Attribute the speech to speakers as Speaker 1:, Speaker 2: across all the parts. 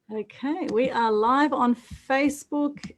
Speaker 1: Okay, we are live on Facebook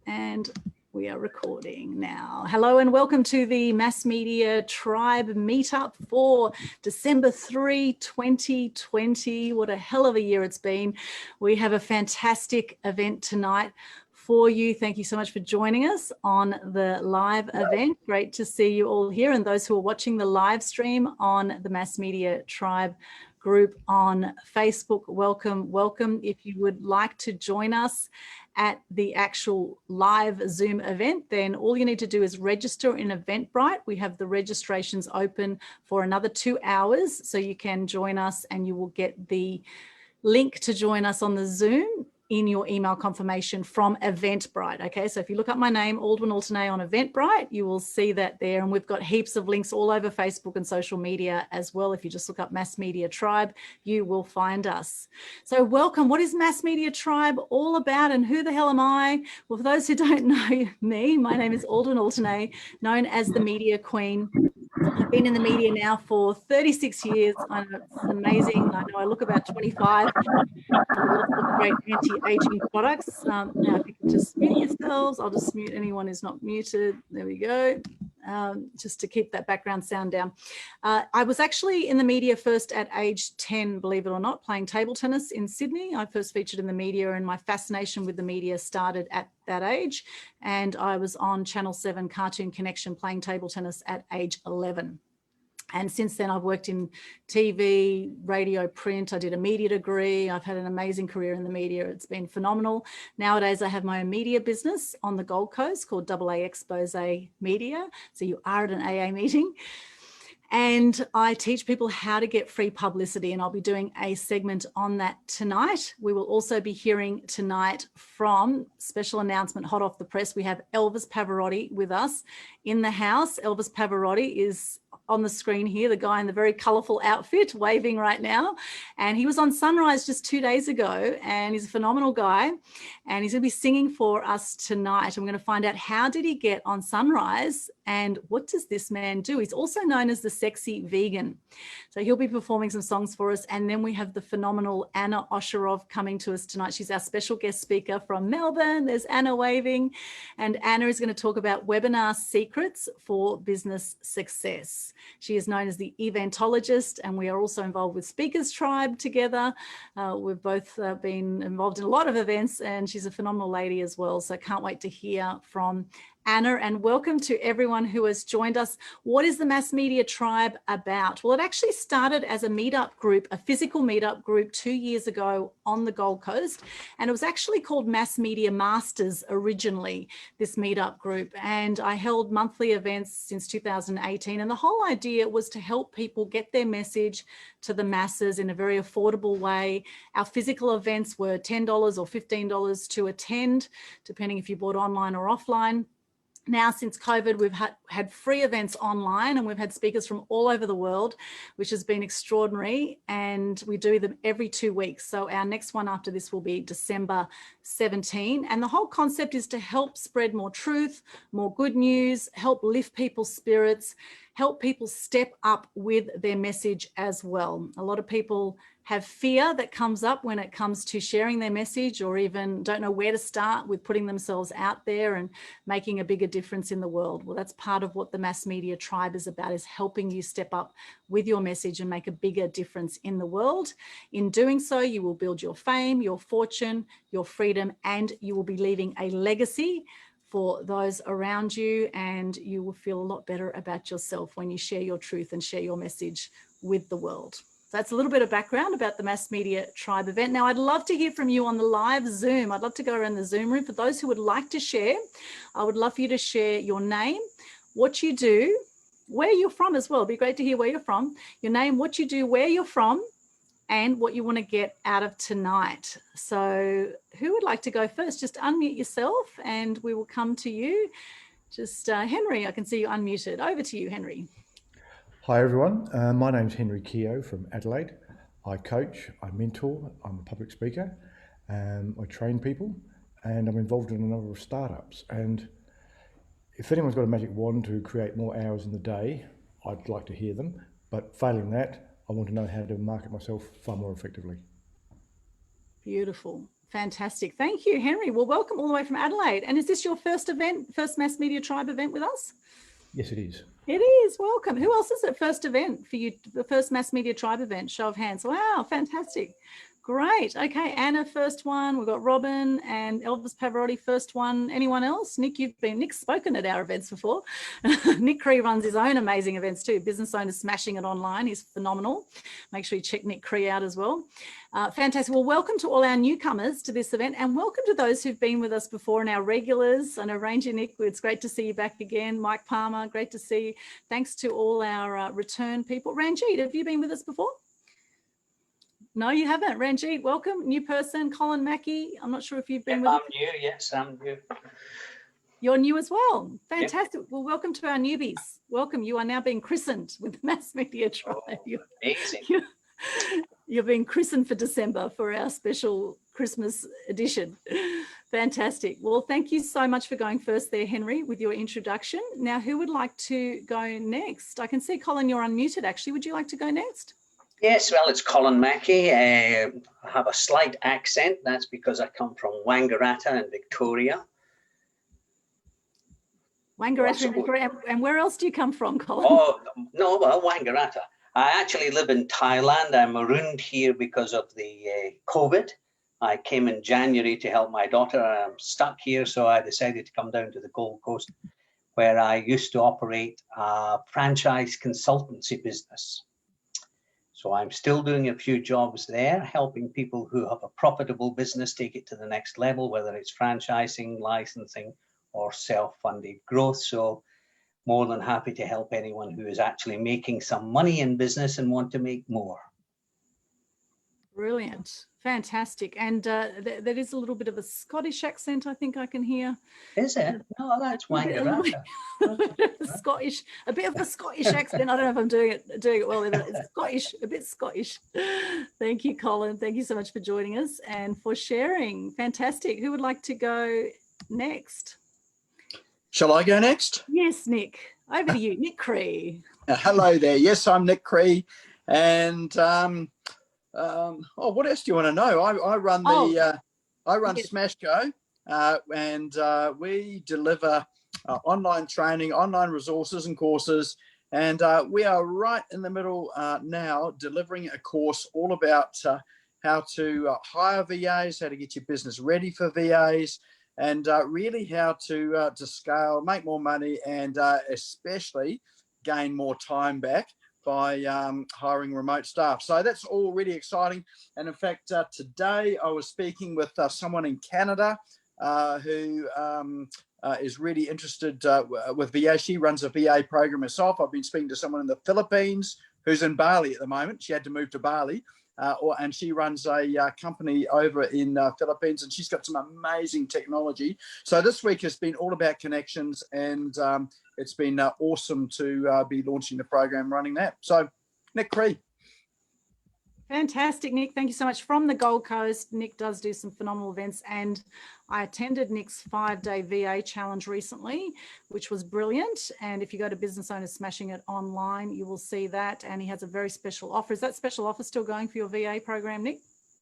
Speaker 1: and we are recording now. Hello and welcome to the Mass Media Tribe Meetup for December 3, 2020. What a hell of a year it's been. We have a fantastic event tonight for you. Thank you so much for joining us on the live event. Great to see you all here, and those who are watching the live stream on the Mass Media Tribe group on Facebook. Welcome. If you would like to join us at the actual live Zoom event, then all you need to do is register in Eventbrite. We have the registrations open for another 2 hours, so you can join us and you will get the link to join us on the Zoom in your email confirmation from Eventbrite. Okay, so if you look up my name, Aldwin Alternay, on Eventbrite, you will see that there. And we've got heaps of links all over Facebook and social media as well. If you just look up Mass Media Tribe, you will find us. So welcome. What is Mass Media Tribe all about, and who the hell am I? Well, for those who don't know me, my name is Aldwin Alternay, known as the Media Queen. I've been in the media now for 36 years. I know it's amazing. I know I look about 25. Lots of great anti-aging products. Now, if you can just mute yourselves, I'll just mute anyone who's not muted. There we go. Just to keep that background sound down. I was actually in the media first at age 10, believe it or not, playing table tennis in Sydney. I first featured in the media, and my fascination with the media started at that age. And I was on Channel 7 Cartoon Connection playing table tennis at age 11. And since then, I've worked in TV, radio, print. I did a media degree. I've had an amazing career in the media. It's been phenomenal. Nowadays, I have my own media business on the Gold Coast called AA Expose Media. So you are at an AA meeting. And I teach people how to get free publicity, and I'll be doing a segment on that tonight. We will also be hearing tonight from, special announcement hot off the press, we have Elvis Pavarotti with us in the house. Elvis Pavarotti is on the screen here, the guy in the very colourful outfit waving right now. And he was on Sunrise just 2 days ago, and he's a phenomenal guy. And he's going to be singing for us tonight. And we're going to find out, how did he get on Sunrise and what does this man do? He's also known as the sexy vegan. So he'll be performing some songs for us. And then we have the phenomenal Anna Osherov coming to us tonight. She's our special guest speaker from Melbourne. There's Anna waving. And Anna is going to talk about webinar secrets for business success. She is known as the Eventologist, and we are also involved with Speakers Tribe together. We've both been involved in a lot of events, and she's a phenomenal lady as well. So can't wait to hear from Anna, and welcome to everyone who has joined us. What is the Mass Media Tribe about? Well, it actually started as a meetup group, a physical meetup group 2 years ago on the Gold Coast. And it was actually called Mass Media Masters originally, this meetup group. And I held monthly events since 2018. And the whole idea was to help people get their message to the masses in a very affordable way. Our physical events were $10 or $15 to attend, depending if you bought online or offline. Now, since COVID, we've had free events online, and we've had speakers from all over the world, which has been extraordinary. And we do them every 2 weeks. So our next one after this will be December 17. And the whole concept is to help spread more truth, more good news, help lift people's spirits, help people step up with their message as well. A lot of people have fear that comes up when it comes to sharing their message, or even don't know where to start with putting themselves out there and making a bigger difference in the world. Well, that's part of what the Mass Media Tribe is about, is helping you step up with your message and make a bigger difference in the world. In doing so, you will build your fame, your fortune, your freedom, and you will be leaving a legacy for those around you, and you will feel a lot better about yourself when you share your truth and share your message with the world. So that's a little bit of background about the Mass Media Tribe event. Now, I'd love to hear from you on the live Zoom. I'd love to go around the Zoom room. For those who would like to share, I would love for you to share your name, what you do, where you're from as well. It'd be great to hear where you're from, your name, what you do, where you're from, and what you want to get out of tonight. So who would like to go first? Just unmute yourself and we will come to you. Just Henry, I can see you unmuted. Over to you, Henry.
Speaker 2: Hi everyone, my name's Henry Keogh from Adelaide. I coach, I mentor, I'm a public speaker, I train people, and I'm involved in a number of startups. And if anyone's got a magic wand to create more hours in the day, I'd like to hear them. But failing that, I want to know how to market myself far more effectively.
Speaker 1: Beautiful. Fantastic. Thank you, Henry. Well, welcome all the way from Adelaide. And is this your first event, first Mass Media Tribe event with us?
Speaker 2: Yes, it is.
Speaker 1: It is. Welcome. Who else is at first event for you? The first Mass Media Tribe event? Show of hands. Wow, fantastic. Great. Okay, Anna, first one. We've got Robin and Elvis Pavarotti, first one. Anyone else? Nick, Nick's spoken at our events before. Nick Cree runs his own amazing events too. Business Owners Smashing It Online. He's phenomenal. Make sure you check Nick Cree out as well. Fantastic. Well, welcome to all our newcomers to this event, and welcome to those who've been with us before and our regulars. I know Ranger Nick, it's great to see you back again. Mike Palmer, great to see you. Thanks to all our return people. Ranjit, have you been with us before? No, you haven't. Ranjit, welcome. New person. Colin Mackey, I'm not sure if you've been with us.
Speaker 3: I'm new, yes, I'm new.
Speaker 1: You're new as well. Fantastic. Yep. Well, welcome to our newbies. Welcome. You are now being christened with the Mass Media Tribe.
Speaker 3: Oh, amazing.
Speaker 1: You're being christened for December for our special Christmas edition. Fantastic. Well, thank you so much for going first there, Henry, with your introduction. Now, who would like to go next? I can see, Colin, you're unmuted, actually. Would you like to go next?
Speaker 3: Yes, well, it's Colin Mackey. I have a slight accent. That's because I come from Wangaratta in Victoria.
Speaker 1: Wangaratta in Victoria. And where else do you come from, Colin?
Speaker 3: Oh, no, well, Wangaratta. I actually live in Thailand. I'm marooned here because of the COVID. I came in January to help my daughter. I'm stuck here, so I decided to come down to the Gold Coast, where I used to operate a franchise consultancy business. So I'm still doing a few jobs there, helping people who have a profitable business take it to the next level, whether it's franchising, licensing, or self-funded growth. So more than happy to help anyone who is actually making some money in business and want to make more.
Speaker 1: Brilliant. Fantastic. And there is a little bit of a Scottish accent, I think I can hear.
Speaker 3: Is it? No, that's Wangaratta.
Speaker 1: Scottish, a bit of a Scottish accent. I don't know if I'm doing it well. It's Scottish, a bit Scottish. Thank you, Colin. Thank you so much for joining us and for sharing. Fantastic. Who would like to go next?
Speaker 4: Shall I go next?
Speaker 1: Yes, Nick. Over to you, Nick Cree.
Speaker 4: Hello there. Yes, I'm Nick Cree. And what else do you want to know? I run the Smash Go, and we deliver online training, online resources and courses, and we are right in the middle now delivering a course all about how to hire VAs, how to get your business ready for VAs, and really how to scale, make more money, and especially gain more time back by hiring remote staff. So that's all really exciting. And in fact, today I was speaking with someone in Canada who is really interested with VA. She runs a VA program herself. I've been speaking to someone in the Philippines who's in Bali at the moment. She had to move to Bali. And she runs a company over in Philippines, and she's got some amazing technology. So this week has been all about connections, and it's been awesome to be launching the program, running that. So Nick Cree.
Speaker 1: Fantastic, Nick. Thank you so much. From the Gold Coast, Nick does do some phenomenal events, and I attended Nick's 5-day VA challenge recently, which was brilliant. And if you go to Business Owners Smashing It Online, you will see that. And he has a very special offer. Is that special offer still going for your VA program, Nick?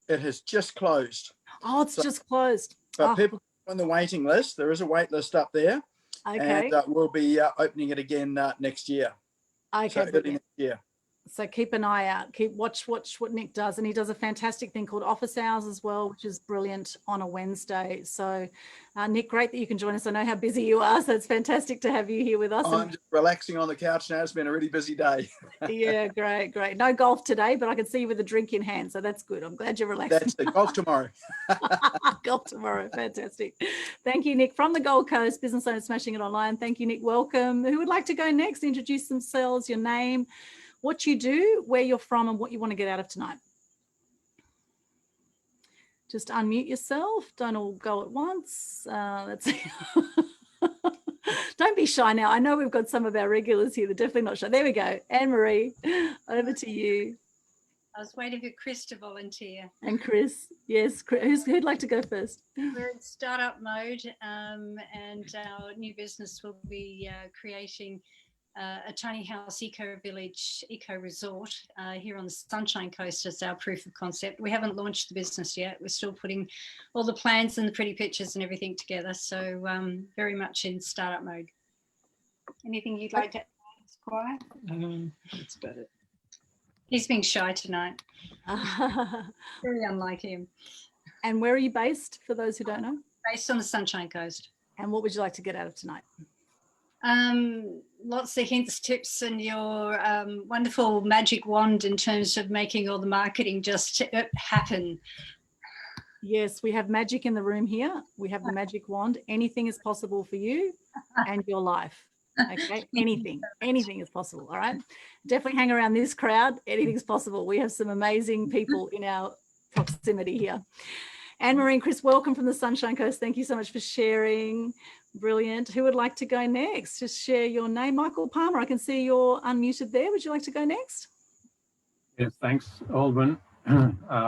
Speaker 4: It has just closed.
Speaker 1: Oh, it's just closed.
Speaker 4: But people on the waiting list, there is a wait list up there.
Speaker 1: Okay.
Speaker 4: And we'll be opening it again next year.
Speaker 1: Okay.
Speaker 4: So early next year.
Speaker 1: So keep an eye out, watch what Nick does. And he does a fantastic thing called office hours as well, which is brilliant on a Wednesday. So Nick, great that you can join us. I know how busy you are, so it's fantastic to have you here with us.
Speaker 4: I'm just relaxing on the couch now. It's been a really busy day.
Speaker 1: Yeah, great. No golf today, but I can see you with a drink in hand, so that's good. I'm glad you're relaxing.
Speaker 4: That's the golf tomorrow.
Speaker 1: Golf tomorrow, fantastic. Thank you, Nick. From the Gold Coast, Business Owners Smashing It Online. Thank you, Nick. Welcome. Who would like to go next? Introduce themselves, your name, what you do, where you're from, and what you want to get out of tonight. Just unmute yourself. Don't all go at once. Let's see. Don't be shy now. I know we've got some of our regulars here. They're definitely not shy. There we go. Anne-Marie, over to you.
Speaker 5: I was waiting for Chris to volunteer.
Speaker 1: And Chris, yes. Who'd like to go first?
Speaker 5: We're in startup mode, and our new business will be creating a tiny house eco village, eco resort here on the Sunshine Coast as our proof of concept. We haven't launched the business yet. We're still putting all the plans and the pretty pictures and everything together. So very much in startup mode. Anything you'd like to add, Squire?
Speaker 6: That's about it.
Speaker 5: He's being shy tonight. Very unlike him.
Speaker 1: And where are you based, for those who don't know?
Speaker 5: Based on the Sunshine Coast.
Speaker 1: And what would you like to get out of tonight?
Speaker 5: Lots of hints, tips, and your wonderful magic wand in terms of making all the marketing just happen.
Speaker 1: Yes, we have magic in the room here. We have the magic wand. Anything is possible for you and your life. Okay, anything is possible. All right, definitely hang around this crowd. Anything's possible. We have some amazing people in our proximity here. Anne-Marie and Chris, welcome from the Sunshine Coast. Thank you so much for sharing. Brilliant. Who would like to go next? Just share your name. Michael Palmer, I can see you're unmuted there. Would you like to go next?
Speaker 6: Yes, thanks, Aldwyn.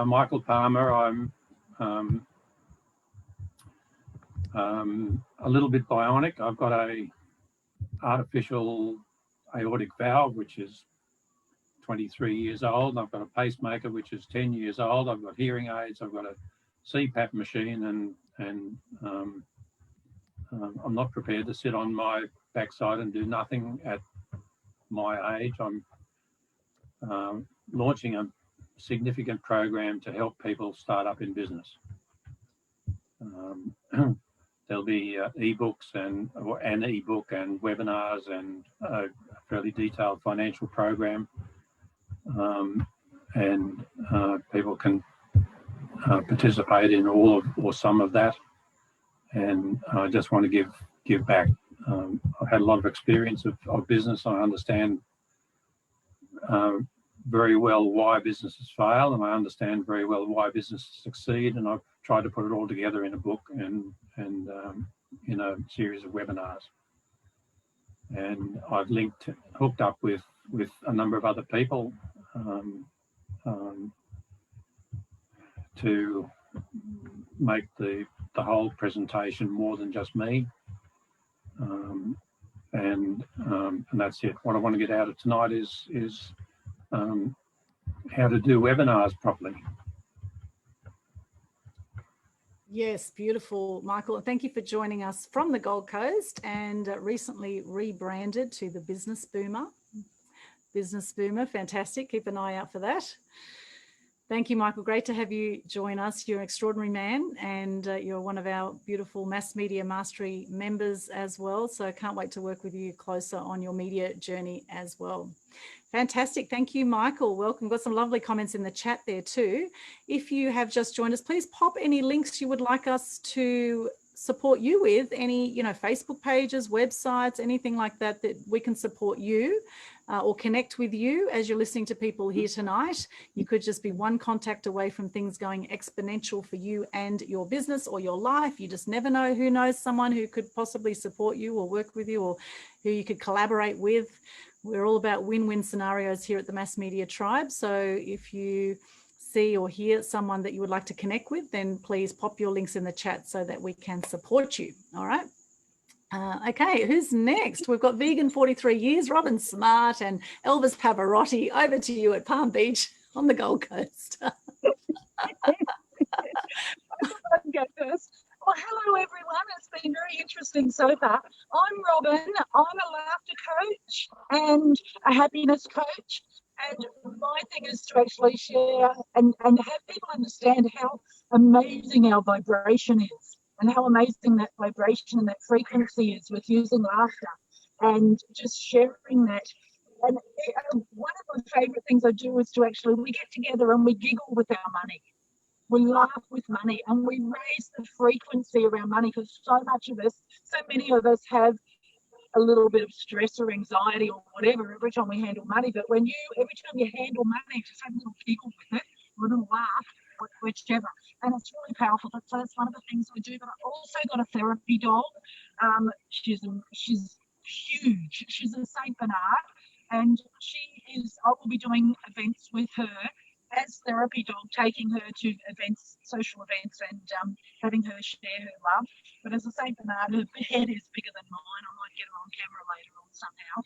Speaker 6: Michael Palmer. I'm a little bit bionic. I've got a artificial aortic valve, which is 23 years old. I've got a pacemaker, which is 10 years old. I've got hearing aids. I've got a CPAP machine, and I'm not prepared to sit on my backside and do nothing at my age. I'm launching a significant program to help people start up in business. There'll be ebooks and an ebook and webinars and a fairly detailed financial program, and people can participate in all of or some of that. And I just want to give back. I've had a lot of experience of business. I understand very well why businesses fail, and I understand very well why businesses succeed. And I've tried to put it all together in a book and in a series of webinars. And I've hooked up with a number of other people to make the whole presentation more than just me. And that's it. What I want to get out of tonight is how to do webinars properly.
Speaker 1: Yes, beautiful, Michael. Thank you for joining us from the Gold Coast and recently rebranded to the Business Boomer. Business Boomer, fantastic. Keep an eye out for that. Thank you, Michael. Great to have you join us. You're an extraordinary man, and you're one of our beautiful Mass Media Mastery members as well. So I can't wait to work with you closer on your media journey as well. Fantastic. Thank you, Michael. Welcome. Got some lovely comments in the chat there too. If you have just joined us, please pop any links you would like us to support you with, any, Facebook pages, websites, anything like that we can support you or connect with you as you're listening to people here tonight. You could just be one contact away from things going exponential for you and your business or your life. You just never know. Who knows someone who could possibly support you or work with you or who you could collaborate with. We're all about win-win scenarios here at the Mass Media Tribe. So if you see or hear someone that you would like to connect with, then please pop your links in the chat so that we can support you. All right. Okay, who's next? We've got Vegan 43 Years, Robin Smart and Elvis Pavarotti. Over to you at Palm Beach on the Gold Coast.
Speaker 7: I can go first. Well, hello, everyone. It's been very interesting so far. I'm Robin. I'm a laughter coach and a happiness coach. And my thing is to actually share and have people understand how amazing our vibration is and how amazing that vibration and that frequency is with using laughter and just sharing that. And one of my favourite things I do is to actually, we get together and we giggle with our money. We laugh with money and we raise the frequency around money, because so many of us have a little bit of stress or anxiety or whatever every time we handle money. But every time you handle money, just have a little giggle with it, a little laugh, whichever. And it's really powerful. So that's one of the things we do. But I also got a therapy dog. She's huge. She's a Saint Bernard, and I will be doing events with her as therapy dog, taking her to events, social events, and having her share her love. But as a Saint Bernard, her head is bigger than mine. I might get her on camera later on somehow.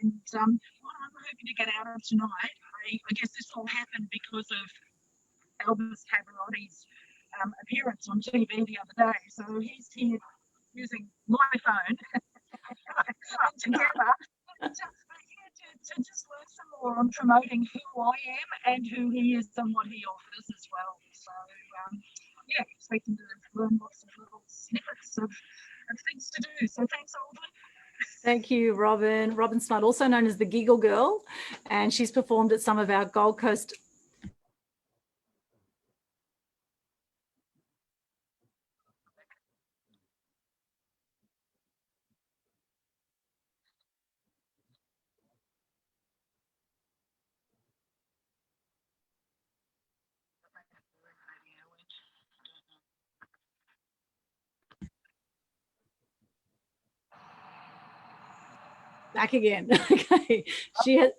Speaker 7: And what I'm hoping to get out of tonight, I guess this all happened because of Elvis Pavarotti's appearance on TV the other day. So he's here using my phone together to just learn some more on promoting who I am and who he is and what he offers as well. So yeah, expecting to learn lots of little snippets of things to do. So thanks, Alden.
Speaker 1: Thank you, Robin. Robin Snudd, also known as the Giggle Girl, and she's performed at some of our Gold Coast back again. Okay, she has.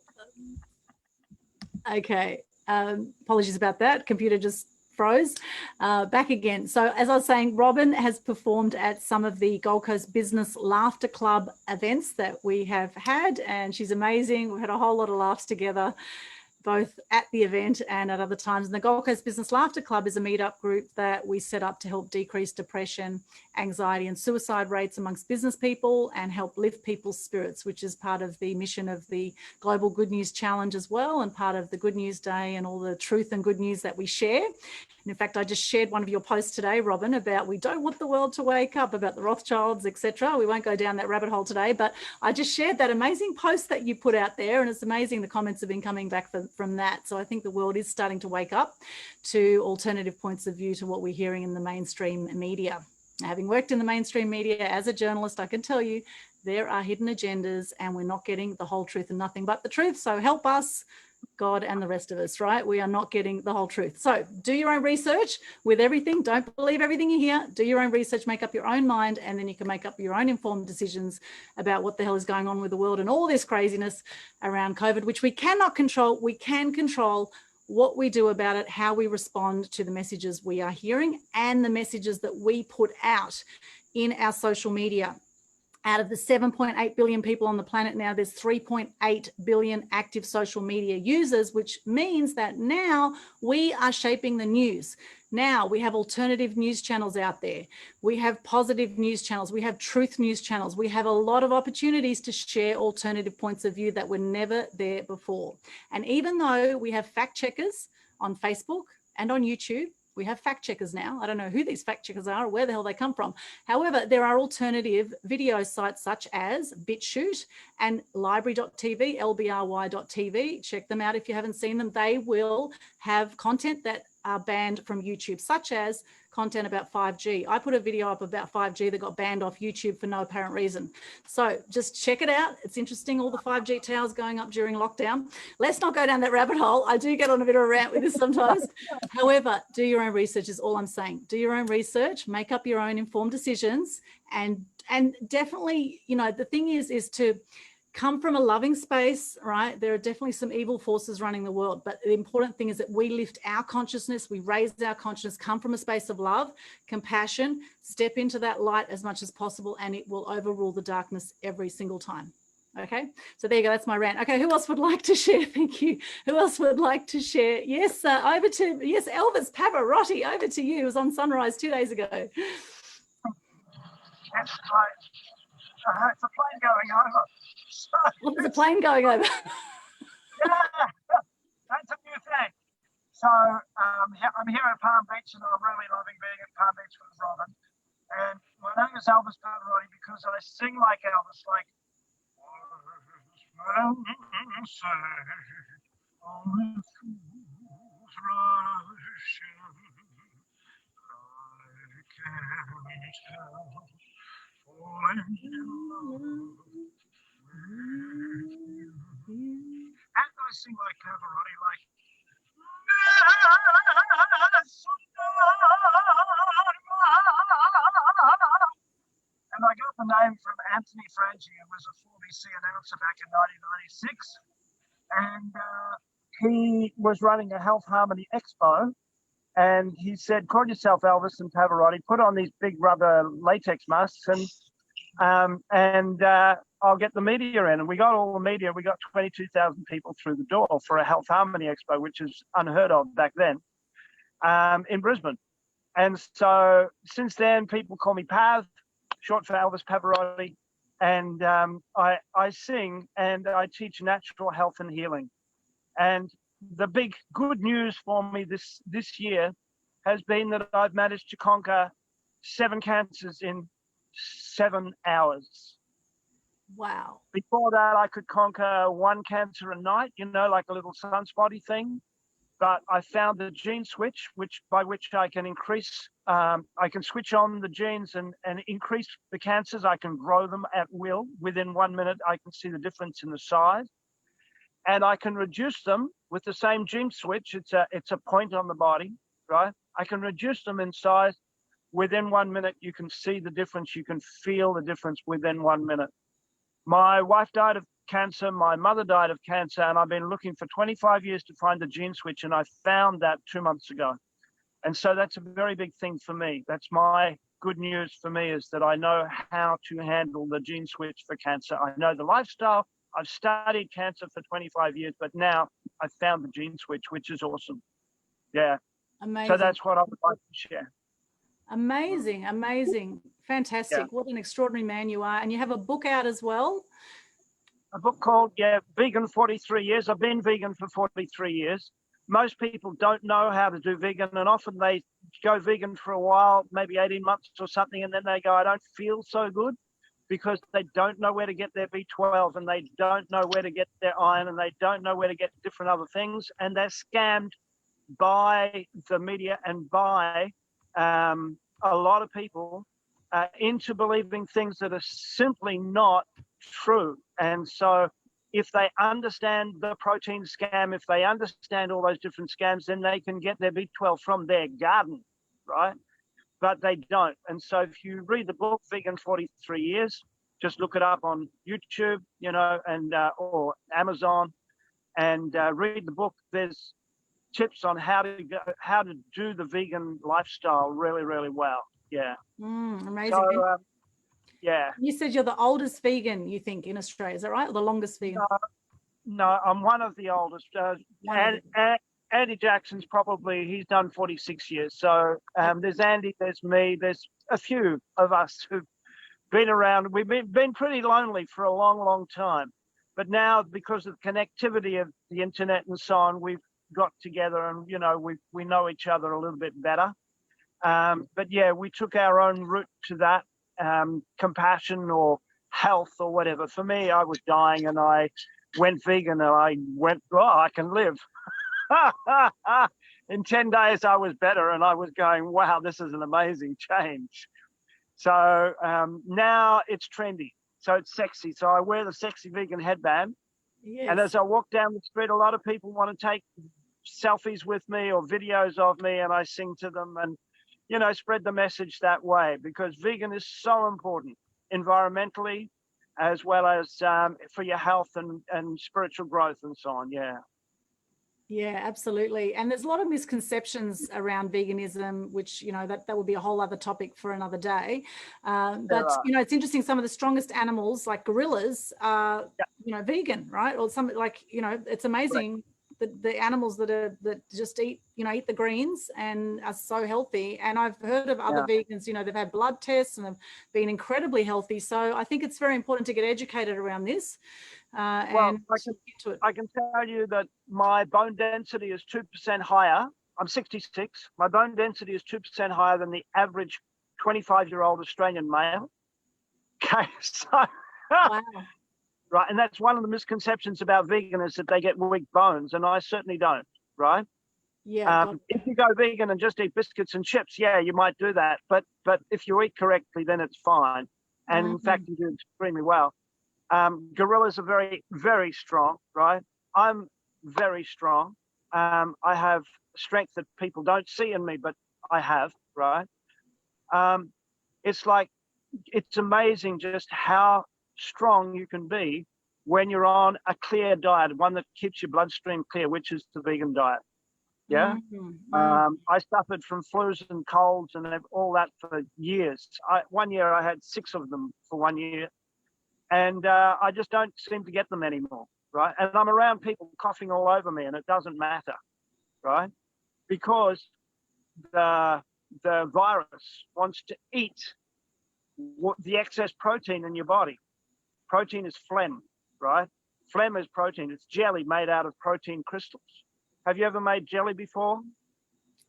Speaker 1: Okay, apologies about that. Computer just froze. Back again. So as I was saying, Robin has performed at some of the Gold Coast Business Laughter Club events that we have had, and she's amazing. We had a whole lot of laughs together, both at the event and at other times. And the Gold Coast Business Laughter Club is a meetup group that we set up to help decrease depression, anxiety and suicide rates amongst business people and help lift people's spirits, which is part of the mission of the Global Good News Challenge as well, and part of the Good News Day and all the truth and good news that we share. And in fact, I just shared one of your posts today, Robin, about we don't want the world to wake up, about the Rothschilds, etc. We won't go down that rabbit hole today, but I just shared that amazing post that you put out there, and it's amazing the comments have been coming back from that. So I think the world is starting to wake up to alternative points of view to what we're hearing in the mainstream media. Having worked in the mainstream media as a journalist, I can tell you there are hidden agendas and we're not getting the whole truth and nothing but the truth. So help us, God and the rest of us, right? We are not getting the whole truth. So do your own research with everything. Don't believe everything you hear. Do your own research, make up your own mind, and then you can make up your own informed decisions about what the hell is going on with the world and all this craziness around COVID, which we cannot control. We can control what we do about it, how we respond to the messages we are hearing and the messages that we put out in our social media. Out of the 7.8 billion people on the planet now, there's 3.8 billion active social media users, which means that now we are shaping the news. Now we have alternative news channels out there. We have positive news channels. We have truth news channels. We have a lot of opportunities to share alternative points of view that were never there before. And even though we have fact checkers on Facebook and on YouTube, we have fact checkers now. I don't know who these fact checkers are or where the hell they come from. However, there are alternative video sites such as BitChute and library.tv, lbry.tv. Check them out if you haven't seen them. They will have content that are banned from YouTube, such as content about 5G. I put a video up about 5G that got banned off YouTube for no apparent reason. So just check it out. It's interesting, all the 5G towers going up during lockdown. Let's not go down that rabbit hole. I do get on a bit of a rant with this sometimes. However, do your own research is all I'm saying. Do your own research, make up your own informed decisions, and definitely, you know, the thing is to come from a loving space, right? There are definitely some evil forces running the world, but the important thing is that we lift our consciousness, we raise our consciousness, come from a space of love, compassion, step into that light as much as possible, and it will overrule the darkness every single time. Okay, so there you go, that's my rant. Okay, who else would like to share? Thank you. Who else would like to share? Yes, over to, yes, Elvis Pavarotti, over to you. It was on Sunrise 2 days ago.
Speaker 8: That's right. It's a plane going over.
Speaker 1: What is a plane going over?
Speaker 8: Yeah, that's a new thing. So I'm here at Palm Beach and I'm really loving being at Palm Beach with Robin. And my name is Elvis Pavarotti because I sing like Elvis, like and I sing like Pavarotti, like and I got the name from Anthony Frangi, who was a 4BC announcer back in 1996, and he was running a Health Harmony Expo, and he said, call yourself Elvis and Pavarotti, put on these big rubber latex masks, and I'll get the media in. And we got all the media. We got 22,000 people through the door for a Health Harmony Expo, which is unheard of back then, in Brisbane. And so since then, people call me Pav, short for Elvis Pavarotti. And I sing and I teach natural health and healing. And the big good news for me this year has been that I've managed to conquer 7 cancers in 7 hours.
Speaker 1: Wow.
Speaker 8: Before that, I could conquer 1 cancer a night, you know, like a little sunspotty thing. But I found the gene switch, by which I can increase, I can switch on the genes and increase the cancers. I can grow them at will. Within 1 minute, I can see the difference in the size. And I can reduce them with the same gene switch. It's a point on the body, right? I can reduce them in size. Within 1 minute, you can see the difference. You can feel the difference within 1 minute. My wife died of cancer. My mother died of cancer. And I've been looking for 25 years to find the gene switch. And I found that 2 months ago. And so that's a very big thing for me. That's my good news for me, is that I know how to handle the gene switch for cancer. I know the lifestyle. I've studied cancer for 25 years, but now I've found the gene switch, which is awesome. Yeah.
Speaker 1: Amazing.
Speaker 8: So that's what I would like to share.
Speaker 1: Amazing, amazing, fantastic.
Speaker 8: Yeah.
Speaker 1: What an extraordinary man you are. And you have a book out as well.
Speaker 8: A book called, Vegan 43 Years. I've been vegan for 43 years. Most people don't know how to do vegan, and often they go vegan for a while, maybe 18 months or something, and then they go, I don't feel so good, because they don't know where to get their B12, and they don't know where to get their iron, and they don't know where to get different other things. And they're scammed by the media and by a lot of people into believing things that are simply not true. And so if they understand the protein scam, if they understand all those different scams, then they can get their B12 from their garden, right? But they don't. And so if you read the book, Vegan 43 Years, just look it up on YouTube, you know, and or Amazon, and read the book. There's tips on how to do the vegan lifestyle really, really well. Yeah.
Speaker 1: Amazing.
Speaker 8: So, yeah.
Speaker 1: You said you're the oldest vegan, you think, in Australia. Is that right? Or the longest vegan?
Speaker 8: No, I'm one of the oldest. Andy Jackson's probably, he's done 46 years. So there's Andy, there's me, there's a few of us who've been around. We've been pretty lonely for a long, long time. But now, because of the connectivity of the internet and so on, we've got together and, you know, we know each other a little bit better. But yeah, we took our own route to that, compassion or health or whatever. For me, I was dying and I went vegan and I went, I can live. In 10 days, I was better and I was going, wow, this is an amazing change. So now it's trendy. So it's sexy. So I wear the sexy vegan headband.
Speaker 1: Yes.
Speaker 8: And as I walk down the street, a lot of people want to take selfies with me or videos of me, and I sing to them and, you know, spread the message that way, because vegan is so important environmentally as well as for your health and spiritual growth and so on. Yeah.
Speaker 1: Yeah, absolutely. And there's a lot of misconceptions around veganism, which, you know, that would be a whole other topic for another day. But, you know, it's interesting. Some of the strongest animals, like gorillas, are, you know, vegan, right? Or some, like, you know, it's amazing. The animals that just eat the greens and are so healthy. And I've heard of other vegans, you know, they've had blood tests and have been incredibly healthy. So I think it's very important to get educated around this.
Speaker 8: Well, I can tell you that my bone density is 2% higher. I'm 66. My bone density is 2% higher than the average 25-year-old Australian male. Okay, so
Speaker 1: wow.
Speaker 8: Right, and that's one of the misconceptions about vegan, is that they get weak bones, and I certainly don't, right?
Speaker 1: Yeah.
Speaker 8: If you go vegan and just eat biscuits and chips, yeah, you might do that, but if you eat correctly, then it's fine, and in fact, you do extremely well. Gorillas are very, very strong, right? I'm very strong. I have strength that people don't see in me, but I have, right? It's amazing just how strong you can be when you're on a clear diet, one that keeps your bloodstream clear, which is the vegan diet. Yeah. I suffered from flus and colds and all that for years. One year I had 6 of them for 1 year, and I just don't seem to get them anymore, right? And I'm around people coughing all over me, and it doesn't matter, right? Because the virus wants to eat the excess protein in your body. Protein is phlegm, right? Phlegm is protein. It's jelly made out of protein crystals. Have you ever made jelly before?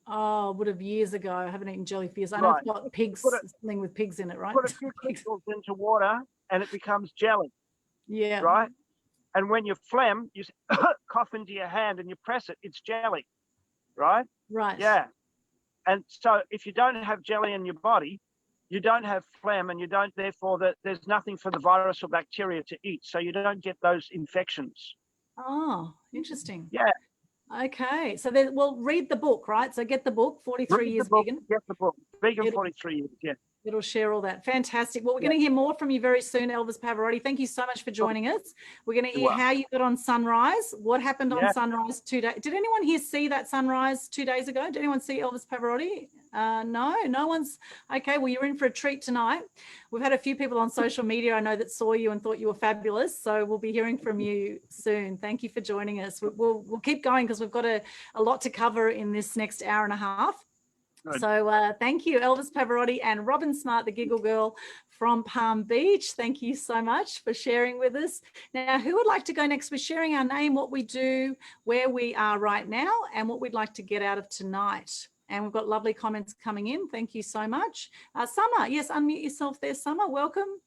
Speaker 1: Oh, would have years ago. I haven't eaten jelly for years. I know it's got pigs, something with pigs in it, right?
Speaker 8: Put a few crystals into water and it becomes jelly.
Speaker 1: Yeah.
Speaker 8: Right? And when you phlegm, you cough into your hand and you press it, it's jelly. Right?
Speaker 1: Right.
Speaker 8: Yeah. And so if you don't have jelly in your body, you don't have phlegm, and you don't, therefore, there's nothing for the virus or bacteria to eat. So you don't get those infections.
Speaker 1: Oh, interesting.
Speaker 8: Yeah.
Speaker 1: Okay. So then we'll read the book, right? So get the book, 43 Years Vegan.
Speaker 8: Get the book. Vegan 43 years, yeah.
Speaker 1: It'll share all that. Fantastic. Well, we're going to hear more from you very soon, Elvis Pavarotti. Thank you so much for joining us. We're going to hear how you got on Sunrise, what happened on Sunrise 2 days. Did anyone here see that Sunrise 2 days ago? Did anyone see Elvis Pavarotti? No one's. Okay, well, you're in for a treat tonight. We've had a few people on social media I know that saw you and thought you were fabulous. So we'll be hearing from you soon. Thank you for joining us. We'll keep going because we've got a lot to cover in this next hour and a half. Good. So thank you, Elvis Pavarotti and Robin Smart, the Giggle Girl from Palm Beach. Thank you so much for sharing with us. Now, who would like to go next? We're sharing our name, what we do, where we are right now, and what we'd like to get out of tonight. And we've got lovely comments coming in. Thank you so much. Summer, yes, unmute yourself there, Summer. Welcome.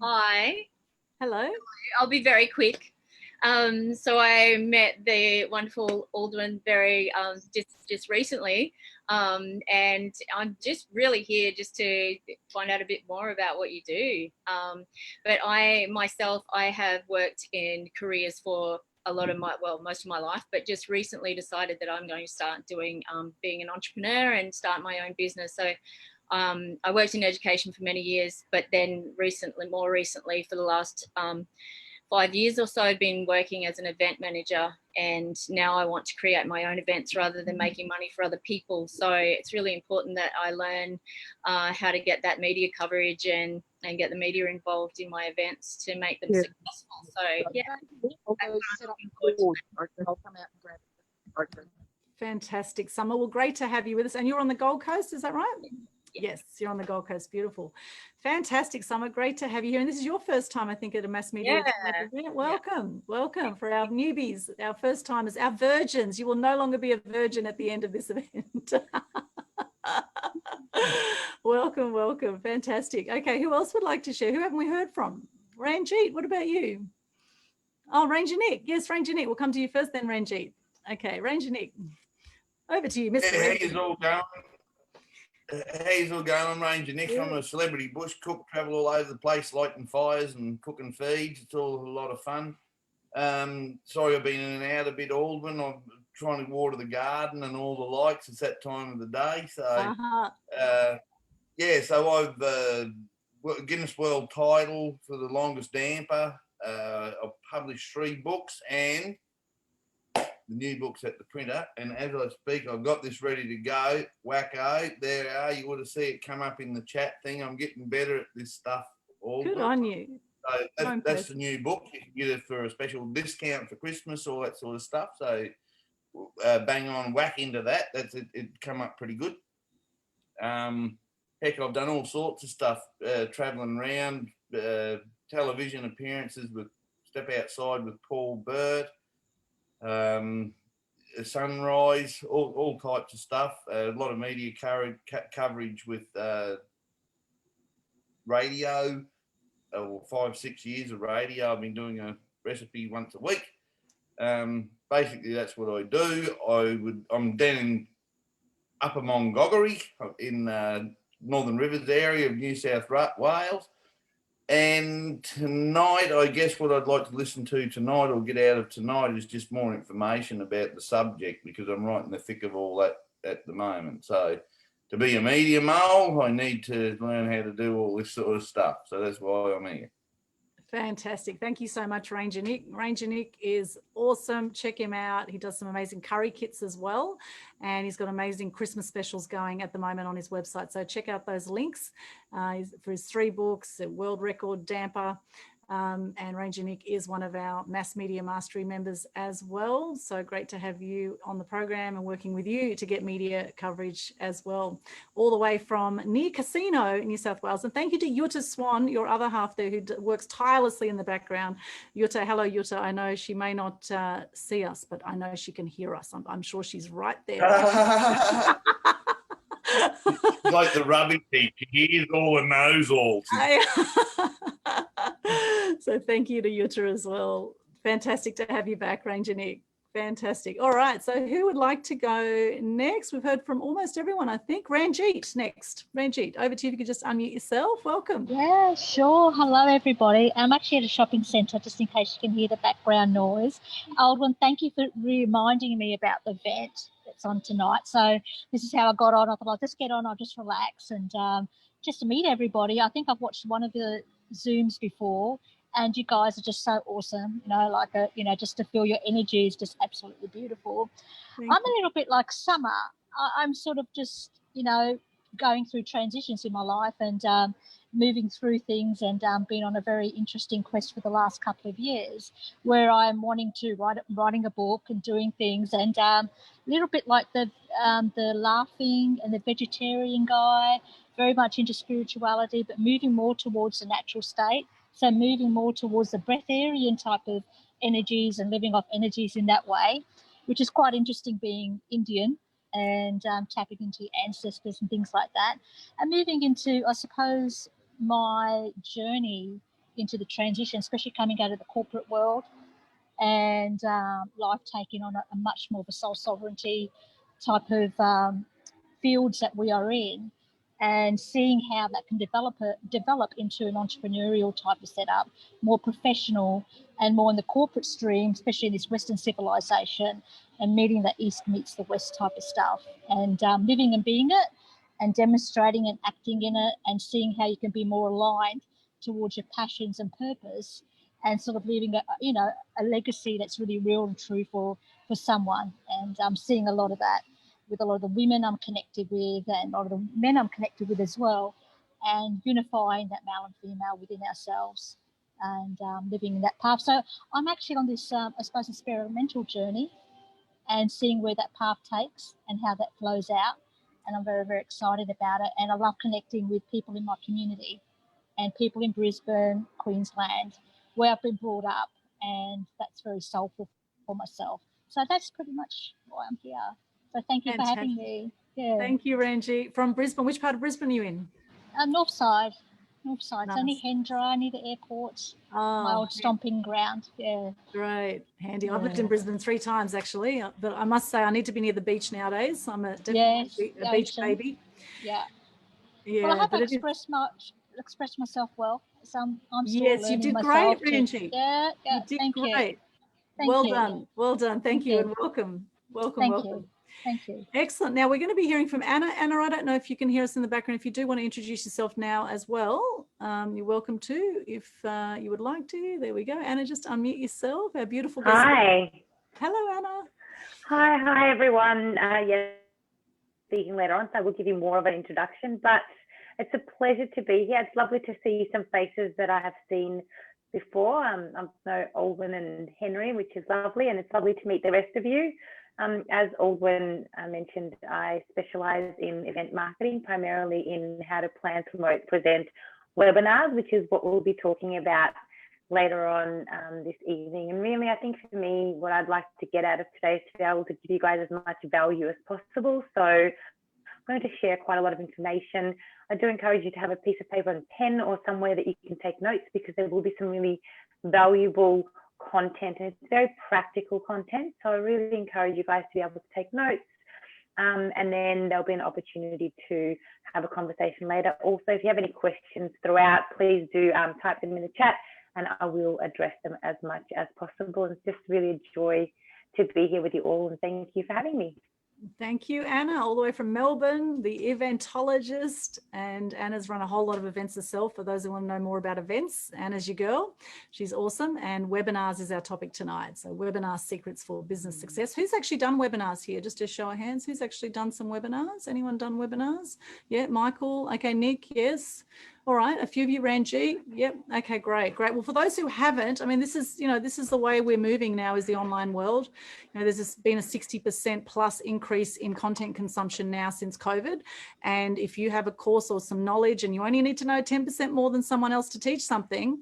Speaker 9: Hi.
Speaker 1: Hello.
Speaker 9: I'll be very quick. So I met the wonderful Alderman very just recently, and I'm just really here just to find out a bit more about what you do. But I have worked in careers for a lot of most of my life, but just recently decided that I'm going to start doing being an entrepreneur and start my own business. So I worked in education for many years, but then more recently for the last 5 years or so, I've been working as an event manager, and now I want to create my own events rather than making money for other people. So it's really important that I learn how to get that media coverage and get the media involved in my events to make them successful. So
Speaker 7: I'll come out and grab it. Okay.
Speaker 1: Fantastic, Summer. Well, great to have you with us. And you're on the Gold Coast, is that right? Yes, you're on the Gold Coast. Beautiful. Fantastic, Summer. Great to have you here. And this is your first time, I think, at a Mass Media event. Welcome. Welcome for our newbies, our first timers, our virgins. You will no longer be a virgin at the end of this event. Welcome, welcome. Fantastic. Okay, who else would like to share? Who haven't we heard from? Ranjit, what about you? Oh, Ranger Nick. Yes, Ranger Nick. We'll come to you first, then Ranjit. Okay, Ranger Nick. Over to you, Mr.
Speaker 10: Hey, how's all going? How's all going? I'm Ranger Nick. I'm a celebrity bush cook, travel all over the place, lighting fires and cooking feeds. It's all a lot of fun. Sorry I've been in and out a bit, Alderman. I'm trying to water the garden and all the likes. It's that time of the day. So, so I've Guinness World title for the longest damper. I've published 3 books and the new book's at the printer, and as I speak, I've got this ready to go. Wacko, there you are. You would have seen it come up in the chat thing. I'm getting better at this stuff.
Speaker 1: Good on you.
Speaker 10: So that's the new book. You can get it for a special discount for Christmas, all that sort of stuff. So bang on, whack into that. That's it. It come up pretty good. Heck, I've done all sorts of stuff, traveling around, television appearances with Step Outside with Paul Burt. Sunrise, all types of stuff. A lot of media coverage with radio. 5-6 years of radio. I've been doing a recipe once a week. Basically, that's what I do. I'm down in Upper Mongoggery in Northern Rivers area of New South Wales. And tonight, I guess what I'd like to listen to tonight or get out of tonight is just more information about the subject, because I'm right in the thick of all that at the moment. So to be a media mole, I need to learn how to do all this sort of stuff. So that's why I'm here.
Speaker 1: Fantastic. Thank you so much, Ranger Nick. Ranger Nick is awesome. Check him out. He does some amazing curry kits as well. And he's got amazing Christmas specials going at the moment on his website. So check out those links for his 3 books, a world record damper, And Ranger Nick is one of our Mass Media Mastery members as well. So great to have you on the program and working with you to get media coverage as well, all the way from near Casino, New South Wales. And thank you to Jutta Swan, your other half there, who works tirelessly in the background. Jutta, hello, Jutta. I know she may not see us, but I know she can hear us. I'm sure she's right there.
Speaker 10: Like the rugby team, he hears all and knows all.
Speaker 1: So thank you to Jutta as well. Fantastic to have you back, Ranger Nick. Fantastic. All right, so who would like to go next? We've heard from almost everyone, I think. Ranjit next. Ranjit, over to you if you could just unmute yourself. Welcome.
Speaker 11: Yeah, sure. Hello, everybody. I'm actually at a shopping centre, just in case you can hear the background noise. Aldwin, thank you for reminding me about the event that's on tonight. So this is how I got on. I thought I'll just get on, I'll just relax and just to meet everybody. I think I've watched one of the Zooms before, and you guys are just so awesome, just to feel your energy is just absolutely beautiful. I'm a little bit like Summer. I'm sort of just, going through transitions in my life and moving through things and been on a very interesting quest for the last couple of years where I'm wanting to writing a book and doing things and a little bit like the laughing and the vegetarian guy, very much into spirituality, but moving more towards the natural state. So moving more towards the breatharian type of energies and living off energies in that way, which is quite interesting being Indian and tapping into ancestors and things like that. And moving into, I suppose, my journey into the transition, especially coming out of the corporate world and life taking on a much more of a soul sovereignty type of fields that we are in, and seeing how that can develop into an entrepreneurial type of setup, more professional and more in the corporate stream, especially in this Western civilization, and meeting the East meets the West type of stuff, and living and being it and demonstrating and acting in it and seeing how you can be more aligned towards your passions and purpose and sort of leaving a legacy that's really real and true for someone. And I'm seeing a lot of that with a lot of the women I'm connected with and a lot of the men I'm connected with as well, and unifying that male and female within ourselves and living in that path. So I'm actually on this, I suppose, experimental journey and seeing where that path takes and how that flows out. And I'm very, very excited about it. And I love connecting with people in my community and people in Brisbane, Queensland, where I've been brought up, and that's very soulful for myself. So that's pretty much why I'm here. So thank you for having me. Yeah.
Speaker 1: Thank you, Ranji. From Brisbane, which part of Brisbane are you in?
Speaker 11: North side. Nice. It's only Hendra, near the airport. My old stomping ground. Yeah.
Speaker 1: Great. Handy. I've lived in Brisbane 3 times actually, but I must say I need to be near the beach nowadays. I'm definitely a beach baby.
Speaker 11: Yeah.
Speaker 1: Yeah.
Speaker 11: Well, I haven't expressed myself well. So I'm still
Speaker 1: yes, you did great, Ranji.
Speaker 11: Yeah.
Speaker 1: You did
Speaker 11: Thank
Speaker 1: great.
Speaker 11: You.
Speaker 1: Well done. Well done. Thank you and welcome. Welcome.
Speaker 11: Thank you.
Speaker 1: Excellent. Now we're going to be hearing from Anna. Anna, I don't know if you can hear us in the background. If you do want to introduce yourself now as well, you're welcome to if you would like to. There we go. Anna, just unmute yourself. Our beautiful guest.
Speaker 12: Hi.
Speaker 1: Hello, Anna.
Speaker 12: Hi, everyone. Yes, speaking later on, so we'll give you more of an introduction, but it's a pleasure to be here. It's lovely to see some faces that I have seen before. I know Aldwin and Henry, which is lovely, and it's lovely to meet the rest of you. As Aldwin mentioned, I specialise in event marketing, primarily in how to plan, promote, present webinars, which is what we'll be talking about later on this evening. And really, I think for me, what I'd like to get out of today is to be able to give you guys as much value as possible. So I'm going to share quite a lot of information. I do encourage you to have a piece of paper and pen or somewhere that you can take notes, because there will be some really valuable content, and it's very practical content. So I really encourage you guys to be able to take notes, and then there'll be an opportunity to have a conversation later. Also, if you have any questions throughout, please do type them in the chat and I will address them as much as possible. It's just really a joy to be here with you all, and thank you for having me.
Speaker 1: Thank you, Anna, all the way from Melbourne, the Eventologist. And Anna's run a whole lot of events herself. For those who want to know more about events, Anna's your girl. She's awesome. And webinars is our topic tonight. So webinar secrets for business success. Who's actually done webinars here? Just a show of hands. Who's actually done some webinars? Anyone done webinars? Yeah, Michael. Okay, Nick, yes. All right, a few of you ran G. Yep. Okay, great. Well, for those who haven't, I mean, this is the way we're moving now, is the online world. There's been a 60% plus increase in content consumption now since COVID. And if you have a course or some knowledge and you only need to know 10% more than someone else to teach something,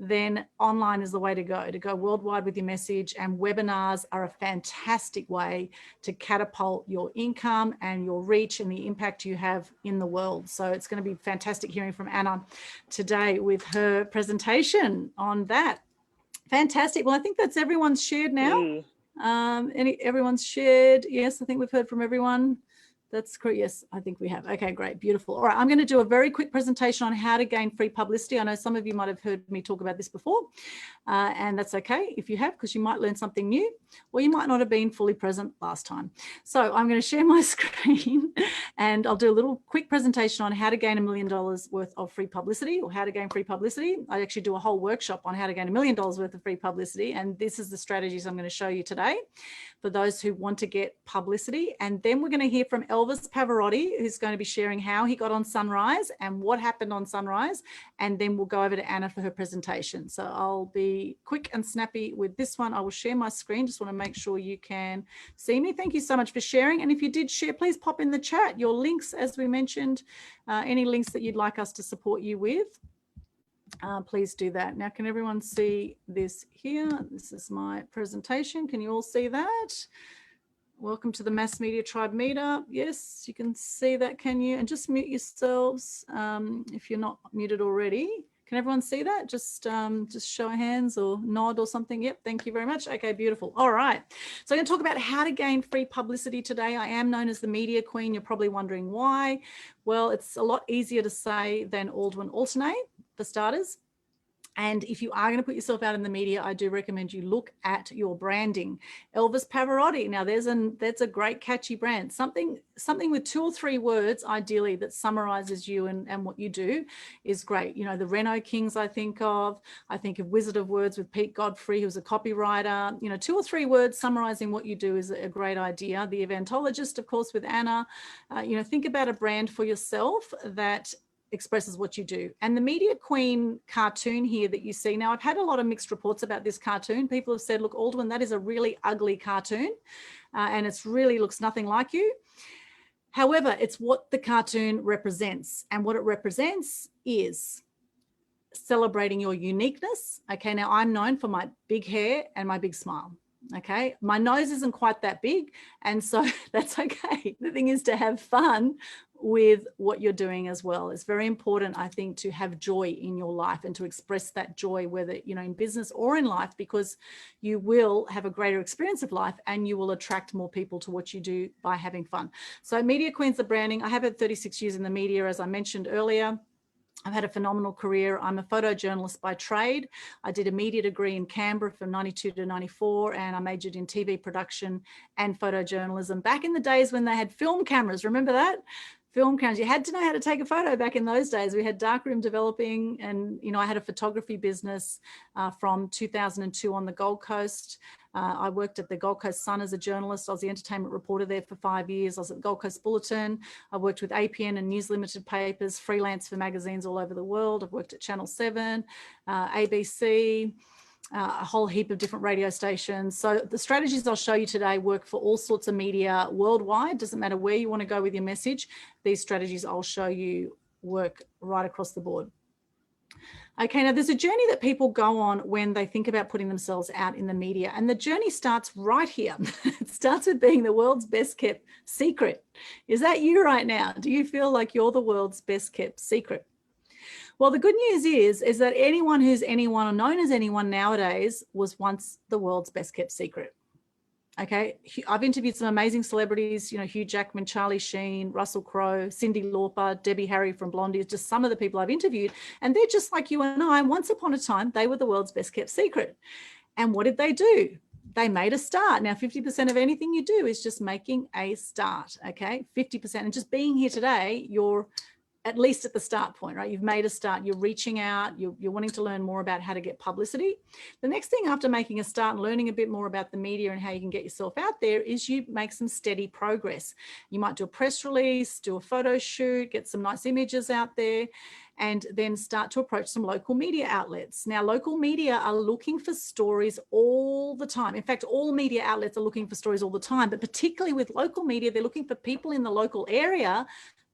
Speaker 1: then online is the way to go worldwide with your message. And webinars are a fantastic way to catapult your income and your reach and the impact you have in the world. So it's going to be fantastic hearing from Anna today with her presentation on that. Fantastic. Well, I think that's everyone's shared now. Everyone's shared. Yes, I think we've heard from everyone. That's correct. Yes, I think we have. Okay, great. Beautiful. All right, I'm going to do a very quick presentation on how to gain free publicity. I know some of you might have heard me talk about this before, and that's okay if you have, because you might learn something new, or you might not have been fully present last time. So I'm going to share my screen and I'll do a little quick presentation on how to gain $1 million worth of free publicity, or how to gain free publicity. I actually do a whole workshop on how to gain $1 million worth of free publicity, and this is the strategies I'm going to show you today for those who want to get publicity. And then we're going to hear from Elvis Pavarotti, who's going to be sharing how he got on Sunrise and what happened on Sunrise. And then we'll go over to Anna for her presentation. So I'll be quick and snappy with this one. I will share my screen. Just want to make sure you can see me. Thank you so much for sharing. And if you did share, please pop in the chat your links, as we mentioned, any links that you'd like us to support you with. Please do that. Now, can everyone see this here? This is my presentation. Can you all see that? Welcome to the Mass Media Tribe Meetup. Yes, you can see that, can you? And just mute yourselves if you're not muted already. Can everyone see that? Just show hands or nod or something. Yep, thank you very much. Okay, beautiful. All right. So I'm going to talk about how to gain free publicity today. I am known as the Media Queen. You're probably wondering why. Well, it's a lot easier to say than Aldwin alternate, for starters. And if you are going to put yourself out in the media, I do recommend you look at your branding. Elvis Pavarotti. Now, that's a great catchy brand. Something with 2 or 3 words, ideally, that summarizes you and what you do is great. You know, the Renault Kings I think of Wizard of Words with Pete Godfrey, who's a copywriter. You know, 2 or 3 words summarizing what you do is a great idea. The Eventologist, of course, with Anna. You know, think about a brand for yourself that expresses what you do. And the Media Queen cartoon here that you see, now I've had a lot of mixed reports about this cartoon. People have said, look, Aldwin, that is a really ugly cartoon and it's really looks nothing like you. However, it's what the cartoon represents, and what it represents is celebrating your uniqueness. Okay, now I'm known for my big hair and my big smile. Okay, my nose isn't quite that big, and so that's okay. The thing is to have fun with what you're doing as well. It's very important, I think, to have joy in your life and to express that joy, whether, you know, in business or in life, because you will have a greater experience of life and you will attract more people to what you do by having fun. So Media Queen's the branding. I have had 36 years in the media, as I mentioned earlier. I've had a phenomenal career. I'm a photojournalist by trade. I did a media degree in Canberra from 92 to 94, and I majored in TV production and photojournalism back in the days when they had film cameras. Remember that? Film cameras. You had to know how to take a photo back in those days. We had darkroom developing, and, you know, I had a photography business from 2002 on the Gold Coast. I worked at the Gold Coast Sun as a journalist. I was the entertainment reporter there for 5 years. I was at the Gold Coast Bulletin. I worked with APN and News Limited papers, freelance for magazines all over the world. I've worked at Channel 7, ABC, a whole heap of different radio stations. So the strategies I'll show you today work for all sorts of media worldwide. Doesn't matter where you want to go with your message. These strategies I'll show you work right across the board. Okay, now there's a journey that people go on when they think about putting themselves out in the media, and the journey starts right here. It starts with being the world's best kept secret. Is that you right now? Do you feel like you're the world's best kept secret? Well, the good news is that anyone who's anyone or known as anyone nowadays was once the world's best kept secret. Okay, I've interviewed some amazing celebrities, you know, Hugh Jackman, Charlie Sheen, Russell Crowe, Cyndi Lauper, Debbie Harry from Blondie, just some of the people I've interviewed. And they're just like you and I. Once upon a time, they were the world's best kept secret. And what did they do? They made a start. Now, 50% of anything you do is just making a start, okay? 50%. And just being here today, you're at least at the start point, right? You've made a start, you're reaching out, you're wanting to learn more about how to get publicity. The next thing after making a start and learning a bit more about the media and how you can get yourself out there is you make some steady progress. You might do a press release, do a photo shoot, get some nice images out there, and then start to approach some local media outlets. Now, local media are looking for stories all the time. In fact, all media outlets are looking for stories all the time, but particularly with local media, they're looking for people in the local area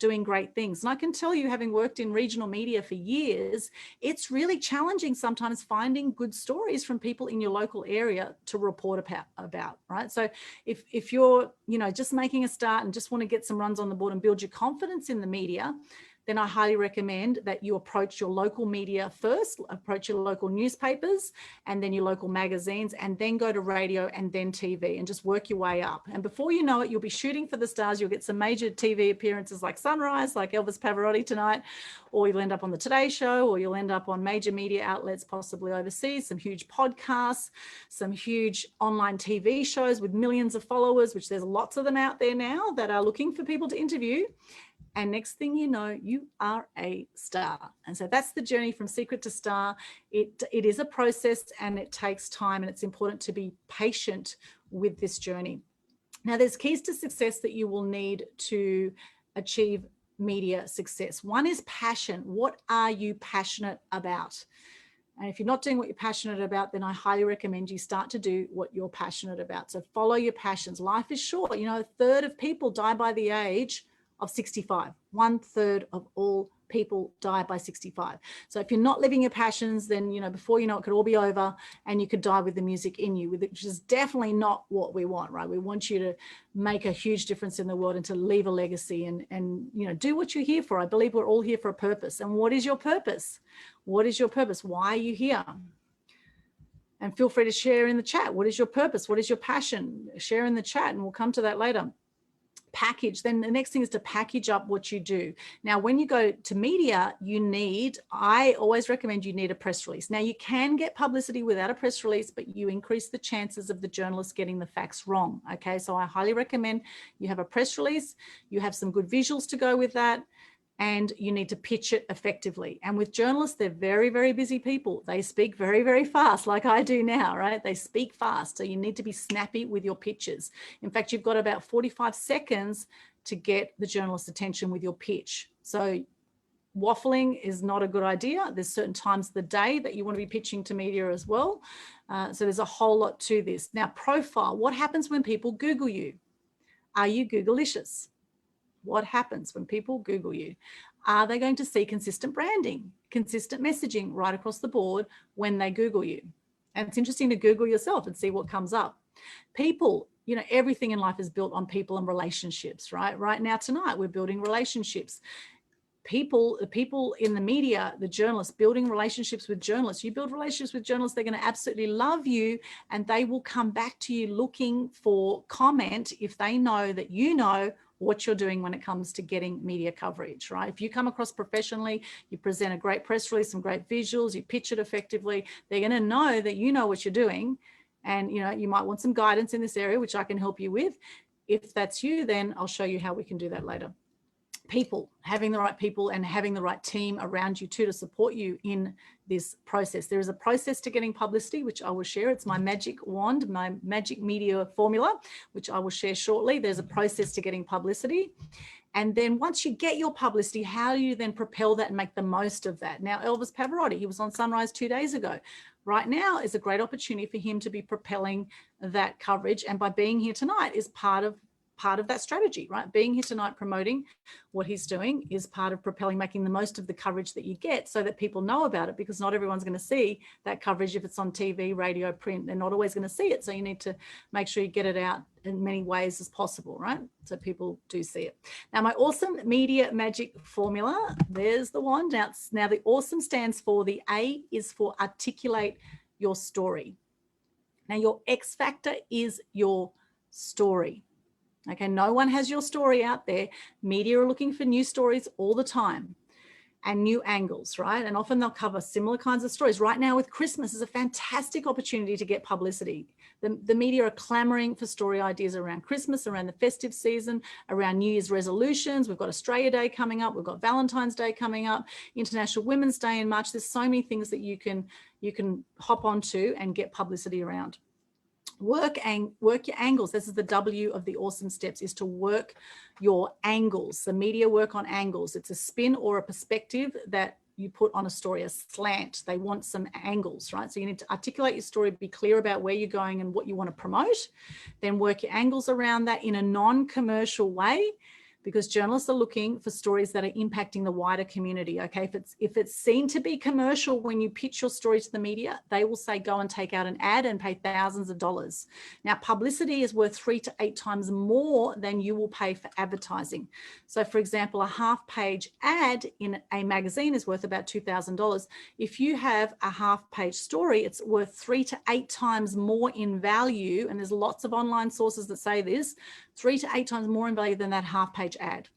Speaker 1: doing great things. And I can tell you, having worked in regional media for years, it's really challenging sometimes finding good stories from people in your local area to report about, right? So if you're, just making a start and just want to get some runs on the board and build your confidence in the media, then I highly recommend that you approach your local media first, approach your local newspapers and then your local magazines, and then go to radio and then TV, and just work your way up. And before you know it, you'll be shooting for the stars. You'll get some major TV appearances like Sunrise, like Elvis Pavarotti tonight, or you'll end up on the Today Show, or you'll end up on major media outlets, possibly overseas, some huge podcasts, some huge online TV shows with millions of followers, which there's lots of them out there now that are looking for people to interview. And next thing you know, you are a star. And so that's the journey from secret to star. It is a process and it takes time, and it's important to be patient with this journey. Now, there's keys to success that you will need to achieve media success. One is passion. What are you passionate about? And if you're not doing what you're passionate about, then I highly recommend you start to do what you're passionate about. So follow your passions. Life is short. A third of people die by the age of 65. 1/3 of all people die by 65. So if you're not living your passions, then, before you know it could all be over and you could die with the music in you, which is definitely not what we want, right? We want you to make a huge difference in the world and to leave a legacy and do what you're here for. I believe we're all here for a purpose. And what is your purpose? What is your purpose? Why are you here? And feel free to share in the chat. What is your purpose? What is your passion? Share in the chat, and we'll come to that later. Package. Then the next thing is to package up what you do. Now, when you go to media, I always recommend you need a press release. Now, you can get publicity without a press release, but you increase the chances of the journalist getting the facts wrong. Okay, so I highly recommend you have a press release, you have some good visuals to go with that, and you need to pitch it effectively. And with journalists, they're very, very busy people. They speak very, very fast, like I do now, right? They speak fast. So you need to be snappy with your pitches. In fact, you've got about 45 seconds to get the journalist's attention with your pitch. So waffling is not a good idea. There's certain times of the day that you want to be pitching to media as well. So there's a whole lot to this. Now, profile. What happens when people Google you? Are you Googleicious? What happens when people Google you? Are they going to see consistent branding, consistent messaging right across the board when they Google you? And it's interesting to Google yourself and see what comes up. People, everything in life is built on people and relationships, right? Right now, tonight, we're building relationships. The people in the media, the journalists, building relationships with journalists. You build relationships with journalists, they're going to absolutely love you, and they will come back to you looking for comment if they know that you know what you're doing when it comes to getting media coverage, right? If you come across professionally, you present a great press release, some great visuals, you pitch it effectively, they're going to know that you know what you're doing. And, you might want some guidance in this area, which I can help you with. If that's you, then I'll show you how we can do that later. People, having the right people and having the right team around you too to support you in this process. There is a process to getting publicity, which I will share. It's my magic wand, my magic media formula, which I will share shortly. There's a process to getting publicity. And then once you get your publicity, how do you then propel that and make the most of that? Now, Elvis Pavarotti, he was on Sunrise 2 days ago. Right now is a great opportunity for him to be propelling that coverage. And by being here tonight is part of that strategy, right? Being here tonight, promoting what he's doing is part of propelling, making the most of the coverage that you get so that people know about it, because not everyone's going to see that coverage if it's on TV, radio, print. They're not always going to see it. So you need to make sure you get it out in many ways as possible, right? So people do see it. Now, my awesome media magic formula, there's the wand. Now the awesome stands for, the A is for articulate your story. Now your X factor is your story. Okay, no one has your story out there. Media are looking for new stories all the time. and new angles, right? And often they'll cover similar kinds of stories. Right now with Christmas is a fantastic opportunity to get publicity. The media are clamoring for story ideas around Christmas, around the festive season, around New Year's resolutions. We've got Australia Day coming up. We've got Valentine's Day coming up, International Women's Day in March. There's so many things that you can hop onto and get publicity around. Work your angles. This is the W of the awesome steps, is to work your angles. The media work on angles. It's a spin or a perspective that you put on a story, a slant. They want some angles, right? So you need to articulate your story, be clear about where you're going and what you want to promote, then work your angles around that in a non-commercial way, because journalists are looking for stories that are impacting the wider community. Okay, if it's seen to be commercial when you pitch your story to the media, they will say go and take out an ad and pay thousands of dollars. Now, publicity is worth 3 to 8 times more than you will pay for advertising. So, for example, a half-page ad in a magazine is worth about $2,000. If you have a half-page story, it's worth 3 to 8 times more in value, and there's lots of online sources that say this, 3 to 8 times more in value than that half-page ad.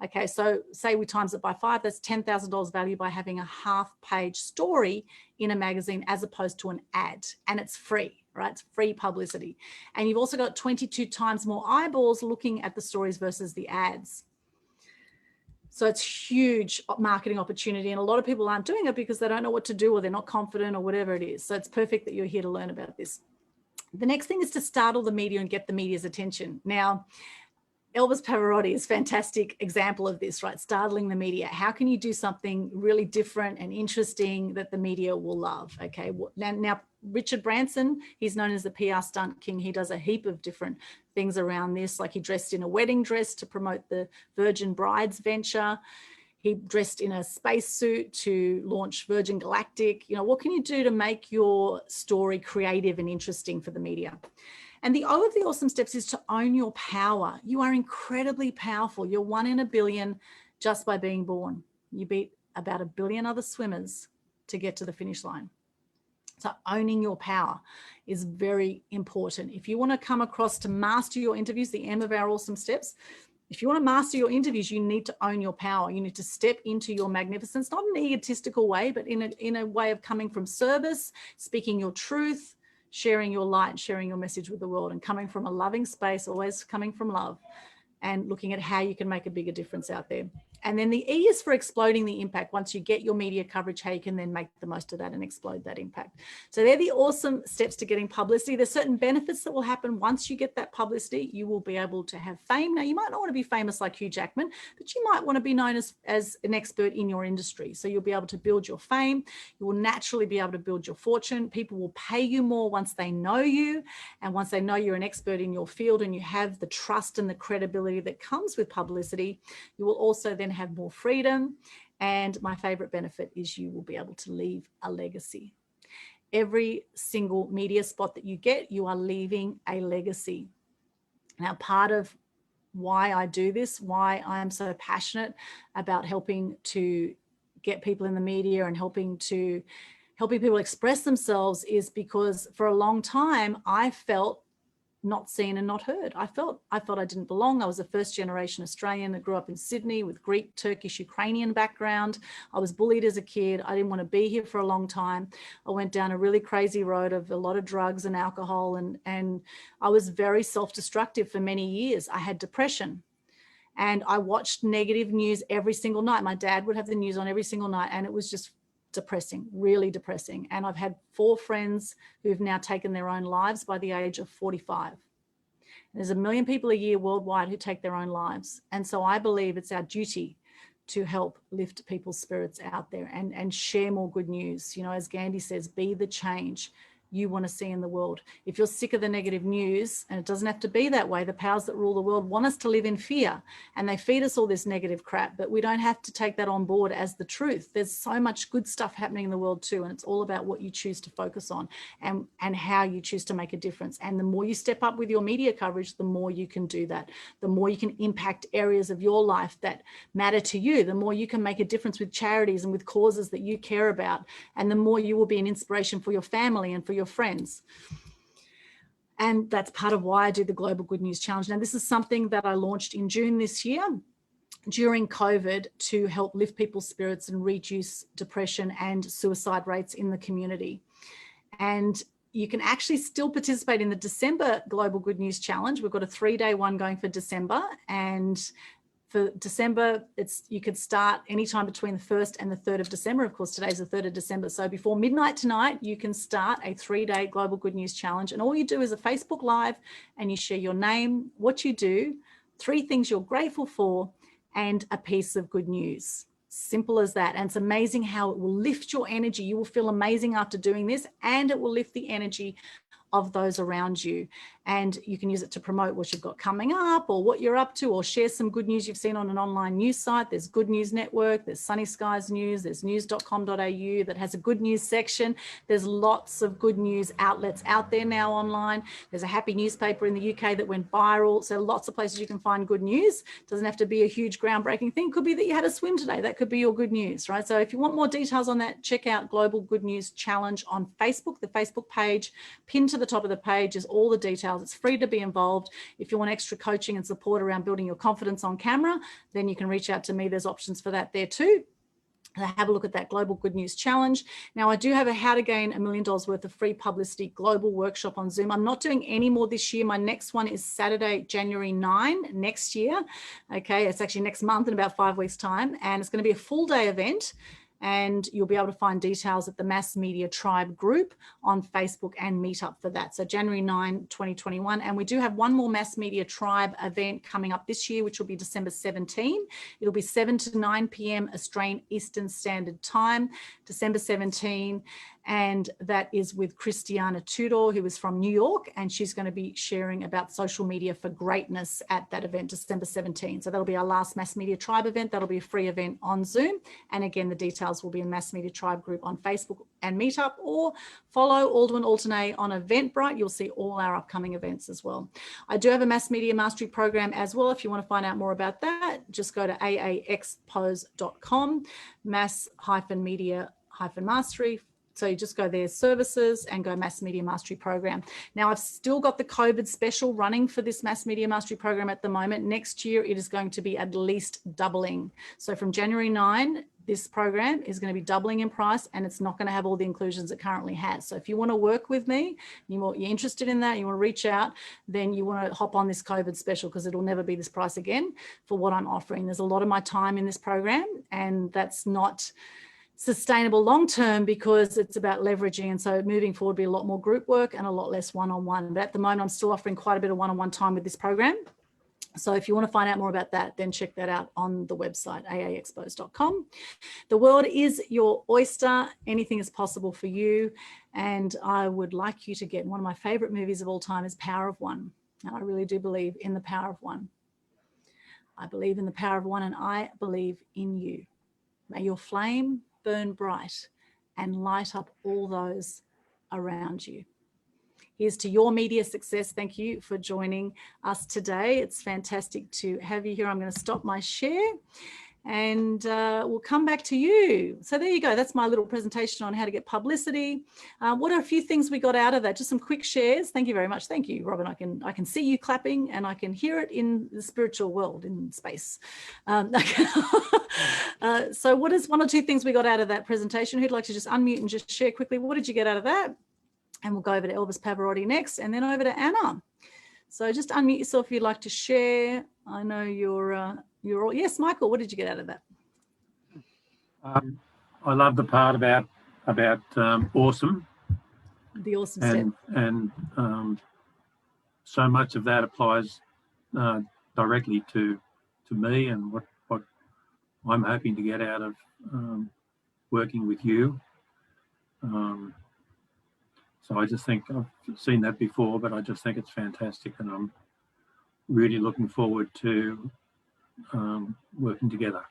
Speaker 1: Okay, so say we times it by 5, that's $10,000 value by having a half-page story in a magazine as opposed to an ad, and it's free, right? It's free publicity. And you've also got 22 times more eyeballs looking at the stories versus the ads. So it's huge marketing opportunity, and a lot of people aren't doing it because they don't know what to do or they're not confident or whatever it is. So it's perfect that you're here to learn about this. The next thing is to startle the media and get the media's attention. Now, Elvis Pavarotti is a fantastic example of this, right? Startling the media. How can you do something really different and interesting that the media will love? Okay, now Richard Branson, he's known as the PR stunt king. He does a heap of different things around this, like he dressed in a wedding dress to promote the Virgin Brides venture. He dressed in a spacesuit to launch Virgin Galactic. You know, what can you do to make your story creative and interesting for the media? And the O of the awesome steps is to own your power. You are incredibly powerful. You're 1 in a billion just by being born. You beat about 1 billion other swimmers to get to the finish line. So owning your power is very important. If you want to come across to master your interviews, the M of our awesome steps, if you want to master your interviews, you need to own your power. You need to step into your magnificence, not in an egotistical way, but in a way of coming from service, speaking your truth, sharing your light, sharing your message with the world, and coming from a loving space, always coming from love, and looking at how you can make a bigger difference out there. And then the E is for exploding the impact. Once you get your media coverage, how you can then make the most of that and explode that impact. So they're the awesome steps to getting publicity. There's certain benefits that will happen once you get that publicity. You will be able to have fame. Now, you might not want to be famous like Hugh Jackman, but you might want to be known as an expert in your industry. So you'll be able to build your fame. You will naturally be able to build your fortune. People will pay you more once they know you. And once they know you're an expert in your field and you have the trust and the credibility that comes with publicity, you will also then have more freedom. And my favorite benefit is you will be able to leave a legacy. Every single media spot that you get, you are leaving a legacy. Now, part of why I do this, why I'm so passionate about helping to get people in the media and helping people express themselves, is because for a long time I felt not seen and not heard. I felt I didn't belong. I was a first generation Australian that grew up in Sydney with Greek, Turkish, Ukrainian background. I was bullied as a kid. I didn't want to be here for a long time. I went down a really crazy road of a lot of drugs and alcohol, and I was very self-destructive for many years. I had depression, and I watched negative news every single night. My dad would have the news on every single night, and it was just depressing, really depressing. And I've had 4 friends who've now taken their own lives by the age of 45. And there's 1 million people a year worldwide who take their own lives. And so I believe it's our duty to help lift people's spirits out there and share more good news. You know, as Gandhi says, be the change you want to see in the world. If you're sick of the negative news, and it doesn't have to be that way, the powers that rule the world want us to live in fear, and they feed us all this negative crap, but we don't have to take that on board as the truth. There's so much good stuff happening in the world too, and it's all about what you choose to focus on and how you choose to make a difference. And the more you step up with your media coverage, the more you can do that. The more you can impact areas of your life that matter to you, the more you can make a difference with charities and with causes that you care about, and the more you will be an inspiration for your family and for your friends. And that's part of why I do the Global Good News Challenge. Now, this is something that I launched in June this year. during COVID to help lift people's spirits and reduce depression and suicide rates in the community. And you can actually still participate in the December Global Good News Challenge. We've got a 3-day one going for December, and for December, you could start anytime between the 1st and the 3rd of December. Of course, today's the 3rd of December. So before midnight tonight, you can start a 3-day Global Good News Challenge. And all you do is a Facebook Live, and you share your name, what you do, 3 things you're grateful for, and a piece of good news. Simple as that. And it's amazing how it will lift your energy. You will feel amazing after doing this, and it will lift the energy of those around you. And you can use it to promote what you've got coming up or what you're up to, or share some good news you've seen on an online news site. There's Good News Network, there's Sunny Skies News, there's news.com.au that has a good news section. There's lots of good news outlets out there now online. There's a Happy newspaper in the UK that went viral. So lots of places you can find good news. Doesn't have to be a huge groundbreaking thing. Could be that you had a swim today. That could be your good news, right? So if you want more details on that, check out Global Good News Challenge on Facebook. The Facebook page, pinned to the top of the page, is all the details. It's free to be involved. If you want extra coaching and support around building your confidence on camera, then you can reach out to me. There's options for that there too. Have a look at that Global Good News Challenge. Now, I do have a How to Gain $1 Million worth of free publicity global workshop on Zoom. I'm not doing any more this year. My next one is Saturday, January 9 next year. Okay, it's actually next month in about 5 weeks' time. And it's going to be a full day event. And you'll be able to find details at the Mass Media Tribe group on Facebook and Meetup for that. So January 9, 2021. And we do have one more Mass Media Tribe event coming up this year, which will be December 17. It'll be 7 to 9 p.m. Australian Eastern Standard Time, December 17. And that is with Christiana Tudor, who is from New York, and she's going to be sharing about social media for greatness at that event, December 17. So that'll be our last Mass Media Tribe event. That'll be a free event on Zoom. And again, the details will be in Mass Media Tribe group on Facebook and Meetup, or follow Aldwin Alternate on Eventbrite. You'll see all our upcoming events as well. I do have a Mass Media Mastery program as well. If you want to find out more about that, just go to aaexpos.com, mass-media-mastery. So you just go there, services, and go Mass Media Mastery Program. Now, I've still got the COVID special running for this Mass Media Mastery Program at the moment. Next year, it is going to be at least doubling. So from January 9, this program is going to be doubling in price, and it's not going to have all the inclusions it currently has. So if you want to work with me, you're interested in that, you want to reach out, then you want to hop on this COVID special, because it'll never be this price again for what I'm offering. There's a lot of my time in this program, and that's not sustainable long term, because it's about leveraging, and so moving forward be a lot more group work and a lot less one-on-one. But at the moment, I'm still offering quite a bit of one-on-one time with this program. So if you want to find out more about that, then check that out on the website, aaexpos.com. The world is your oyster. Anything is possible for you. And I would like you to get one of my favorite movies of all time is Power of One. And I really do believe in the power of one. I believe in the power of one, and I believe in you. May your flame burn bright and light up all those around you. Here's to your media success. Thank you for joining us today. It's fantastic to have you here. I'm going to stop my share, and we'll come back to you. So there you go. That's my little presentation on how to get publicity. What are a few things we got out of that? Just some quick shares. Thank you very much. Thank you, Robin. I can see you clapping, and I can hear it in the spiritual world, in space. So what is one or two things we got out of that presentation? Who'd like to just unmute and just share quickly? What did you get out of that? And we'll go over to Elvis Pavarotti next, and then over to Anna. So just unmute yourself if you'd like to share. I know you're all, yes, Michael, what did you get out of that?
Speaker 6: I love the part about awesome.
Speaker 1: The awesome step.
Speaker 6: And so much of that applies directly to me and what I'm hoping to get out of working with you. So I just think I've seen that before, but I just think it's fantastic, and I'm really looking forward to working together.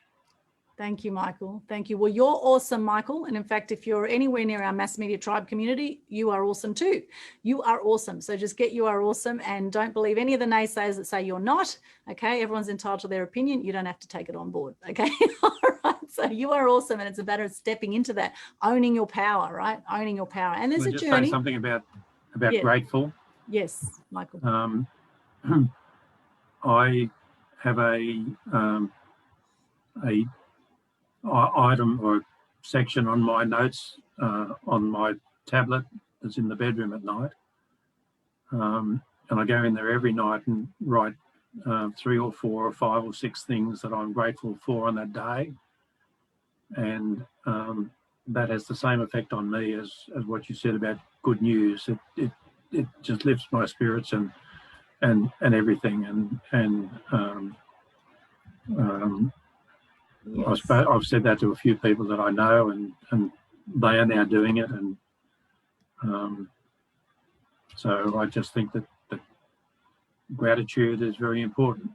Speaker 1: Thank you, Michael. Thank you. Well, you're awesome, Michael. And in fact, if you're anywhere near our Mass Media Tribe community, you are awesome too. You are awesome. So just get you are awesome, and don't believe any of the naysayers that say you're not. Okay. Everyone's entitled to their opinion. You don't have to take it on board. Okay. All right. So you are awesome. And it's a matter of stepping into that, owning your power, right? Owning your power. And there's a journey.
Speaker 6: Say something about
Speaker 1: Yeah.
Speaker 6: grateful.
Speaker 1: Yes, Michael.
Speaker 6: I have a item or section on my notes on my tablet that's in the bedroom at night. And I go in there every night and write 3 or 4 or 5 or 6 things that I'm grateful for on that day. And that has the same effect on me as what you said about good news. It just lifts my spirits and everything.
Speaker 1: Yes.
Speaker 6: I've said that to a few people that I know, and they are now doing it. And so I just think that gratitude is very important.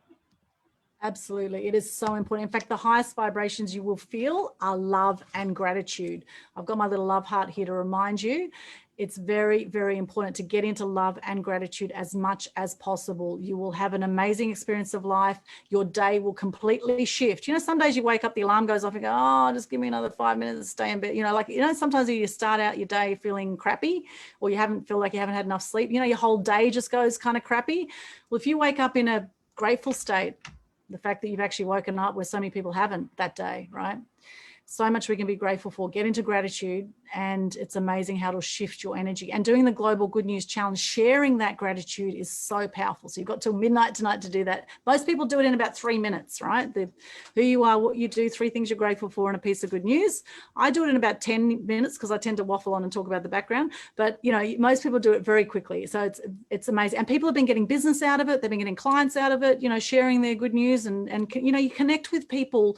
Speaker 1: Absolutely. It is so important. In fact, the highest vibrations you will feel are love and gratitude. I've got my little love heart here to remind you. It's very, very important to get into love and gratitude as much as possible. You will have an amazing experience of life. Your day will completely shift. You know, some days you wake up, the alarm goes off and go, oh, just give me another 5 minutes to stay in bed. You know, like, you know, sometimes you start out your day feeling crappy, or you feel like you haven't had enough sleep. You know, your whole day just goes kind of crappy. Well, if you wake up in a grateful state, the fact that you've actually woken up where so many people haven't that day, right? So much we can be grateful for. Get into gratitude, and it's amazing how it'll shift your energy. And doing the Global Good News Challenge, sharing that gratitude is so powerful. So you've got till midnight tonight to do that. Most people do it in about 3 minutes, right? Who you are, what you do, 3 things you're grateful for, and a piece of good news. I do it in about 10 minutes because I tend to waffle on and talk about the background. But, you know, most people do it very quickly. So it's amazing. And people have been getting business out of it. They've been getting clients out of it, you know, sharing their good news. And you know, you connect with people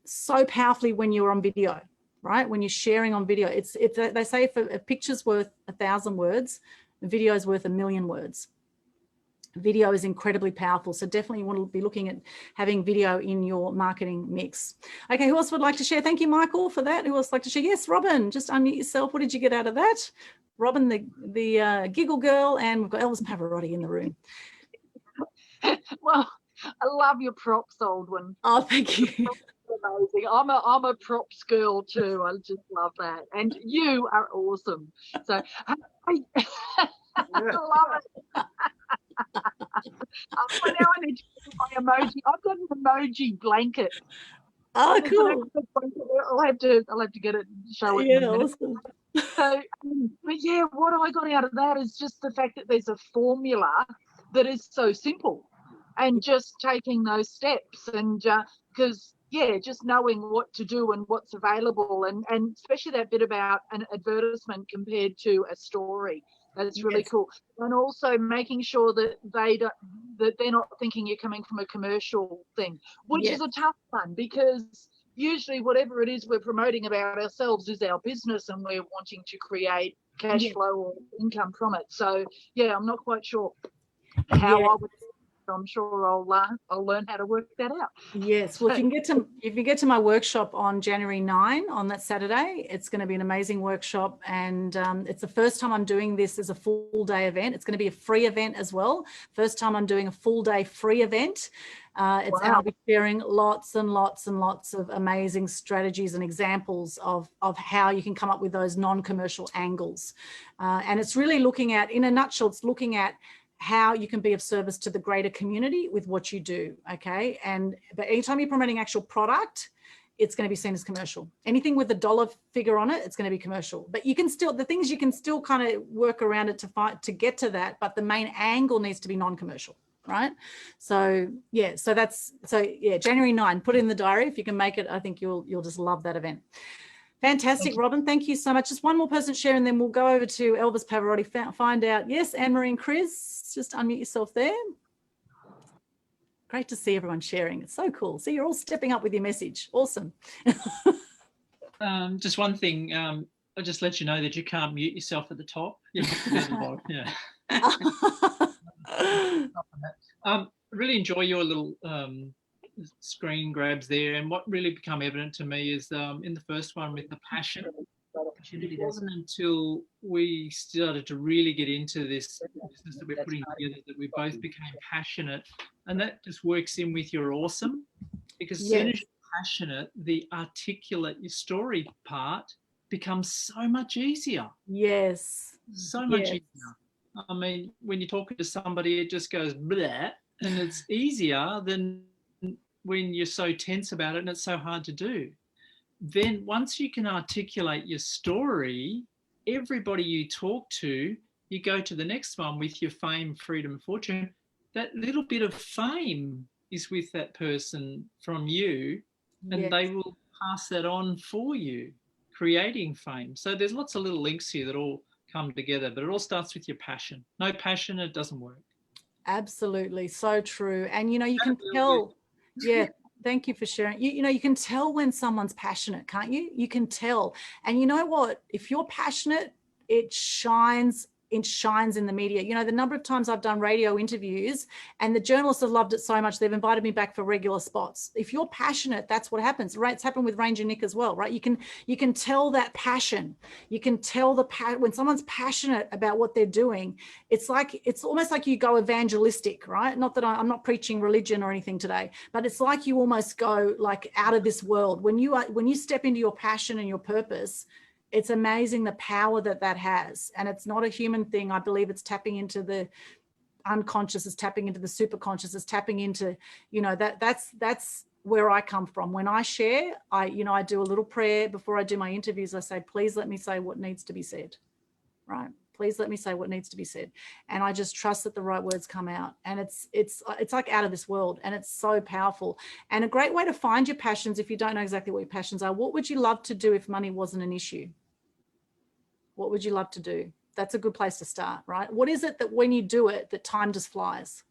Speaker 1: so powerfully when you're on video, right? When you're sharing on video, they say if a picture's worth 1,000 words, a video is worth 1,000,000 words. Video is incredibly powerful. So definitely you want to be looking at having video in your marketing mix. Okay, who else would like to share? Thank you, Michael, for that. Who else would like to share? Yes, Robin, just unmute yourself. What did you get out of that? Robin, the giggle girl, and we've got Elvis Pavarotti in the room.
Speaker 7: Well, I love your props, Aldwin.
Speaker 1: Oh, thank you.
Speaker 7: Amazing. I'm a props girl too. I just love that, and you are awesome. So I love it. Well, now I need to do my emoji. I've got an emoji blanket.
Speaker 1: Oh, cool.
Speaker 7: I'll have to get it and show it.
Speaker 1: Yeah, awesome.
Speaker 7: So, but yeah, what I got out of that is just the fact that there's a formula that is so simple, and just taking those steps, and because yeah, just knowing what to do and what's available, and especially that bit about an advertisement compared to a story. That's really cool. And also making sure that they're not thinking you're coming from a commercial thing, which is a tough one, because usually whatever it is we're promoting about ourselves is our business, and we're wanting to create cash flow or income from it. So yeah, I'm not quite sure how I would. I'm sure I'll learn how to work that out.
Speaker 1: Yes, well, if you get to my workshop on January 9 on that Saturday, it's going to be an amazing workshop, and it's the first time I'm doing this as a full day event. It's going to be a free event as well. First time I'm doing a full day free event. And I'll be sharing lots and lots and lots of amazing strategies and examples of how you can come up with those non-commercial angles. And it's really looking at, in a nutshell, it's looking at how you can be of service to the greater community with what you do, okay? But anytime you're promoting actual product, it's going to be seen as commercial. Anything with a dollar figure on it, it's going to be commercial. But you can still, the things you can still kind of work around it to get to that, but the main angle needs to be non-commercial, right? So yeah, January 9, put it in the diary if you can make it. I think you'll just love that event. Fantastic, Robin. Thank you so much. Just one more person share, and then we'll go over to Elvis Pavarotti, find out. Yes, Anne-Marie and Chris, just unmute yourself there. Great to see everyone sharing. It's so cool. See, you're all stepping up with your message. Awesome.
Speaker 13: Just one thing. I'll just let you know that you can't mute yourself at the top. You have to be at the bottom. Yeah. Really enjoy your little screen grabs there, and what really become evident to me is in the first one with the passion. It wasn't until we started to really get into this business that we're putting together that we both became passionate, and that just works in with your awesome, because as soon as you're passionate, the articulate, your story part becomes so much easier.
Speaker 1: Yes.
Speaker 13: So much easier. I mean, when you're talking to somebody, it just goes blah, and it's easier than when you're so tense about it and it's so hard to do. Then once you can articulate your story, everybody you talk to, you go to the next one with your fame, freedom, fortune. That little bit of fame is with that person from you, and they will pass that on for you, creating fame. So there's lots of little links here that all come together, but it all starts with your passion. No passion, it doesn't work.
Speaker 1: Absolutely. So true. And, you know, you can tell, thank you for sharing. You know, you can tell when someone's passionate, can't you? You can tell. And you know what? If you're passionate, it shines in the media. You know, the number of times I've done radio interviews and the journalists have loved it so much, they've invited me back for regular spots. If you're passionate, that's what happens, right? It's happened with Ranger Nick as well, right? You can tell that passion. You can tell when someone's passionate about what they're doing, it's almost like you go evangelistic, right? Not that I'm not preaching religion or anything today, but it's like you almost go like out of this world. When you step into your passion and your purpose, it's amazing the power that has. And it's not a human thing. I believe it's tapping into the unconscious, it's tapping into the superconscious, it's tapping into, you know, that's where I come from. When I share, I do a little prayer before I do my interviews. I say, please let me say what needs to be said, right? Please let me say what needs to be said. And I just trust that the right words come out. And it's like out of this world, and it's so powerful. And a great way to find your passions, if you don't know exactly what your passions are, what would you love to do if money wasn't an issue? What would you love to do? That's a good place to start, right? What is it that when you do it, that time just flies?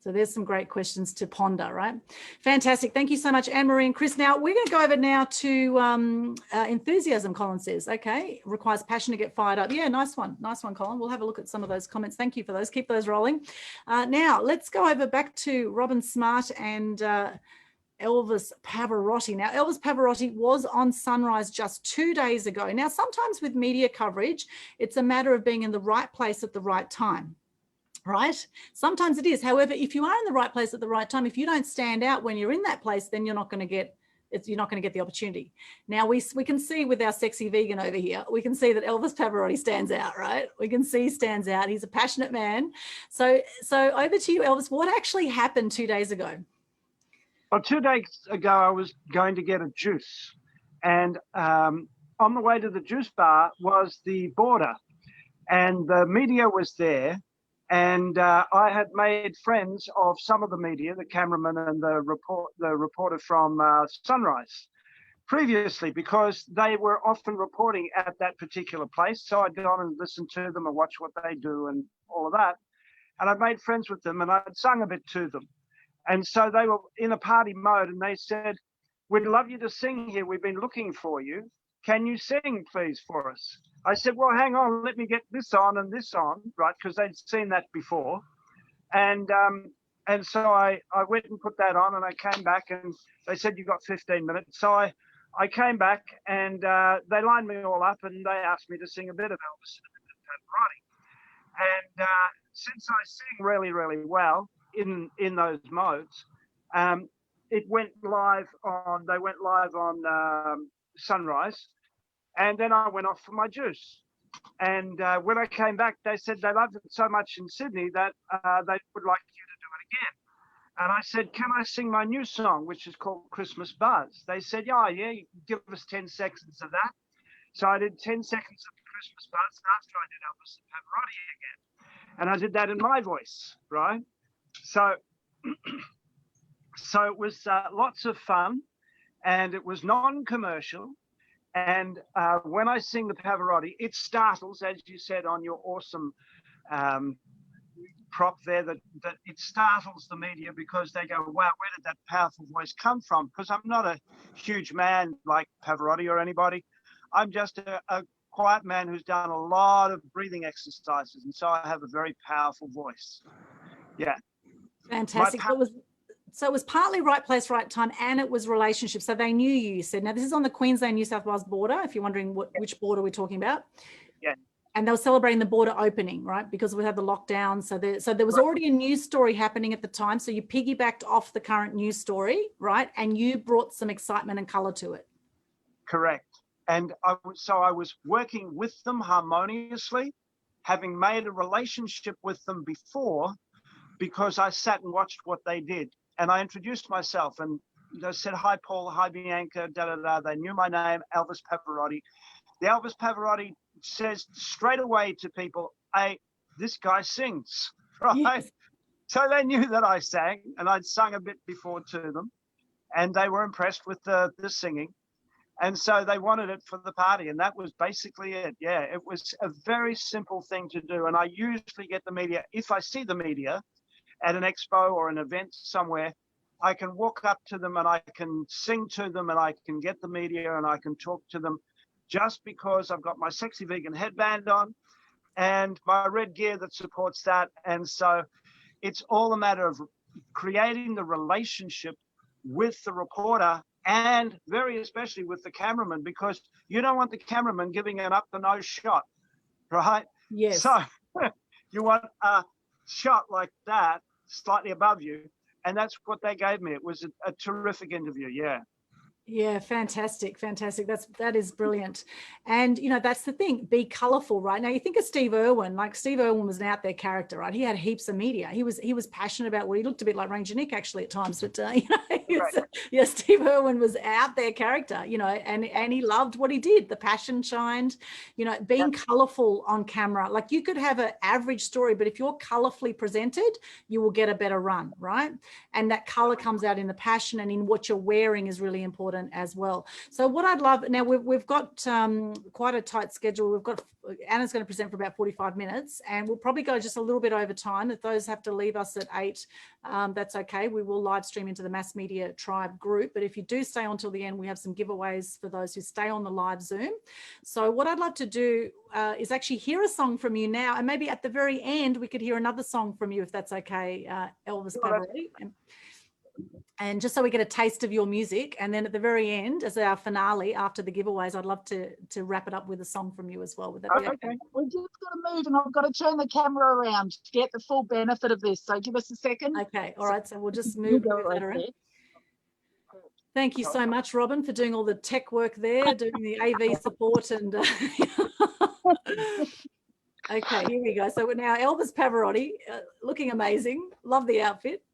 Speaker 1: So there's some great questions to ponder, right? Fantastic. Thank you so much, Anne-Marie and Chris. Now, we're going to go over now to enthusiasm, Colin says. Okay, requires passion to get fired up. Yeah, nice one. Nice one, Colin. We'll have a look at some of those comments. Thank you for those. Keep those rolling. Now, let's go over back to Robin Smart and Elvis Pavarotti. Now, Elvis Pavarotti was on Sunrise just 2 days ago. Now, sometimes with media coverage, it's a matter of being in the right place at the right time, right? Sometimes it is. However, if you are in the right place at the right time, if you don't stand out when you're in that place, then you're not going to get the opportunity. Now, we can see with our sexy vegan over here, we can see that Elvis Pavarotti stands out, right? We can see he stands out. He's a passionate man. So over to you, Elvis. What actually happened 2 days ago?
Speaker 8: Well, 2 days ago, I was going to get a juice, and on the way to the juice bar was the border, and the media was there, and I had made friends of some of the media, the cameraman and the reporter from Sunrise, previously, because they were often reporting at that particular place. So I'd gone and listened to them and watched what they do and all of that, and I made friends with them, and I'd sung a bit to them. And so they were in a party mode, and they said, "We'd love you to sing here. We've been looking for you. Can you sing, please, for us?" I said, "Well, hang on, let me get this on and this on," right? Because they'd seen that before. And so I went and put that on, and I came back, and they said, "You got 15 minutes." So I came back, and they lined me all up, and they asked me to sing a bit of Elvis and Pavarotti. And since I sing really, really well in those modes, they went live on Sunrise, and then I went off for my juice. And when I came back, they said they loved it so much in Sydney that they would like you to do it again. And I said, "Can I sing my new song, which is called Christmas Buzz?" They said, yeah, you can give us 10 seconds of that. So I did 10 seconds of Christmas Buzz after I did Elvis and Pavarotti again. And I did that in my voice, right? So it was lots of fun, and it was non-commercial. And when I sing the Pavarotti, it startles, as you said on your awesome prop there, that it startles the media, because they go, wow, where did that powerful voice come from? Because I'm not a huge man like Pavarotti or anybody. I'm just a quiet man who's done a lot of breathing exercises, and so I have a very powerful voice. Yeah.
Speaker 1: Fantastic. So it was partly right place, right time, and it was relationships. So they knew you said. Now, this is on the Queensland-New South Wales border, if you're wondering which border we're talking about.
Speaker 8: Yeah.
Speaker 1: And they were celebrating the border opening, right? Because we had the lockdown. So there was already a news story happening at the time. So you piggybacked off the current news story, right? And you brought some excitement and colour to it.
Speaker 8: Correct. And I was working with them harmoniously, having made a relationship with them before, because I sat and watched what they did. And I introduced myself and I said, hi, Paul, hi, Bianca, da-da-da. They knew my name, Elvis Pavarotti. The Elvis Pavarotti says straight away to people, hey, this guy sings, right? Yes. So they knew that I sang, and I'd sung a bit before to them, and they were impressed with the singing. And so they wanted it for the party, and that was basically it. Yeah, it was a very simple thing to do. And I usually get the media, if I see the media at an expo or an event somewhere, I can walk up to them and I can sing to them and I can get the media and I can talk to them just because I've got my sexy vegan headband on and my red gear that supports that. And so it's all a matter of creating the relationship with the reporter and very especially with the cameraman, because you don't want the cameraman giving an up the nose shot, right?
Speaker 1: Yes.
Speaker 8: So you want a shot like that slightly above you. And that's what they gave me. It was a terrific interview. Yeah.
Speaker 1: Yeah, fantastic, fantastic. That is brilliant. And you know, that's the thing, be colorful, right? Now you think of Steve Irwin, like Steve Irwin was an out there character, right? He had heaps of media. He was passionate about what he looked a bit like Ranger Nick actually at times, but you know, yeah, Steve Irwin was out there character, you know, and he loved what he did. The passion shined, you know, being colorful on camera. Like you could have an average story, but if you're colorfully presented, you will get a better run, right? And that color comes out in the passion and in what you're wearing is really important as well. So what I'd love now, we've got quite a tight schedule. We've got Anna's going to present for about 45 minutes and we'll probably go just a little bit over time. If those have to leave us at 8, that's okay. We will live stream into the Mass Media Tribe group, but if you do stay on till the end, we have some giveaways for those who stay on the live Zoom. So what I'd love to do is actually hear a song from you now, and maybe at the very end we could hear another song from you if that's okay, Elvis Pavarotti. And just so we get a taste of your music, and then at the very end, as our finale after the giveaways, I'd love to wrap it up with a song from you as well. Would that be okay?
Speaker 7: We've just got to move, and I've got to turn the camera around to get the full benefit of this. So give us a second.
Speaker 1: Okay, all right. So we'll just move that around. Thank you so much, Robin, for doing all the tech work there, doing the AV support and. Okay, here we go. So we're now Elvis Pavarotti, looking amazing. Love the outfit.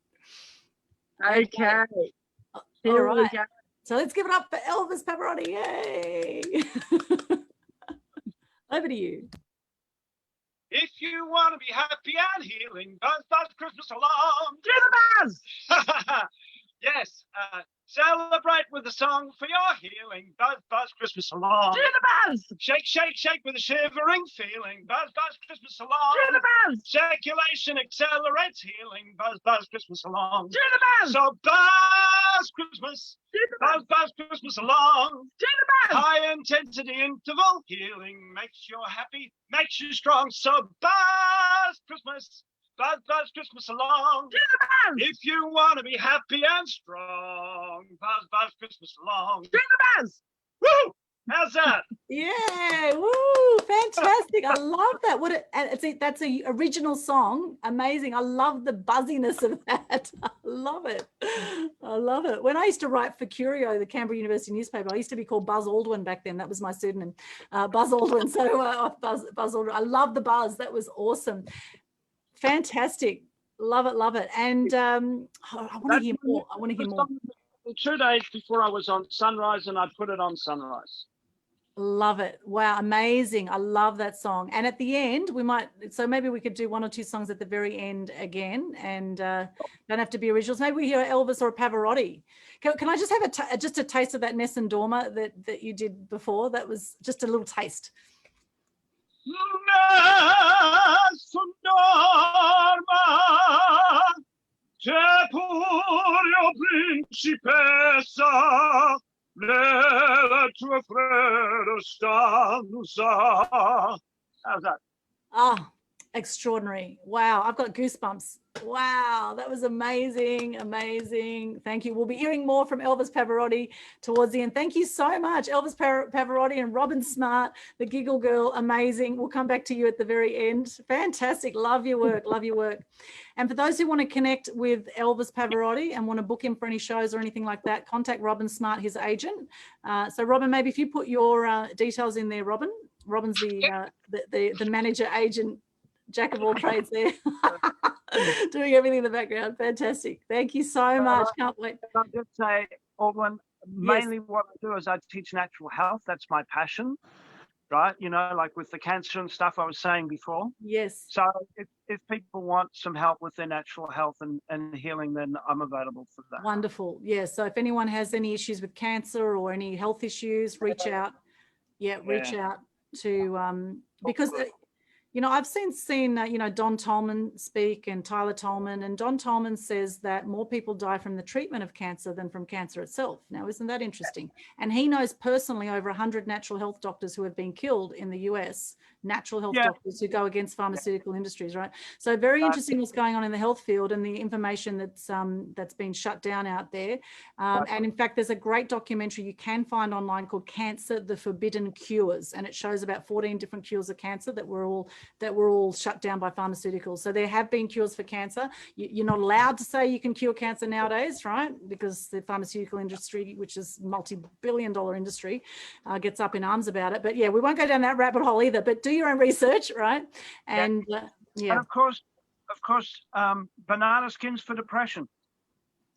Speaker 7: Okay.
Speaker 1: All right. So let's give it up for Elvis Pavarotti. Yay. Over to you.
Speaker 14: If you want to be happy and healing, buzz Christmas along. Do the buzz. Yes. Celebrate with a song for your healing. Buzz Christmas along.
Speaker 7: Do the buzz.
Speaker 14: Shake, shake, shake with a shivering feeling. Buzz Christmas along.
Speaker 7: Do the buzz.
Speaker 14: Circulation accelerates healing. Buzz Christmas along.
Speaker 7: Do the buzz.
Speaker 14: So buzz Christmas.
Speaker 7: Do the
Speaker 14: buzz Christmas along.
Speaker 7: Do the buzz.
Speaker 14: High intensity interval healing makes you happy, makes you strong. So buzz Christmas. Buzz Christmas along.
Speaker 7: Do the buzz.
Speaker 14: If you want to be happy and strong, buzz Christmas along.
Speaker 7: Do the buzz.
Speaker 14: Woo! How's that?
Speaker 1: Yeah, woo, fantastic. I love that. That's a original song. Amazing. I love the buzziness of that. I love it. I love it. When I used to write for Curio, the Canberra University newspaper, I used to be called Buzz Aldwin back then. That was my pseudonym, Buzz Aldwin. So Buzz Aldwin. I love the buzz. That was awesome. Fantastic. Love it, love it. And I want to hear more. I want to hear more.
Speaker 14: 2 days before I was on Sunrise, and I put it on Sunrise.
Speaker 1: Love it. Wow, amazing. I love that song. And at the end, maybe we could do 1 or 2 songs at the very end again, and don't have to be originals. Maybe we hear Elvis or a Pavarotti. Can I just have just a taste of that Nessun Dorma that you did before? That was just a little taste.
Speaker 14: Nessun dorma, te pure, principessa, nella tua fredda stanza. How's that?
Speaker 1: Oh, extraordinary. Wow, I've got goosebumps. Wow, that was amazing, amazing. Thank you. We'll be hearing more from Elvis Pavarotti towards the end. Thank you so much, Elvis Pavarotti and Robin Smart, the Giggle Girl. Amazing. We'll come back to you at the very end. Fantastic. Love your work. Love your work. And for those who want to connect with Elvis Pavarotti and want to book him for any shows or anything like that, contact Robin Smart, his agent. So Robin, maybe if you put your details in there, Robin. Robin's the manager agent, jack of all trades there. Doing everything in the background. Fantastic. Thank you so much. Can't wait.
Speaker 8: I'll just say, Aldwyn, mainly what I do is I teach natural health. That's my passion, right? You know, like with the cancer and stuff I was saying before.
Speaker 1: Yes.
Speaker 8: So if people want some help with their natural health and healing, then I'm available for that.
Speaker 1: Wonderful. Yeah. So if anyone has any issues with cancer or any health issues, reach out. Yeah, reach out to because you know, I've seen you know, Don Tolman speak and Tyler Tolman, and Don Tolman says that more people die from the treatment of cancer than from cancer itself. Now, isn't that interesting? And he knows personally over 100 natural health doctors who have been killed in the US, natural health doctors who go against pharmaceutical industries, right? So very interesting what's going on in the health field and the information that's been shut down out there. And in fact, there's a great documentary you can find online called Cancer, the Forbidden Cures. And it shows about 14 different cures of cancer that were all shut down by pharmaceuticals. So there have been cures for cancer. You're not allowed to say you can cure cancer nowadays, right? Because the pharmaceutical industry, which is multi-billion-dollar industry, gets up in arms about it. But yeah, we won't go down that rabbit hole either, but do your own research, right? And
Speaker 8: And of course, banana skins for depression.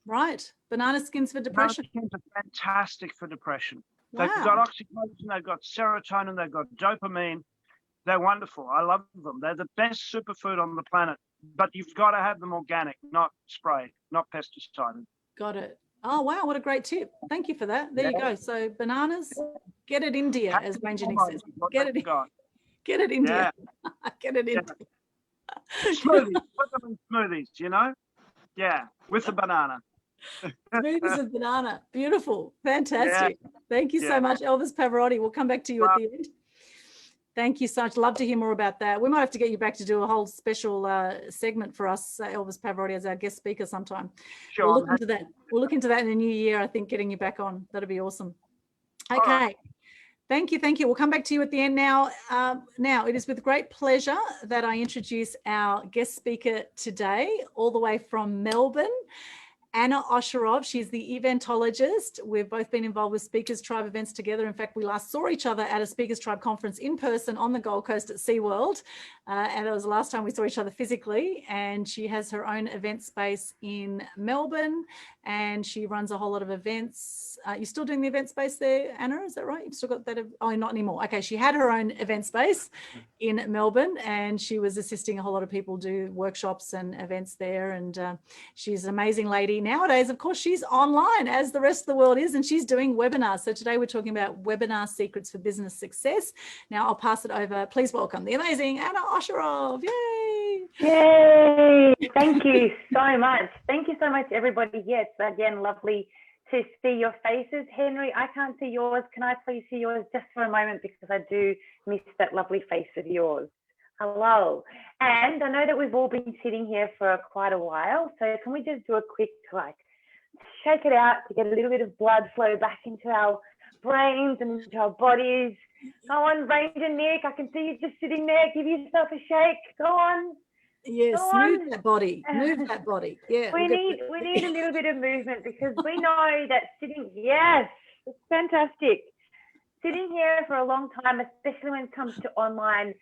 Speaker 1: Right. Banana skins for depression.
Speaker 8: Banana skins are fantastic for depression.
Speaker 1: Wow.
Speaker 8: They've got oxytocin, they've got serotonin, they've got dopamine. They're wonderful. I love them. They're the best superfood on the planet, but you've got to have them organic, not sprayed, not pesticided.
Speaker 1: Got it. Oh, wow. What a great tip. Thank you for that. There you go. So bananas, get it India, as Ranger Nick says. Get it India. Get it India.
Speaker 8: Smoothies. Put them in smoothies, you know? Yeah, with the banana.
Speaker 1: Smoothies with banana. Beautiful. Fantastic. Thank you so much, Elvis Pavarotti. We'll come back to you at the end. Thank you so much. Love to hear more about that. We might have to get you back to do a whole special segment for us, Elvis Pavarotti, as our guest speaker sometime. Sure. We'll look into that. We'll look into that in the new year, I think, getting you back on. That'll be awesome. Okay. Right. Thank you. Thank you. We'll come back to you at the end now. Now, it is with great pleasure that I introduce our guest speaker today, all the way from Melbourne. Anna Osherov, she's the Eventologist. We've both been involved with Speakers Tribe events together. In fact, we last saw each other at a Speakers Tribe conference in person on the Gold Coast at SeaWorld. And that was the last time we saw each other physically. And she has her own event space in Melbourne, and she runs a whole lot of events. You're still doing the event space there, Anna? Is that right? You've still got that? Oh, not anymore. Okay, she had her own event space in Melbourne, and she was assisting a whole lot of people do workshops and events there. And she's an amazing lady. Nowadays, of course, she's online as the rest of the world is, and she's doing webinars. So today we're talking about webinar secrets for business success. Now I'll pass it over. Please welcome the amazing Anna Osherov. Yay!
Speaker 12: Yay! Thank you so much. Thank you so much, everybody. Yes, again, lovely to see your faces. Henry, I can't see yours. Can I please see yours just for a moment, because I do miss that lovely face of yours. Hello. And I know that we've all been sitting here for quite a while. So can we just do a quick, shake it out to get a little bit of blood flow back into our brains and into our bodies. Go on, Ranger Nick. I can see you just sitting there. Give yourself a shake. Go on.
Speaker 1: Yes, move that body. Move that body. Yeah.
Speaker 12: We need a little bit of movement, because we know that sitting, yes, it's fantastic. Sitting here for a long time, especially when it comes to online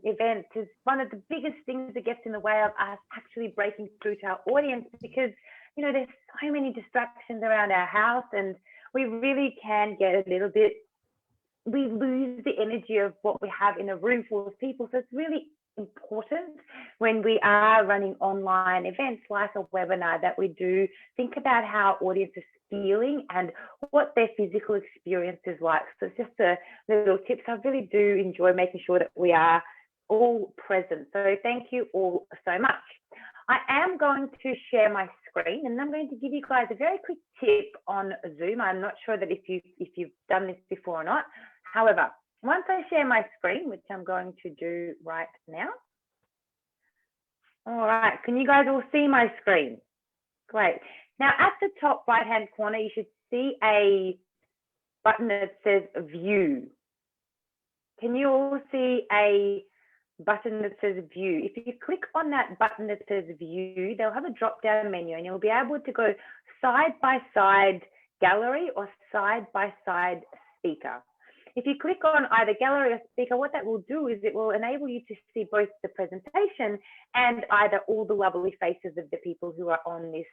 Speaker 12: events, is one of the biggest things that gets in the way of us actually breaking through to our audience, because, you know, there's so many distractions around our house, and we really can get a little bit, we lose the energy of what we have in a room full of people. So it's really important when we are running online events like a webinar that we do think about how our audience is feeling and what their physical experience is like. So it's just a little tips. I really do enjoy making sure that we are all present. So thank you all so much. I am going to share my screen, and I'm going to give you guys a very quick tip on Zoom. I'm not sure that if you've done this before or not. However, once I share my screen, which I'm going to do right now. All right, can you guys all see my screen? Great. Now at the top right-hand corner, you should see a button that says View. Can you all see a button that says View? If you click on that button that says View, they'll have a drop-down menu, and you'll be able to go side-by-side gallery or side-by-side speaker. if you click on either gallery or speaker, what that will do is it will enable you to see both the presentation and either all the lovely faces of the people who are on this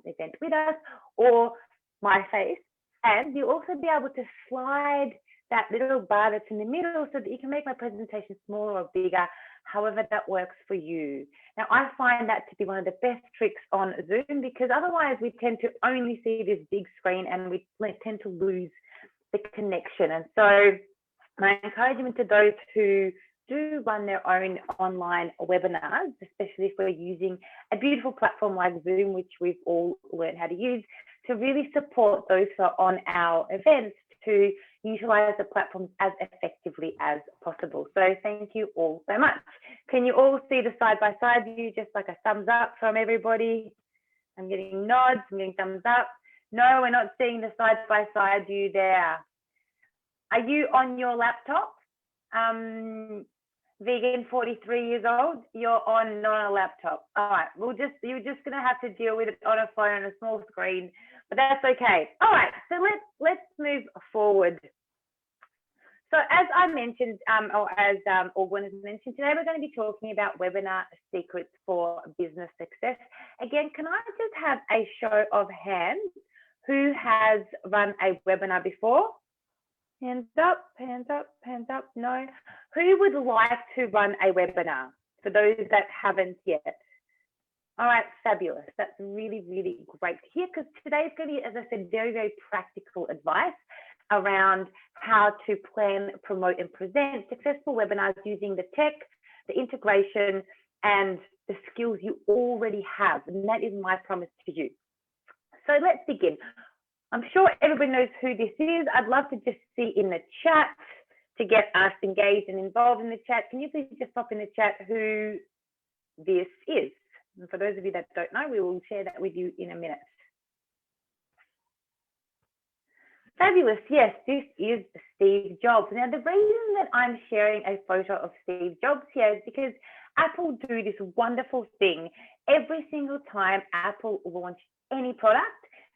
Speaker 12: event with us, or my face. And you'll also be able to slide that little bar that's in the middle so that you can make my presentation smaller or bigger, however that works for you. Now, I find that to be one of the best tricks on Zoom, because otherwise we tend to only see this big screen and we tend to lose the connection. And so my encouragement to those who do run their own online webinars, especially if we're using a beautiful platform like Zoom, which we've all learned how to use, to really support those who are on our events to utilize the platforms as effectively as possible. So thank you all so much. Can you all see the side-by-side view? Just like a thumbs up from everybody. I'm getting nods, I'm getting thumbs up. No, we're not seeing the side-by-side view there. Are you on your laptop? Vegan, 43 years old, you're on not a laptop. All right, you're just gonna have to deal with it on a phone on a small screen, but that's okay. All right, so let's move forward. So as I mentioned, or as Orgwin has mentioned, today we're going to be talking about webinar secrets for business success. Again, can I just have a show of hands who has run a webinar before? Hands up, hands up, hands up. No. Who would like to run a webinar for those that haven't yet? All right, fabulous. That's really, really great to hear, because today's going to be, as I said, very, very practical advice around how to plan, promote, and present successful webinars using the tech, the integration, and the skills you already have. And that is my promise to you. So let's begin. I'm sure everybody knows who this is. I'd love to just see in the chat to get us engaged and involved in the chat. Can you please just pop in the chat who this is? And for those of you that don't know, we will share that with you in a minute. Fabulous. Yes, this is Steve Jobs. Now, the reason that I'm sharing a photo of Steve Jobs here is because Apple do this wonderful thing. Every single time Apple launch any product,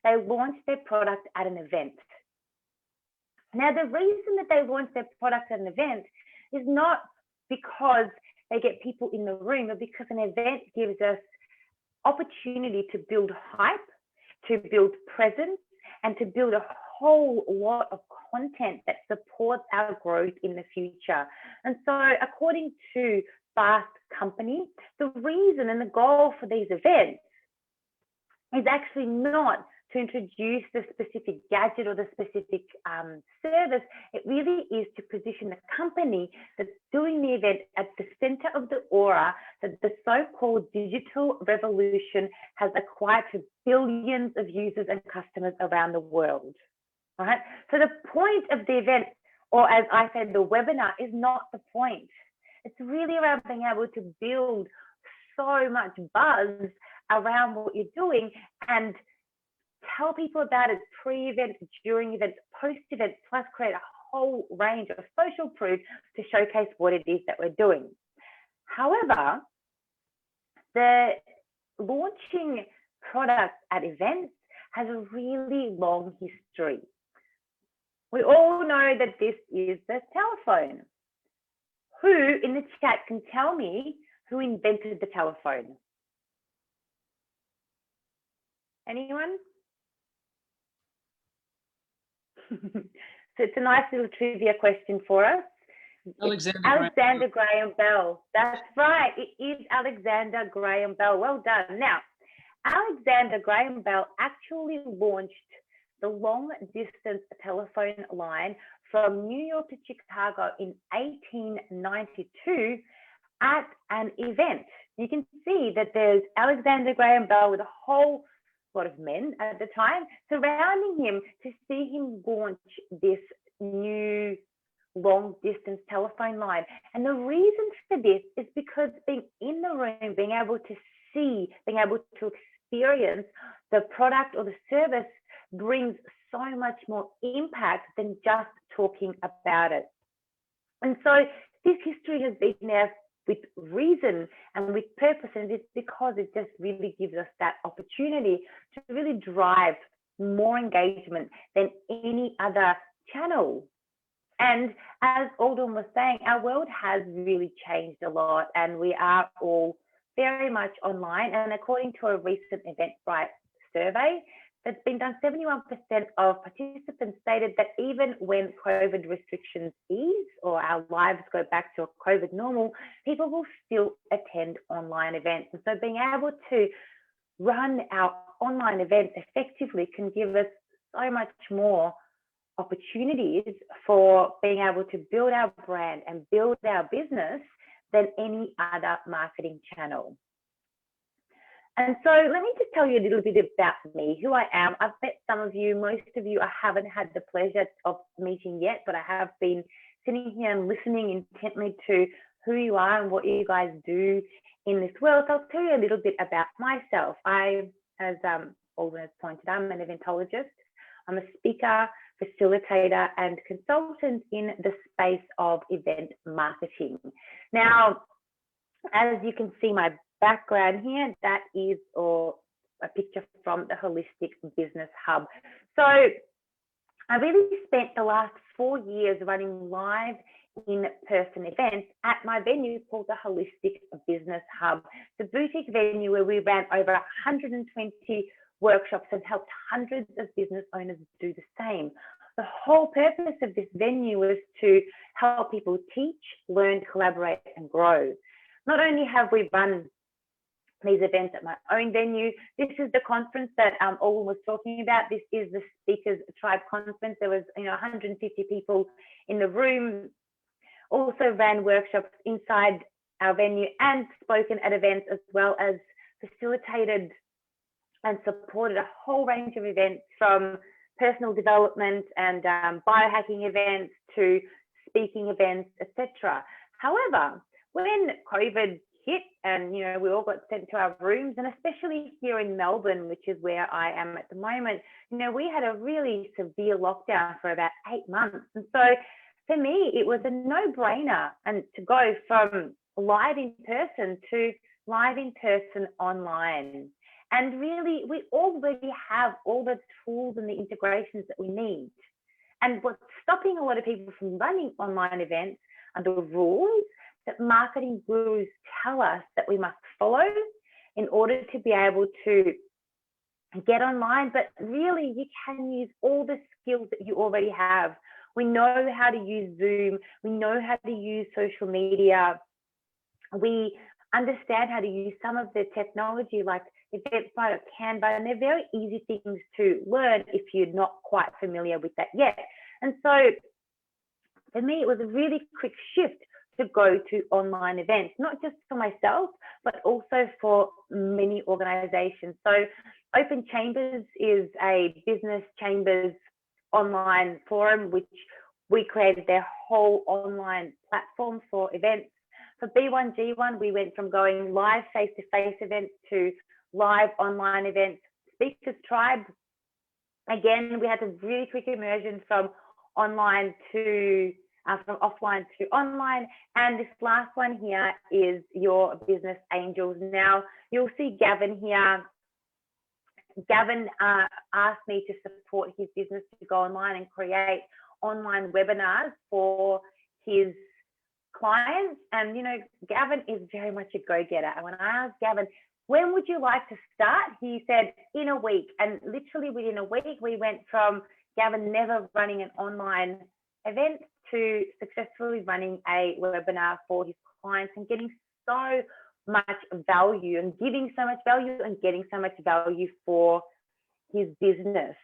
Speaker 12: they launch their product at an event. Now, the reason that they launch their product at an event is not because they get people in the room, but because an event gives us opportunity to build hype, to build presence, and to build a whole lot of content that supports our growth in the future. And so, according to Fast Company, the reason and the goal for these events is actually not to introduce the specific gadget or the specific service. It really is to position the company that's doing the event at the center of the aura that the so-called digital revolution has acquired to billions of users and customers around the world. All right. So the point of the event, or as I said, the webinar, is not the point. It's really around being able to build so much buzz around what you're doing and tell people about it pre-event, during events, post-event, plus create a whole range of social proof to showcase what it is that we're doing. However, the launching products at events has a really long history. We all know that this is the telephone. Who in the chat can tell me who invented the telephone? Anyone? So it's a nice little trivia question for us. Alexander Graham Bell. That's right. It is Alexander Graham Bell. Well done. Now, Alexander Graham Bell actually launched the long distance telephone line from New York to Chicago in 1892 at an event. You can see that there's Alexander Graham Bell with a whole lot of men at the time surrounding him to see him launch this new long distance telephone line. And the reason for this is because being in the room, being able to see, being able to experience the product or the service brings so much more impact than just talking about it. And so this history has been there with reason and with purpose, and it's because it just really gives us that opportunity to really drive more engagement than any other channel. And as Alden was saying, our world has really changed a lot, and we are all very much online. And according to a recent Eventbrite survey that's been done, 71% of participants stated that even when COVID restrictions ease or our lives go back to a COVID normal, people will still attend online events. And so being able to run our online events effectively can give us so much more opportunities for being able to build our brand and build our business than any other marketing channel. And so let me just tell you a little bit about me, who I am. I've met some of you, most of you I haven't had the pleasure of meeting yet, but I have been sitting here and listening intently to who you are and what you guys do in this world. So I'll tell you a little bit about myself. As Alden has pointed out, I'm an eventologist. I'm a speaker, facilitator, and consultant in the space of event marketing. Now, as you can see my background here, that is a picture from the Holistic Business Hub. So I really spent the last 4 years running live in-person events at my venue called the Holistic Business Hub, the boutique venue where we ran over 120 workshops and helped hundreds of business owners do the same. The whole purpose of this venue was to help people teach, learn, collaborate, and grow. Not only have we run these events at my own venue, this is the conference that Alden was talking about. This is the Speakers Tribe Conference. There was 150 people in the room. Also ran workshops inside our venue and spoken at events, as well as facilitated and supported a whole range of events, from personal development and biohacking events to speaking events, etc. However, when COVID hit and we all got sent to our rooms, and especially here in Melbourne, which is where I am at the moment, we had a really severe lockdown for about 8 months. And so for me, it was a no-brainer and to go from live in person to live in person online. And really, we already have all the tools and the integrations that we need. And what's stopping a lot of people from running online events are the rules that marketing gurus tell us that we must follow in order to be able to get online. But really, you can use all the skills that you already have. We know how to use Zoom. We know how to use social media. We understand how to use some of the technology like Eventbrite or Canva, and they're very easy things to learn if you're not quite familiar with that yet. And so for me, it was a really quick shift to go to online events, not just for myself, but also for many organizations. So Open Chambers is a business chambers online forum, which we created their whole online platform for events. For B1G1, we went from going live face-to-face events to live online events. Speakers Tribe, again, we had a really quick immersion from online to from offline to online. And this last one here is your business angels. Now you'll see Gavin here. Gavin asked me to support his business to go online and create online webinars for his clients. And Gavin is very much a go-getter. And when I asked Gavin, when would you like to start? He said, in a week. And literally within a week, we went from Gavin never running an online event to successfully running a webinar for his clients and getting so much value and giving so much value and getting so much value for his business.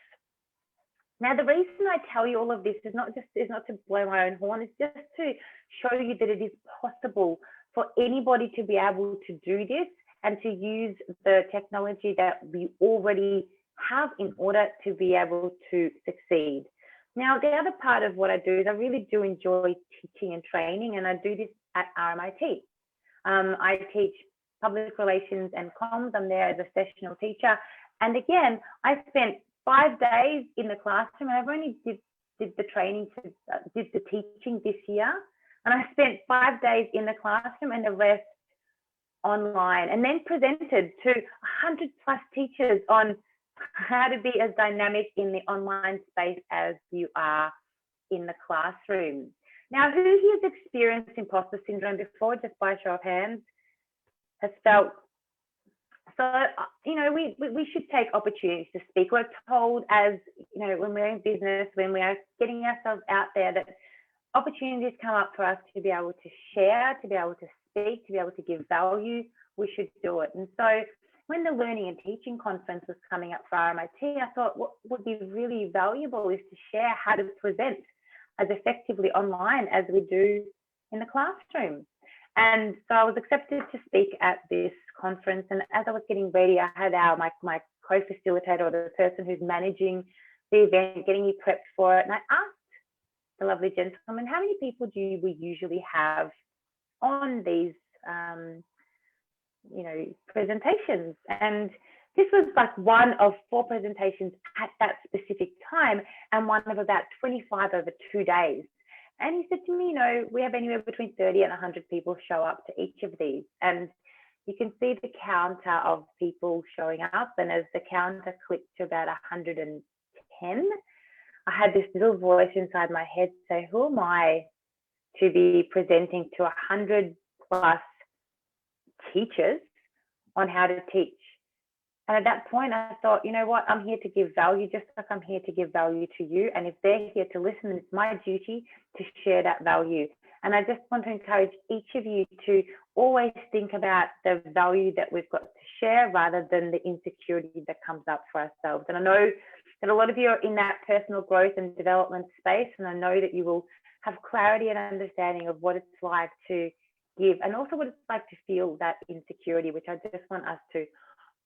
Speaker 12: Now, the reason I tell you all of this is not to blow my own horn, it's just to show you that it is possible for anybody to be able to do this and to use the technology that we already have in order to be able to succeed. Now, the other part of what I do is I really do enjoy teaching and training, and I do this at RMIT. I teach public relations and comms. I'm there as a sessional teacher. And again, I spent 5 days in the classroom, and I've only did the training, did the teaching this year. And I spent 5 days in the classroom and the rest online, and then presented to 100+ teachers on how to be as dynamic in the online space as you are in the classroom. Now, who here has experienced imposter syndrome before, just by show of hands, has felt? So, you know, we should take opportunities to speak. We're told, as, you know, when we're in business, when we are getting ourselves out there, that opportunities come up for us to be able to share, to be able to speak, to be able to give value. We should do it. And so when the Learning and Teaching Conference was coming up for RMIT, I thought what would be really valuable is to share how to present as effectively online as we do in the classroom. And so I was accepted to speak at this conference. And as I was getting ready, I had my co-facilitator, or the person who's managing the event, getting me prepped for it. And I asked the lovely gentleman, how many people do we usually have on these, you know, presentations? And this was like one of 4 presentations at that specific time, and one of about 25 over 2 days. And he said to me, you know, we have anywhere between 30 and 100 people show up to each of these. And you can see the counter of people showing up. And as the counter clicked to about 110, I had this little voice inside my head say, who am I to be presenting to 100 plus teachers on how to teach? And at that point, I thought, you know what, I'm here to give value, just like I'm here to give value to you. And if they're here to listen, it's my duty to share that value. And I just want to encourage each of you to always think about the value that we've got to share, rather than the insecurity that comes up for ourselves. And I know that a lot of you are in that personal growth and development space, and I know that you will have clarity and understanding of what it's like to give, and also what it's like to feel that insecurity, which I just want us to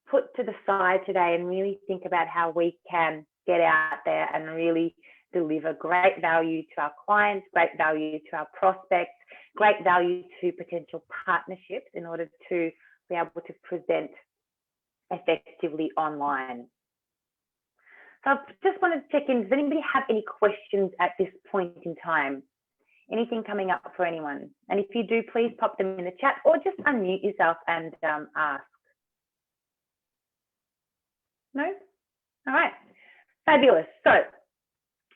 Speaker 12: put to the side today and really think about how we can get out there and really deliver great value to our clients, great value to our prospects, great value to potential partnerships in order to be able to present effectively online. So I just wanted to check in, does anybody have any questions at this point in time? Anything coming up for anyone? And if you do, please pop them in the chat, or just unmute yourself and ask. No? All right, fabulous. So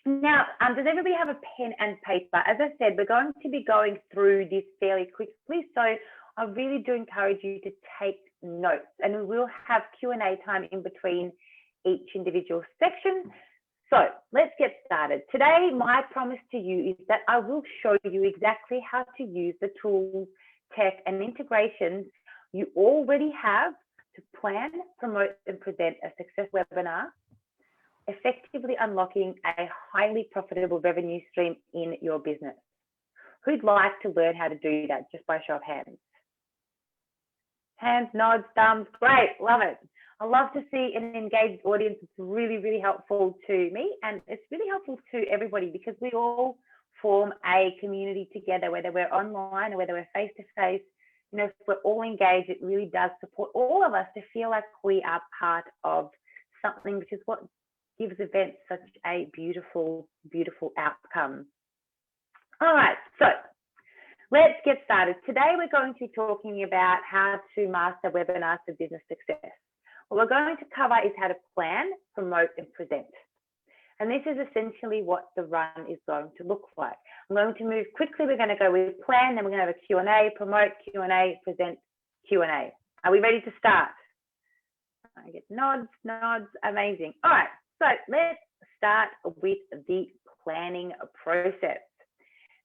Speaker 12: now, does everybody have a pen and paper? As I said, we're going to be going through this fairly quickly, so I really do encourage you to take notes, and we will have Q&A time in between each individual section. So let's get started. Today, my promise to you is that I will show you exactly how to use the tools, tech, and integrations you already have to plan, promote, and present a success webinar, effectively unlocking a highly profitable revenue stream in your business. Who'd like to learn how to do that, just by show of hands? Hands, nods, thumbs, great, love it. I love to see an engaged audience. It's really, really helpful to me, and it's really helpful to everybody, because we all form a community together, whether we're online or whether we're face-to-face. You know, if we're all engaged, it really does support all of us to feel like we are part of something, which is what gives events such a beautiful, beautiful outcome. All right, so let's get started. Today, we're going to be talking about how to master webinars for business success. What we're going to cover is how to plan, promote, and present. And this is essentially what the run is going to look like. I'm going to move quickly. We're going to go with plan, then we're going to have a Q&A, promote, Q&A, present, Q&A. Are we ready to start? I get nods, nods, amazing. All right, so let's start with the planning process.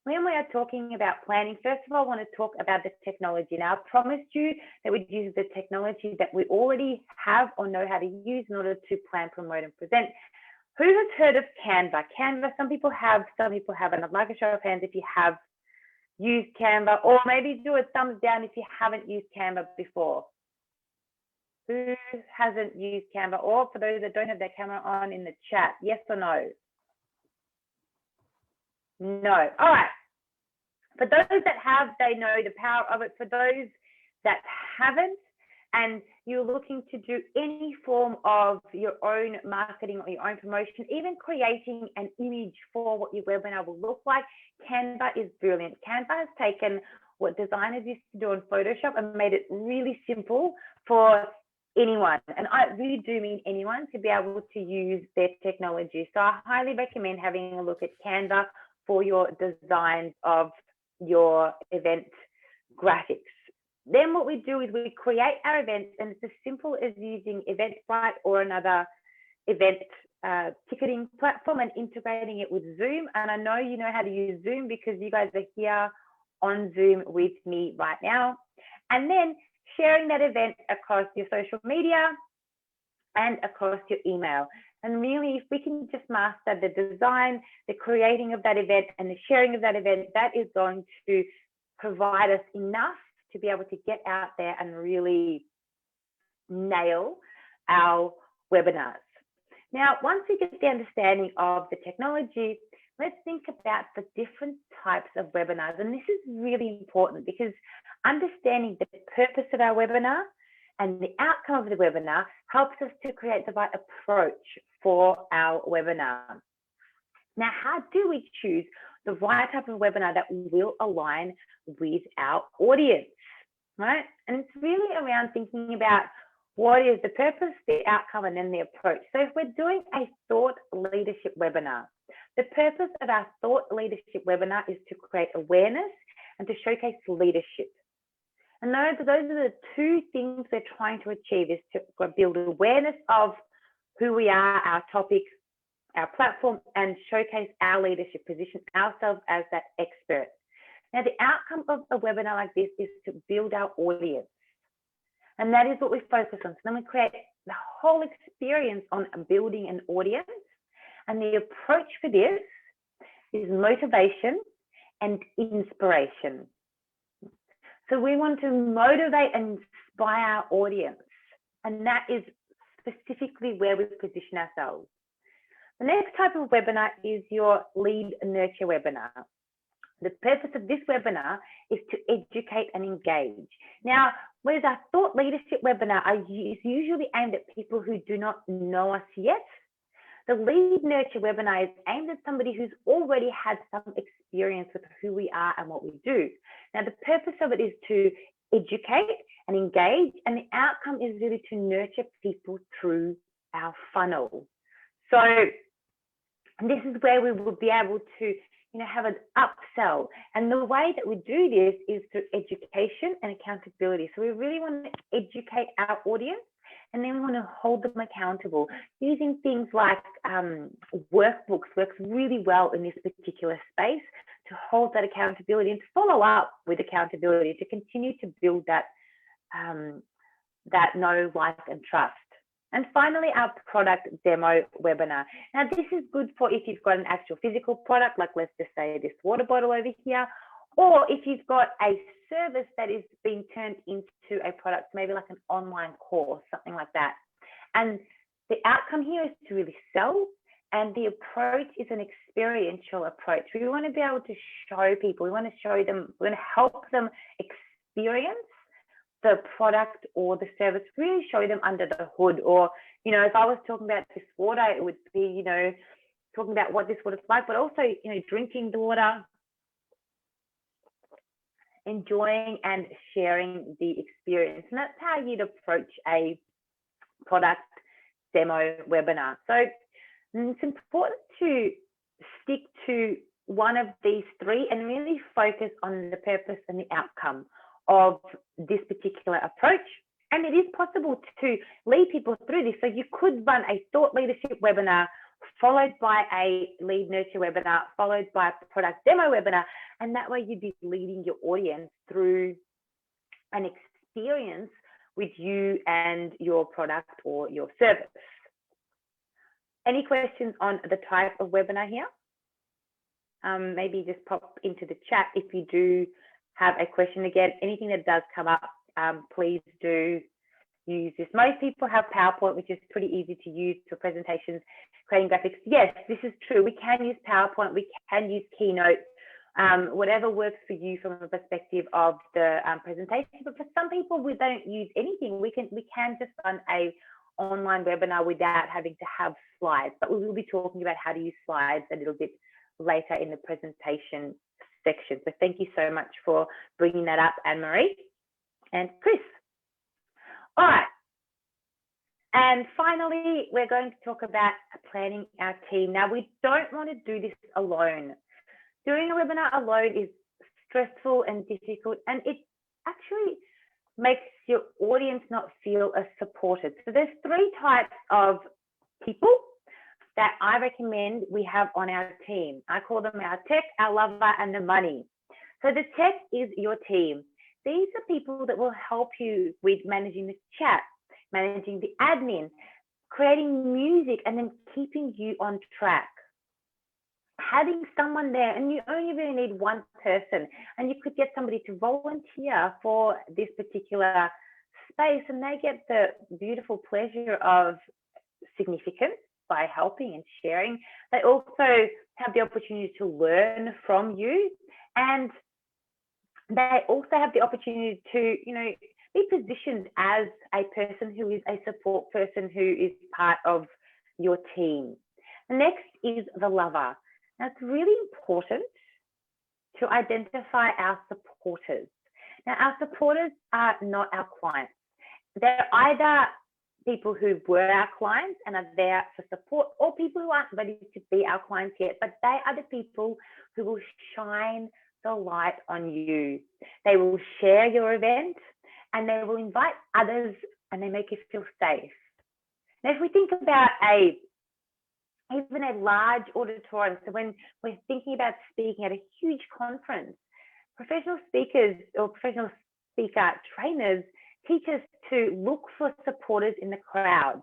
Speaker 12: When we are talking about planning, first of all, I want to talk about the technology. Now, I promised you that we'd use the technology that we already have or know how to use in order to plan, promote, and present. Who has heard of Canva? Canva, some people have, and I'd like a show of hands if you have used Canva, or maybe do a thumbs down if you haven't used Canva before. Who hasn't used Canva? Or for those that don't have their camera on, in the chat, yes or no? No. All right. For those that have, they know the power of it. For those that haven't, and you're looking to do any form of your own marketing or your own promotion, even creating an image for what your webinar will look like, Canva is brilliant. Canva has taken what designers used to do in Photoshop and made it really simple for anyone, and I really do mean anyone, to be able to use their technology. So I highly recommend having a look at Canva for your designs of your event graphics. Then what we do is we create our events, and it's as simple as using Eventbrite or another event ticketing platform and integrating it with Zoom. And I know you know how to use Zoom because you guys are here on Zoom with me right now. And then sharing that event across your social media and across your email. And really, if we can just master the design, the creating of that event and the sharing of that event, that is going to provide us enough to be able to get out there and really nail our webinars. Now, once we get the understanding of the technology, let's think about the different types of webinars. And this is really important because understanding the purpose of our webinar and the outcome of the webinar helps us to create the right approach for our webinar. Now, how do we choose the right type of webinar that will align with our audience, right? And it's really around thinking about what is the purpose, the outcome, and then the approach. So if we're doing a thought leadership webinar, the purpose of our thought leadership webinar is to create awareness and to showcase leadership. And those are the two things we're trying to achieve, is to build awareness of who we are, our topic, our platform, and showcase our leadership, position ourselves as that expert. Now, the outcome of a webinar like this is to build our audience. And that is what we focus on. So then we create the whole experience on building an audience. And the approach for this is motivation and inspiration. So we want to motivate and inspire our audience. And that is specifically where we position ourselves. The next type of webinar is your lead nurture webinar. The purpose of this webinar is to educate and engage. Now, whereas our thought leadership webinar is usually aimed at people who do not know us yet, the lead nurture webinar is aimed at somebody who's already had some experience with who we are and what we do. Now, the purpose of it is to educate and engage, and the outcome is really to nurture people through our funnel. So this is where we will be able to have an upsell. And the way that we do this is through education and accountability. So we really want to educate our audience, and then we want to hold them accountable. Using things like workbooks works really well in this particular space to hold that accountability and to follow up with accountability to continue to build that, that know, like, and trust. And finally, our product demo webinar. Now, this is good for if you've got an actual physical product, like let's just say this water bottle over here, or if you've got a service that is being turned into a product, maybe like an online course, something like that. And the outcome here is to really sell, and the approach is an experiential approach. We want to be able to show people, we want to show them, we want to help them experience the product or the service, really show them under the hood. Or, if I was talking about this water, it would be, talking about what this water's like, but also, drinking the water, enjoying and sharing the experience. And that's how you'd approach a product demo webinar. So it's important to stick to one of these three and really focus on the purpose and the outcome of this particular approach. And it is possible to lead people through this. So you could run a thought leadership webinar followed by a lead nurture webinar, followed by a product demo webinar. And that way you'd be leading your audience through an experience with you and your product or your service. Any questions on the type of webinar here? Maybe just pop into the chat if you do have a question. Again, anything that does come up, please do use this. Most people have PowerPoint, which is pretty easy to use for presentations, creating graphics. Yes, this is true. We can use PowerPoint, we can use Keynote, whatever works for you from a perspective of the presentation. But for some people, we don't use anything. We can just run a online webinar without having to have slides. But we will be talking about how to use slides a little bit later in the presentation section. So thank you so much for bringing that up, Anne-Marie and Chris. All right. And finally, we're going to talk about planning our team. Now, we don't want to do this alone. Doing a webinar alone is stressful and difficult, and it actually makes your audience not feel as supported. So there's 3 types of people that I recommend we have on our team. I call them our tech, our lover, and the money. So the tech is your team. These are people that will help you with managing the chat, managing the admin, creating music, and then keeping you on track. Having someone there, and you only really need one person, and you could get somebody to volunteer for this particular space, and they get the beautiful pleasure of significance by helping and sharing. They also have the opportunity to learn from you, and they also have the opportunity to, you know, be positioned as a person who is a support person who is part of your team. The next is the lover. Now, it's really important to identify our supporters. Now, our supporters are not our clients. They're either people who were our clients and are there for support, or people who aren't ready to be our clients yet, but they are the people who will shine the light on you. They will share your event, and they will invite others, and they make you feel safe. Now, if we think about even a large auditorium, so when we're thinking about speaking at a huge conference, professional speakers or professional speaker trainers teach us to look for supporters in the crowd.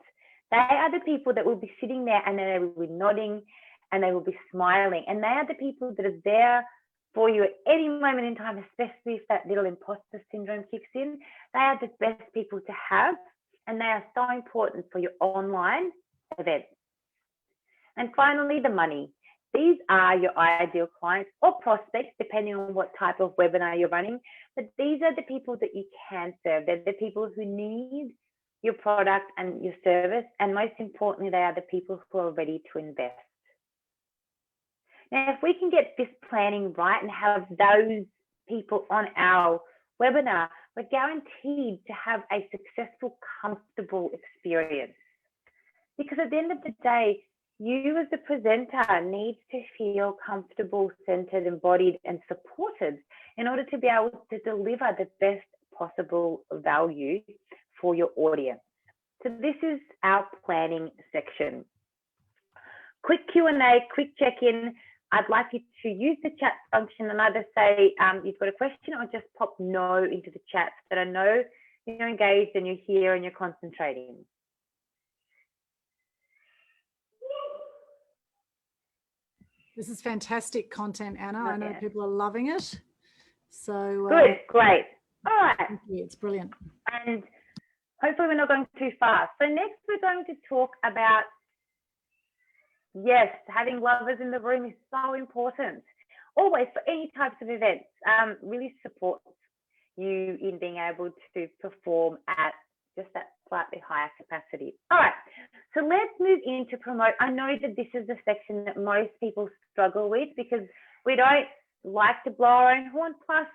Speaker 12: They are the people that will be sitting there, and they will be nodding, and they will be smiling, and they are the people that are there for you at any moment in time, especially if that little imposter syndrome kicks in. They are the best people to have, and they are so important for your online events. And finally, the money. These are your ideal clients or prospects, depending on what type of webinar you're running. But these are the people that you can serve. They're the people who need your product and your service. And most importantly, they are the people who are ready to invest. Now, if we can get this planning right and have those people on our webinar, we're guaranteed to have a successful, comfortable experience. Because at the end of the day, you as the presenter needs to feel comfortable, centered, embodied, and supported in order to be able to deliver the best possible value for your audience. So this is our planning section. Quick Q&A, quick check-in. I'd like you to use the chat function and either say you've got a question or just pop no into the chat so that I know you're engaged and you're here and you're concentrating.
Speaker 1: This is fantastic content, Anna. I know people are loving it. So
Speaker 12: good, great. All right.
Speaker 1: Thank you. It's brilliant.
Speaker 12: And hopefully we're not going too fast. So next we're going to talk about, yes, having lovers in the room is so important. Always for any types of events, really supports you in being able to perform at just that slightly higher capacity. All right, so let's move into promote. I know that this is the section that most people struggle with because we don't like to blow our own horn, plus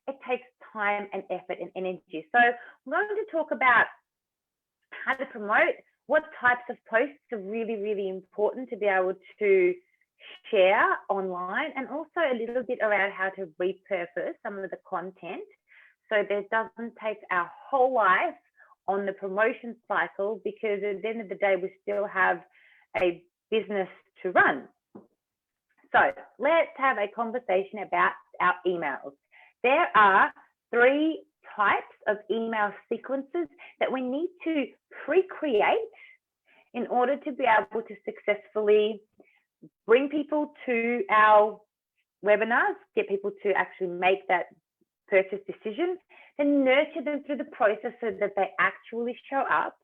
Speaker 12: it takes time and effort and energy. So I'm going to talk about how to promote, what types of posts are really, really important to be able to share online, and also a little bit around how to repurpose some of the content so that it doesn't take our whole life on the promotion cycle, because at the end of the day, we still have a business to run. So let's have a conversation about our emails. There are 3 types of email sequences that we need to pre-create in order to be able to successfully bring people to our webinars, get people to actually make that purchase decision, and nurture them through the process so that they actually show up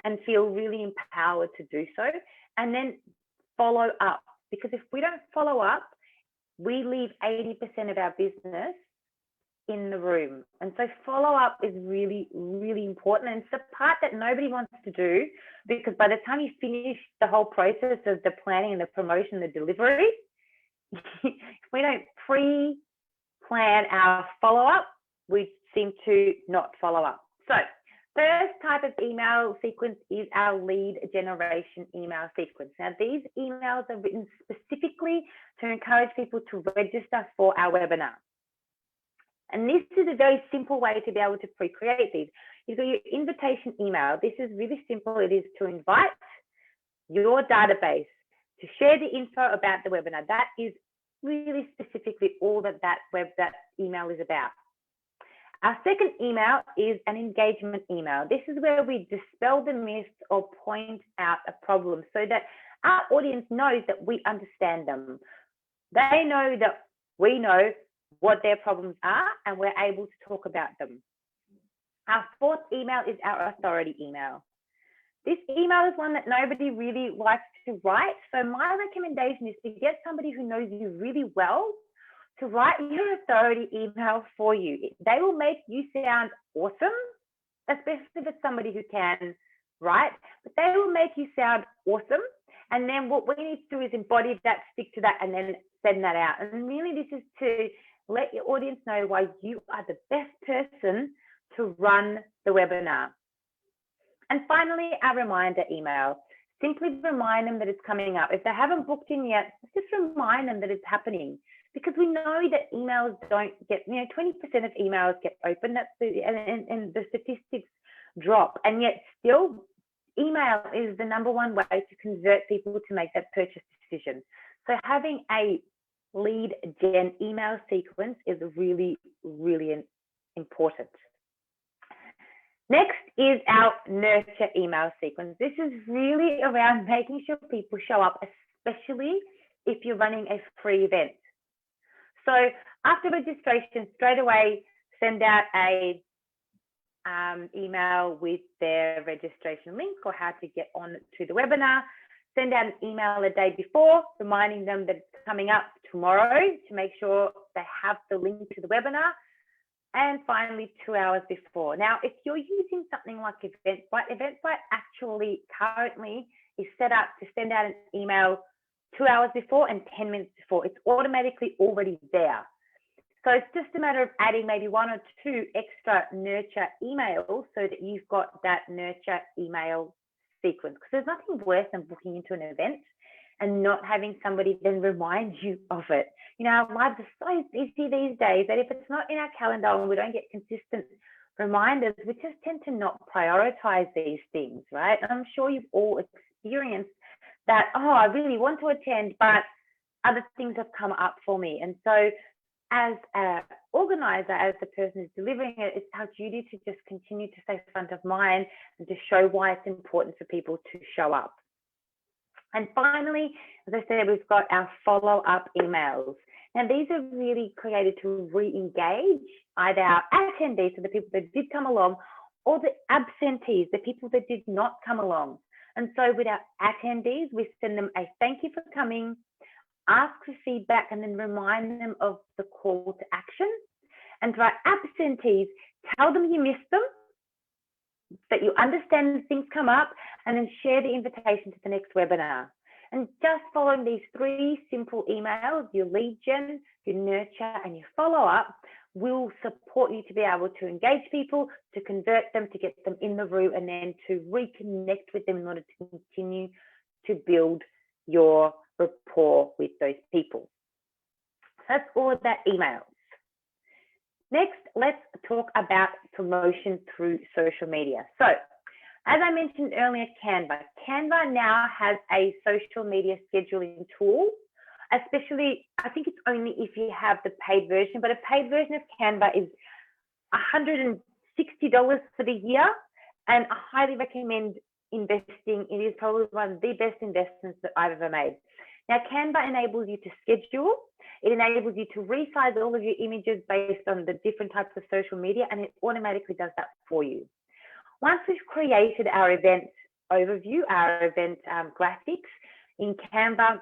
Speaker 12: and feel really empowered to do so, and then follow up. Because if we don't follow up, we leave 80% of our business in the room. And so follow up is really, really important. And it's the part that nobody wants to do, because by the time you finish the whole process of the planning and the promotion, the delivery, if we don't pre-plan our follow-up, we seem to not follow up. So First type of email sequence is our lead generation email sequence. Now, these emails are written specifically to encourage people to register for our webinar. And this is a very simple way to be able to pre-create these. You've got your invitation email. This is really simple. It is to invite your database to share the info about the webinar. That is really specifically all that email is about. Our second email is an engagement email. This is where we dispel the myths or point out a problem so that our audience knows that we understand them. They know that we know what their problems are and we're able to talk about them. Our fourth email is our authority email. This email is one that nobody really likes to write. So my recommendation is to get somebody who knows you really well to write your authority email for you. They will make you sound awesome, especially if it's somebody who can write, but they will make you sound awesome. And then what we need to do is embody that, stick to that, and then send that out. And really this is to let your audience know why you are the best person to run the webinar. And finally, our reminder email. Simply remind them that it's coming up. If they haven't booked in yet, just remind them that it's happening. Because we know that emails don't get, 20% of emails get open. That's and the statistics drop. And yet still, email is the #1 way to convert people to make that purchase decision. So having a lead gen email sequence is really, really important. Next is our nurture email sequence. This is really around making sure people show up, especially if you're running a free event. So after registration, straight away, send out a email with their registration link or how to get on to the webinar. Send out an email a day before, reminding them that it's coming up tomorrow to make sure they have the link to the webinar. And finally, 2 hours before. Now, if you're using something like Eventbrite actually currently is set up to send out an email 2 hours before and 10 minutes before. It's automatically already there. So it's just a matter of adding maybe 1 or 2 extra nurture emails so that you've got that nurture email sequence. Because there's nothing worse than booking into an event and not having somebody then remind you of it. Our lives are so busy these days that if it's not in our calendar and we don't get consistent reminders, we just tend to not prioritize these things, right? And I'm sure you've all experienced that, I really want to attend, but other things have come up for me. And so as an organizer, as the person who's delivering it, it's our duty to just continue to stay front of mind and to show why it's important for people to show up. And finally, as I said, we've got our follow-up emails. Now, these are really created to re-engage either our attendees, so the people that did come along, or the absentees, the people that did not come along. And so with our attendees, we send them a thank you for coming, ask for feedback, and then remind them of the call to action. And for our absentees, tell them you missed them, that you understand things come up, and then share the invitation to the next webinar. And just following these 3 simple emails, your lead gen, your nurture, and your follow-up, will support you to be able to engage people, to convert them, to get them in the room, and then to reconnect with them in order to continue to build your rapport with those people. So that's all of that emails. Next, let's talk about promotion through social media. So, as I mentioned earlier, Canva. Canva now has a social media scheduling tool, especially, I think it's only if you have the paid version, but a paid version of Canva is $160 for the year, and I highly recommend investing. It is probably one of the best investments that I've ever made. Now, Canva enables you to schedule. It enables you to resize all of your images based on the different types of social media, and it automatically does that for you. Once we've created our event overview, our event graphics in Canva,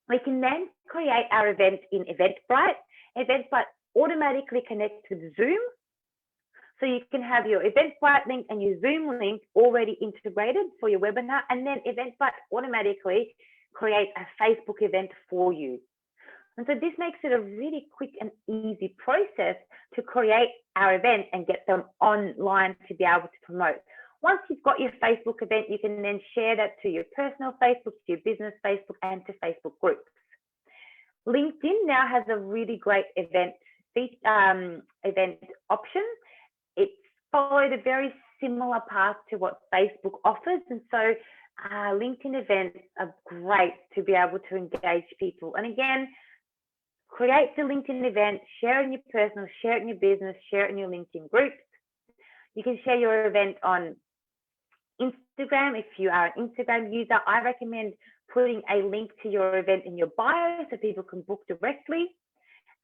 Speaker 12: we can then create our event in Eventbrite. Eventbrite automatically connects with Zoom. So you can have your Eventbrite link and your Zoom link already integrated for your webinar, and then Eventbrite automatically create a Facebook event for you. And so this makes it a really quick and easy process to create our event and get them online to be able to promote. Once you've got your Facebook event, you can then share that to your personal Facebook, to your business Facebook, and to Facebook groups. LinkedIn now has a really great event option. It's followed a very similar path to what Facebook offers, and so LinkedIn events are great to be able to engage people. And again, create the LinkedIn event, share it in your personal, share it in your business, share it in your LinkedIn groups. You can share your event on Instagram. If you are an Instagram user, I recommend putting a link to your event in your bio so people can book directly,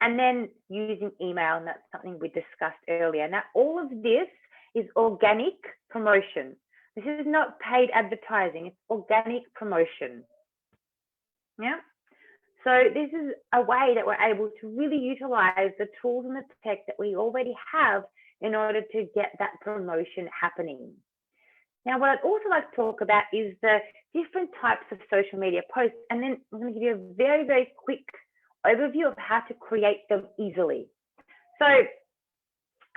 Speaker 12: and then using email, and that's something we discussed earlier. Now, all of this is organic promotion. This is not paid advertising, it's organic promotion. Yeah. So this is a way that we're able to really utilize the tools and the tech that we already have in order to get that promotion happening. Now, what I'd also like to talk about is the different types of social media posts, and then I'm going to give you a very, very quick overview of how to create them easily. So,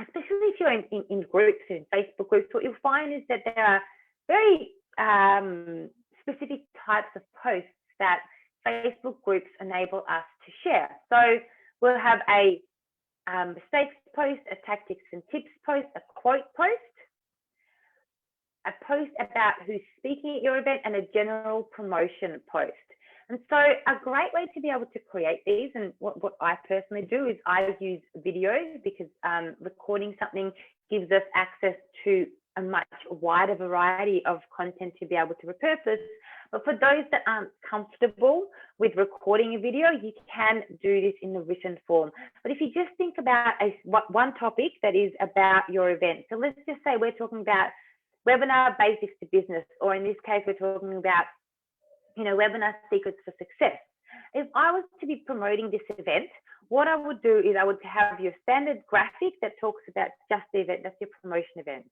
Speaker 12: especially if you're in groups, in Facebook groups, what you'll find is that there are very specific types of posts that Facebook groups enable us to share. So we'll have a mistakes post, a tactics and tips post, a quote post, a post about who's speaking at your event, and a general promotion post. And so a great way to be able to create these, and what I personally do is I use videos, because recording something gives us access to a much wider variety of content to be able to repurpose. But for those that aren't comfortable with recording a video, you can do this in the written form. But if you just think about one topic that is about your event, so let's just say we're talking about webinar basics to business, or in this case, we're talking about, webinar secrets for success. If I was to be promoting this event, what I would do is I would have your standard graphic that talks about just the event, that's your promotion event.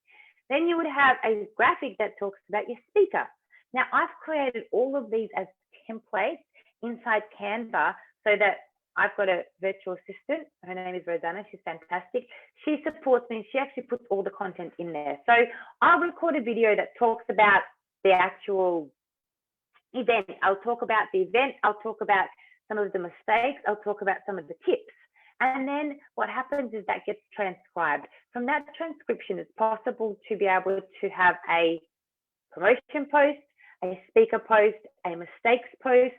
Speaker 12: Then you would have a graphic that talks about your speaker. Now, I've created all of these as templates inside Canva, so that I've got a virtual assistant. Her name is Rosanna. She's fantastic. She supports me. She actually puts all the content in there. So I'll record a video that talks about the actual event. I'll talk about the event. I'll talk about some of the mistakes. I'll talk about some of the tips. And then what happens is that gets transcribed. From that transcription, it's possible to be able to have a promotion post, a speaker post, a mistakes post,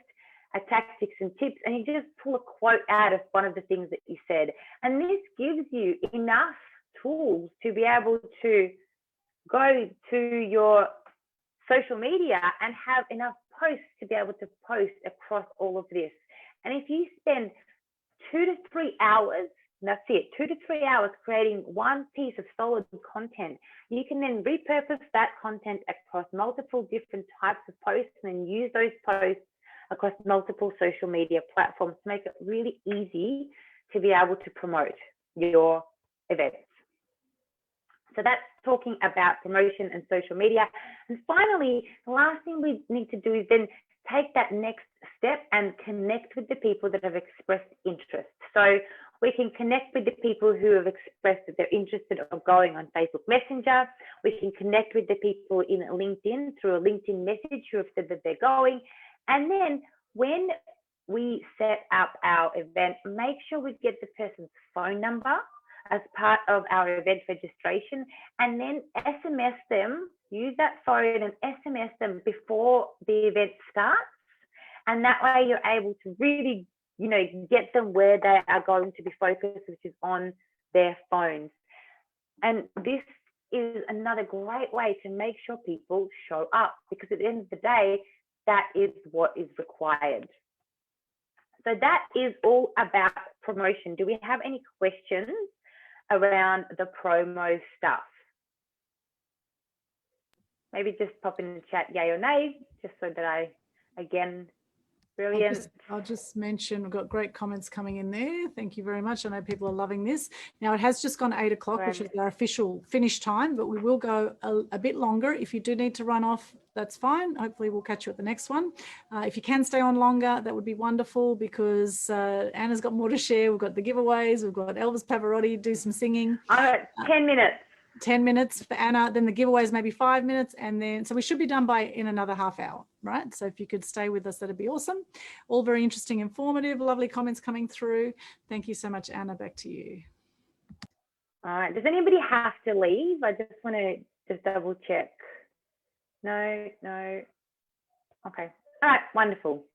Speaker 12: a tactics and tips, and you just pull a quote out of one of the things that you said. And this gives you enough tools to be able to go to your social media and have enough posts to be able to post across all of this. And if you spend 2 to 3 hours, that's it, 2 to 3 hours creating one piece of solid content, you can then repurpose that content across multiple different types of posts, and then use those posts across multiple social media platforms to make it really easy to be able to promote your events. So that's talking about promotion and social media. And finally, the last thing we need to do is then take that next step and connect with the people that have expressed interest. So we can connect with the people who have expressed that they're interested in going on Facebook Messenger. We can connect with the people in LinkedIn through a LinkedIn message who have said that they're going. And then when we set up our event, make sure we get the person's phone number as part of our event registration, and then SMS them, use that phone and SMS them before the event starts. And that way you're able to really, get them where they are going to be focused, which is on their phones. And this is another great way to make sure people show up, because at the end of the day, that is what is required. So that is all about promotion. Do we have any questions around the promo stuff? Maybe just pop in the chat yay or nay, just so that again, brilliant.
Speaker 1: I'll just mention, we've got great comments coming in there. Thank you very much. I know people are loving this. Now, it has just gone 8 o'clock, which is our official finish time, but we will go a bit longer. If you do need to run off, that's fine. Hopefully we'll catch you at the next one. If you can stay on longer, that would be wonderful, because Anna's got more to share. We've got the giveaways. We've got Elvis Pavarotti do some singing.
Speaker 12: 10 minutes.
Speaker 1: 10 minutes for Anna, then the giveaways maybe 5 minutes, and then so we should be done in another half hour, right? So if you could stay with us, that'd be awesome. All very interesting, informative, lovely comments coming through. Thank you so much, Anna. Back to you.
Speaker 12: All right. Does anybody have to leave? I just want to just double check. No. Okay. All right. Wonderful.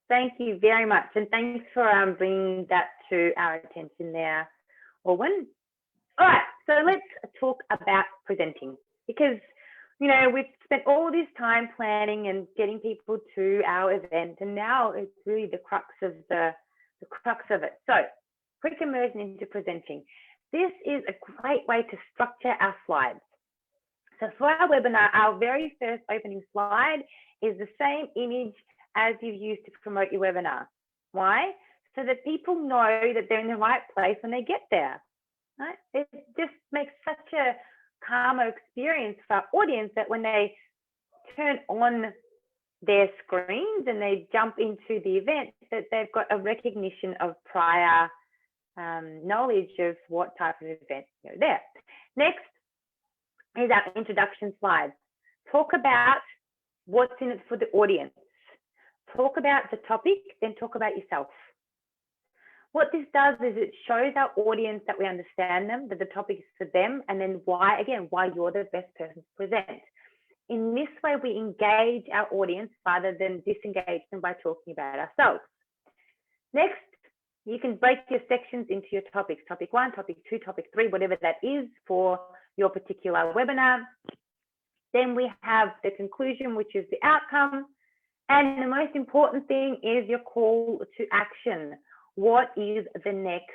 Speaker 12: Thank you very much, and thanks for bringing that to our attention there, Orwin. All right, so let's talk about presenting, because, you know, we've spent all this time planning and getting people to our event, and now it's really the crux of it. So, quick immersion into presenting. This is a great way to structure our slides. So for our webinar, our very first opening slide is the same image as you've used to promote your webinar. Why? So that people know that they're in the right place when they get there. Right? It just makes such a calmer experience for our audience that when they turn on their screens and they jump into the event, that they've got a recognition of prior knowledge of what type of event you're there. Next is our introduction slides. Talk about what's in it for the audience. Talk about the topic, then talk about yourself. What this does is it shows our audience that we understand them, that the topic is for them, and then why you're the best person to present. In this way, we engage our audience rather than disengage them by talking about ourselves. Next, you can break your sections into your topics, topic 1, topic 2, topic 3, whatever that is for your particular webinar. Then we have the conclusion, which is the outcome. And the most important thing is your call to action. What is the next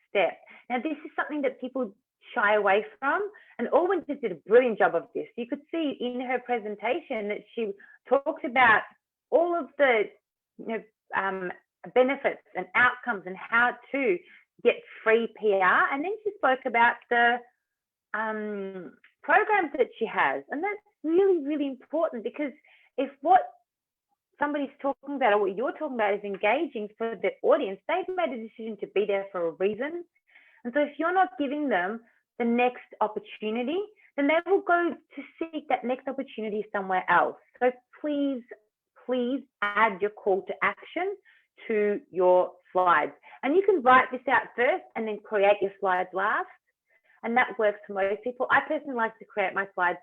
Speaker 12: step? Now, this is something that people shy away from, and Orwin just did a brilliant job of this. You could see in her presentation that she talked about all of the benefits and outcomes and how to get free PR, and then she spoke about the programs that she has, and that's really, really important, because if what somebody's talking about or what you're talking about is engaging for the audience, they've made a decision to be there for a reason. And so if you're not giving them the next opportunity, then they will go to seek that next opportunity somewhere else. So please, please add your call to action to your slides. And you can write this out first and then create your slides last. And that works for most people. I personally like to create my slides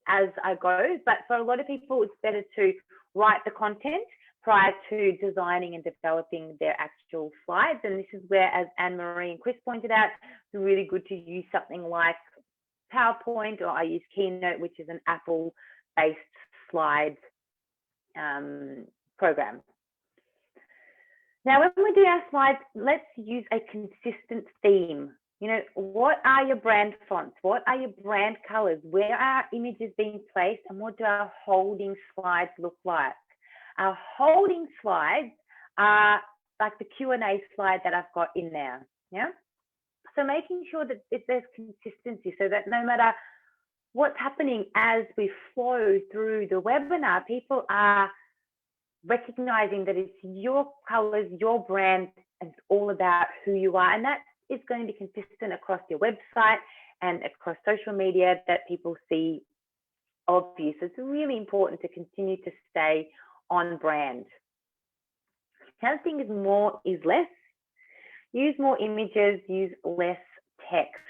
Speaker 12: as I go, but for a lot of people, it's better to write the content prior to designing and developing their actual slides. And this is where, as Anne-Marie and Chris pointed out, it's really good to use something like PowerPoint, or I use Keynote, which is an Apple-based slide program. Now, when we do our slides, let's use a consistent theme. You know, what are your brand fonts? What are your brand colors? Where are our images being placed? And what do our holding slides look like? Our holding slides are like the Q&A slide that I've got in there. Yeah. So making sure that there's consistency, so that no matter what's happening as we flow through the webinar, people are recognizing that it's your colors, your brand, and it's all about who you are. And that is going to be consistent across your website and across social media, that people see of you. So it's really important to continue to stay on brand. The other thing is more is less. Use more images, use less text.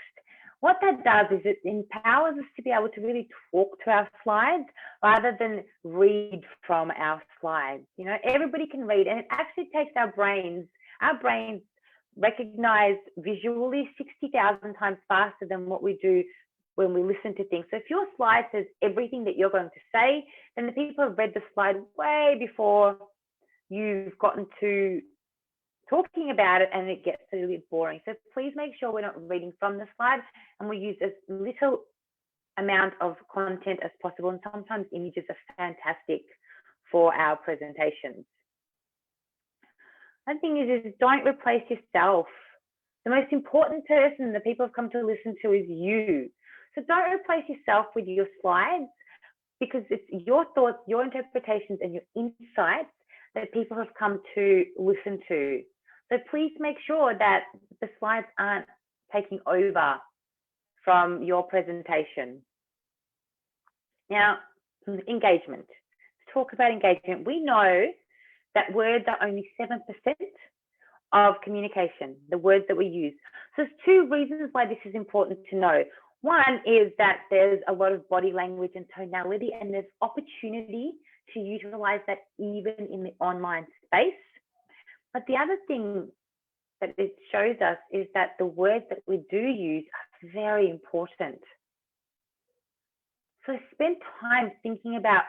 Speaker 12: What that does is it empowers us to be able to really talk to our slides rather than read from our slides. You know, everybody can read, and it actually takes our brains recognize visually 60,000 times faster than what we do when we listen to things. So if your slide says everything that you're going to say, then the people have read the slide way before you've gotten to talking about it, and it gets a little bit boring. So please make sure we're not reading from the slide, and we use as little amount of content as possible. And sometimes images are fantastic for our presentations. One thing is don't replace yourself. The most important person that people have come to listen to is you. So don't replace yourself with your slides. because it's your thoughts, your interpretations, and your insights that people have come to listen to. So please make sure that the slides aren't taking over from your presentation. Now, engagement. Let's talk about engagement. We know that words are only 7% of communication, the words that we use. So there's two reasons why this is important to know. One is that there's a lot of body language and tonality, and there's opportunity to utilize that even in the online space. But the other thing that it shows us is that the words that we do use are very important. So spend time thinking about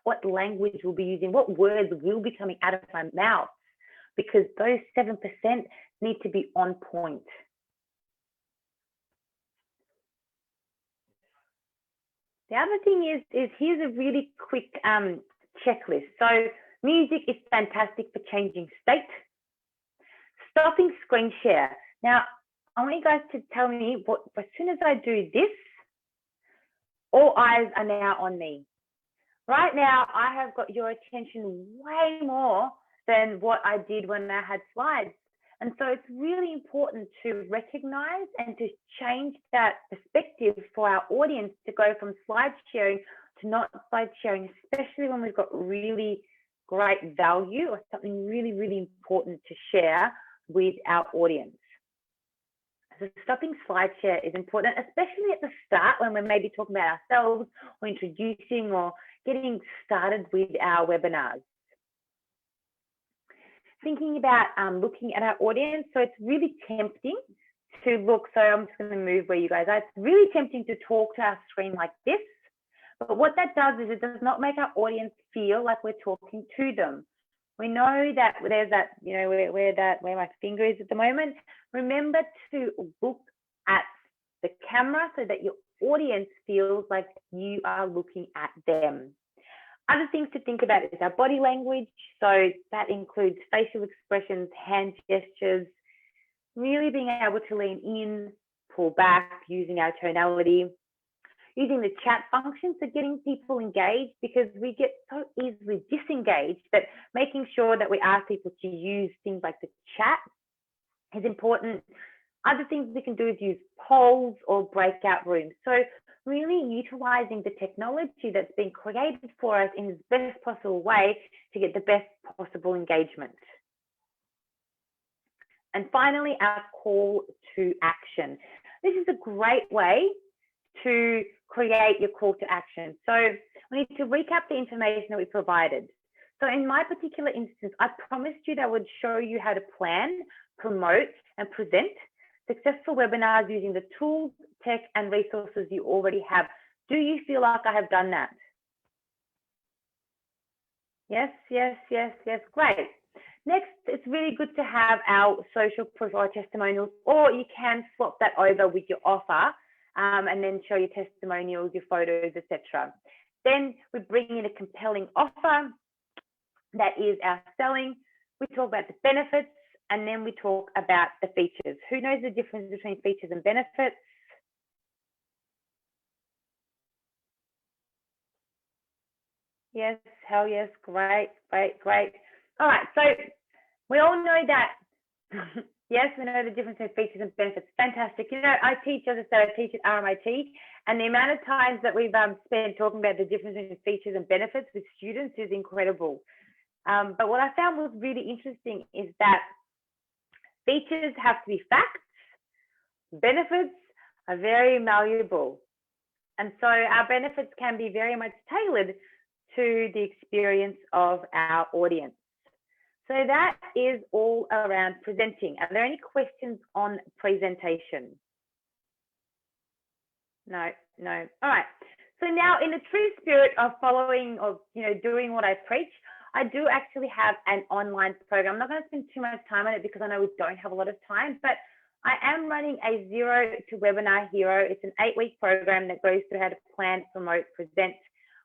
Speaker 12: what language we'll be using, what words will be coming out of my mouth, because those 7% need to be on point. The other thing is here's a really quick checklist. So music is fantastic for changing state. Stopping screen share. Now, I want you guys to tell me what, as soon as I do this, all eyes are now on me. Right now, I have got your attention way more than what I did when I had slides. And so it's really important to recognize and to change that perspective for our audience to go from slide sharing to not slide sharing, especially when we've got really great value or something really, really important to share with our audience. So stopping slide share is important, especially at the start when we're maybe talking about ourselves or introducing or getting started with our webinars. Thinking about looking at our audience, so it's really tempting to look, so I'm just going to move where you guys are. It's really tempting to talk to our screen like this, but what that does is it does not make our audience feel like we're talking to them. We know that there's that, you know, where my finger is at the moment. Remember to look at the camera so that your audience feels like you are looking at them. Other things to think about is our body language. So that includes facial expressions, hand gestures, really being able to lean in, pull back, using our tonality, using the chat function, so getting people engaged, because we get so easily disengaged that making sure that we ask people to use things like the chat is important. Other things we can do is use polls or breakout rooms. So really utilizing the technology that's been created for us in the best possible way to get the best possible engagement. And finally, our call to action. This is a great way to create your call to action. So we need to recap the information that we provided. So in my particular instance, I promised you that I would show you how to plan, promote, and present successful webinars using the tools, tech, and resources you already have. Do you feel like I have done that? Yes, yes, yes, yes, great. Next, it's really good to have our social profile testimonials, or you can swap that over with your offer and then show your testimonials, your photos, etc. Then we bring in a compelling offer that is our selling. We talk about the benefits, and then we talk about the features. Who knows the difference between features and benefits? Yes, hell yes, great, great, great. All right, so we all know that, yes, we know the difference between features and benefits. Fantastic. You know, I teach, as I said, I teach at RMIT, and the amount of times that we've spent talking about the difference between features and benefits with students is incredible. But what I found was really interesting is that features have to be facts, benefits are very malleable. And so our benefits can be very much tailored to the experience of our audience. So that is all around presenting. Are there any questions on presentation? No, no. All right. So now, in the true spirit of following, or doing what I preach, I do actually have an online program. I'm not going to spend too much time on it because I know we don't have a lot of time, but I am running a Zero to Webinar Hero. It's an 8-week program that goes through how to plan, promote, present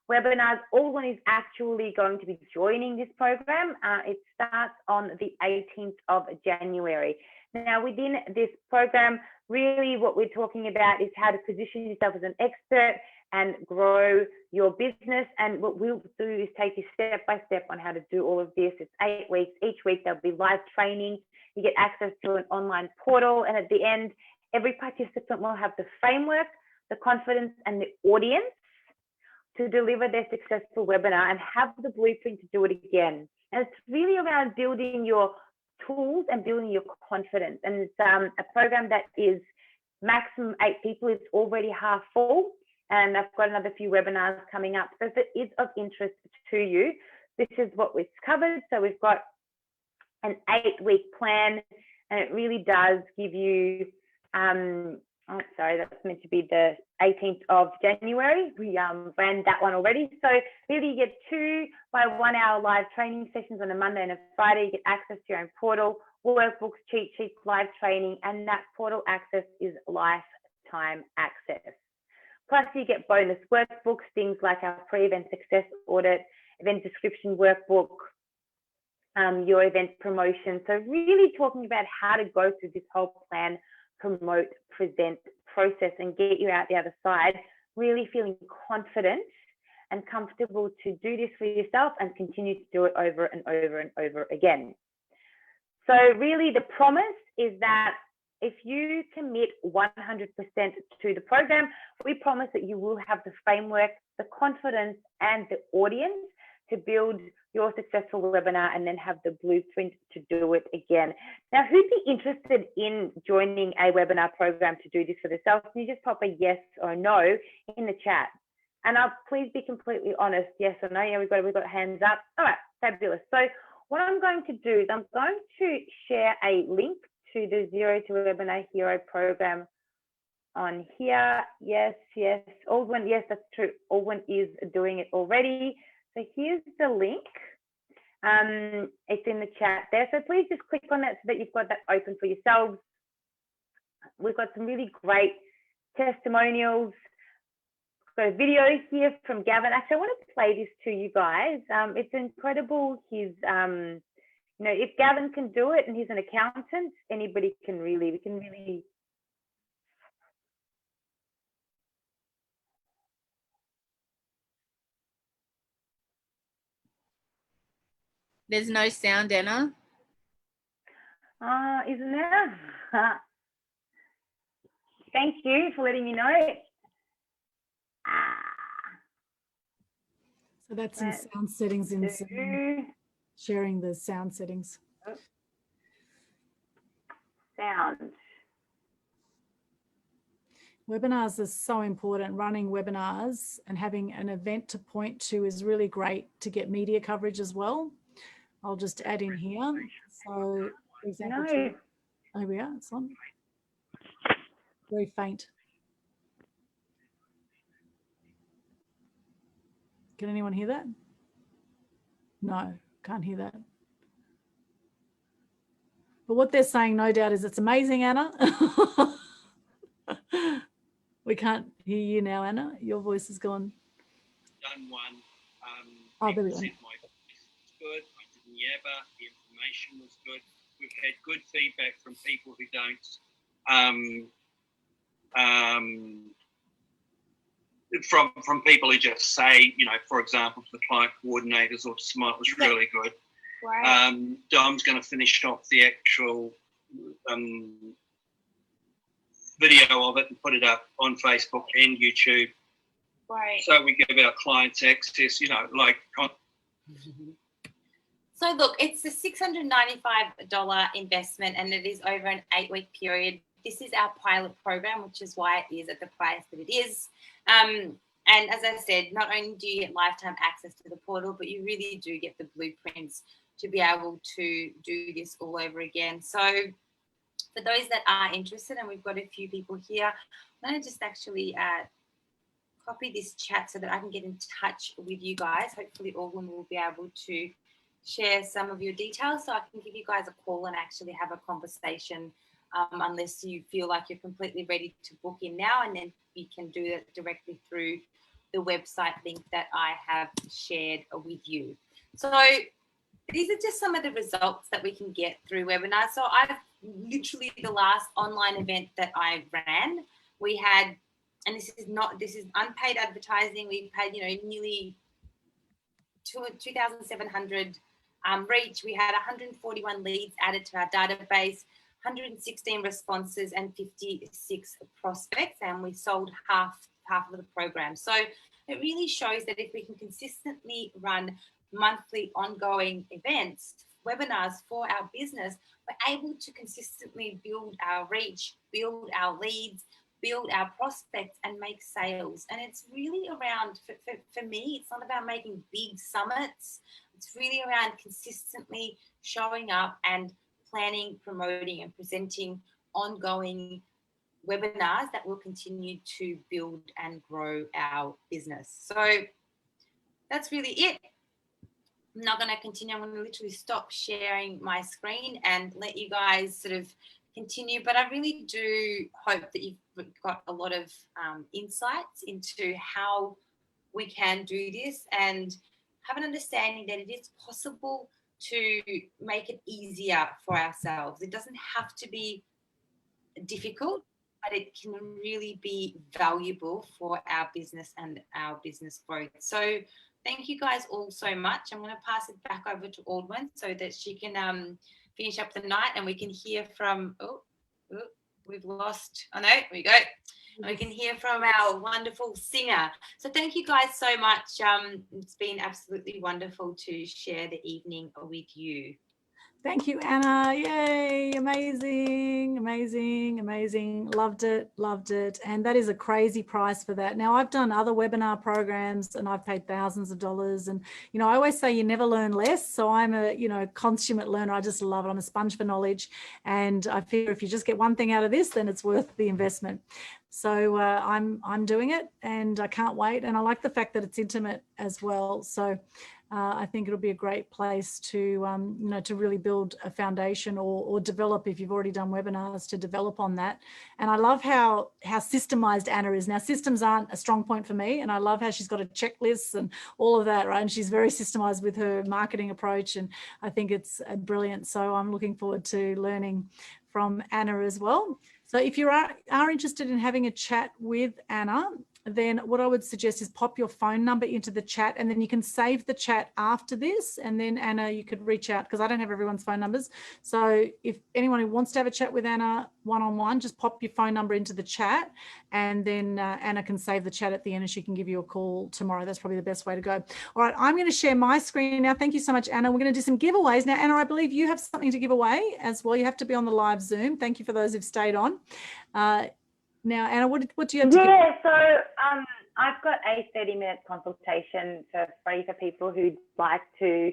Speaker 12: webinars. Everyone is actually going to be joining this program. It starts on the 18th of January. Now, within this program, really what we're talking about is how to position yourself as an expert, and grow your business. And what we'll do is take you step by step on how to do all of this. It's 8 weeks. Each week there'll be live training. You get access to an online portal. And at the end, every participant will have the framework, the confidence, and the audience to deliver their successful webinar and have the blueprint to do it again. And it's really around building your tools and building your confidence. And it's a program that is maximum 8 people. It's already half full. And I've got another few webinars coming up. So if it is of interest to you, this is what we've covered. So we've got an 8-week plan, and it really does give you, oh, sorry, that's meant to be the 18th of January. We ran that one already. So really you get 2 by 1 hour live training sessions on a Monday and a Friday. You get access to your own portal, workbooks, cheat sheets, live training, and that portal access is lifetime access. Plus you get bonus workbooks, things like our pre-event success audit, event description workbook, your event promotion. So really talking about how to go through this whole plan, promote, present process and get you out the other side, really feeling confident and comfortable to do this for yourself and continue to do it over and over and over again. So really the promise is that if you commit 100% to the program, we promise that you will have the framework, the confidence, and the audience to build your successful webinar and then have the blueprint to do it again. Now, who'd be interested in joining a webinar program to do this for themselves? Can you just pop a yes or no in the chat? And I'll please be completely honest, yes or no. Yeah, we've got hands up. All right, fabulous. So what I'm going to do is I'm going to share a link to the Zero to Webinar Hero program on here. Yes, yes. Aldwin, yes, that's true. Aldwin is doing it already. So here's the link. It's in the chat there. So please just click on that so that you've got that open for yourselves. We've got some really great testimonials. We've got a video here from Gavin. Actually, I want to play this to you guys. It's incredible. His, you know, if Gavin can do it and he's an accountant, anybody can really, we can really.
Speaker 9: There's no sound, Anna.
Speaker 12: Isn't there? Thank you for letting me know.
Speaker 1: So that's in sound settings, in sharing the sound settings.
Speaker 12: Sound.
Speaker 1: Webinars are so important. Running webinars and having an event to point to is really great to get media coverage as well. I'll just add in here. So, for example, here we are. It's on. Very faint. Can anyone hear that? No, can't hear that. But what they're saying, no doubt, is it's amazing, Anna. We can't hear you now, Anna. Your voice is gone.
Speaker 15: Done one.
Speaker 1: Oh, there we go.
Speaker 15: My voice was good. I didn't yabber. The information was good. We've had good feedback from people who don't. From people who just say, you know, for example, to the client coordinators or to Smart was really good.
Speaker 9: Wow.
Speaker 15: Dom's going to finish off the actual video of it and put it up on Facebook and YouTube.
Speaker 9: Right.
Speaker 15: So we give our clients access, you know, like.
Speaker 16: So look, it's a $695 investment and it is over an 8-week period. This is our pilot program, which is why it is at the price that it is. And as I said, not only do you get lifetime access to the portal, but you really do get the blueprints to be able to do this all over again. So for those that are interested, and we've got a few people here, I'm going to just actually copy this chat so that I can get in touch with you guys. Hopefully all of them will be able to share some of your details so I can give you guys a call and actually have a conversation, unless you feel like you're completely ready to book in now, and then you can do it directly through the website link that I have shared with you. So these are just some of the results that we can get through webinars. So I've literally, the last online event that I ran, we had and this is unpaid advertising. We paid, nearly 2,700 reach. We had 141 leads added to our database, 116 responses, and 56 prospects, and we sold half of the program. So it really shows that if we can consistently run monthly ongoing events, webinars for our business, we're able to consistently build our reach, build our leads, build our prospects, and make sales. And it's really around, for me, it's not about making big summits. It's really around consistently showing up and planning, promoting, and presenting ongoing webinars that will continue to build and grow our business. So that's really it. I'm not going to continue. I'm going to literally stop sharing my screen and let you guys sort of continue. But I really do hope that you've got a lot of insights into how we can do this and have an understanding that it is possible to make it easier for ourselves. It doesn't have to be difficult, but it can really be valuable for our business and our business growth. So thank you guys all so much. I'm going to pass it back over to Aldwin so that she can finish up the night and we can hear from, we've lost, oh no, here we go. And we can hear from our wonderful singer. So thank you guys so much. It's been absolutely wonderful to share the evening with you.
Speaker 1: Thank you, Anna. Yay, amazing, amazing, amazing. Loved it, loved it. And that is a crazy price for that. Now, I've done other webinar programs and I've paid thousands of dollars. And, I always say you never learn less. So I'm a, consummate learner. I just love it. I'm a sponge for knowledge. And I figure if you just get one thing out of this, then it's worth the investment. So I'm doing it and I can't wait. And I like the fact that it's intimate as well. So I think it'll be a great place to, to really build a foundation or develop, if you've already done webinars, to develop on that. And I love how systemized Anna is. Now, systems aren't a strong point for me. And I love how she's got a checklist and all of that, right? And she's very systemized with her marketing approach. And I think it's brilliant. So I'm looking forward to learning from Anna as well. So if you are interested in having a chat with Anna, then what I would suggest is pop your phone number into the chat and then you can save the chat after this. And then Anna, you could reach out because I don't have everyone's phone numbers. So if anyone who wants to have a chat with Anna one-on-one, just pop your phone number into the chat and then Anna can save the chat at the end and she can give you a call tomorrow. That's probably the best way to go. All right, I'm going to share my screen now. Thank you so much, Anna. We're going to do some giveaways. Now, Anna, I believe you have something to give away as well. You have to be on the live Zoom. Thank you for those who've stayed on. Now, Anna, what do you have to give?
Speaker 12: Yeah, so I've got a 30-minute consultation for free for people who'd like to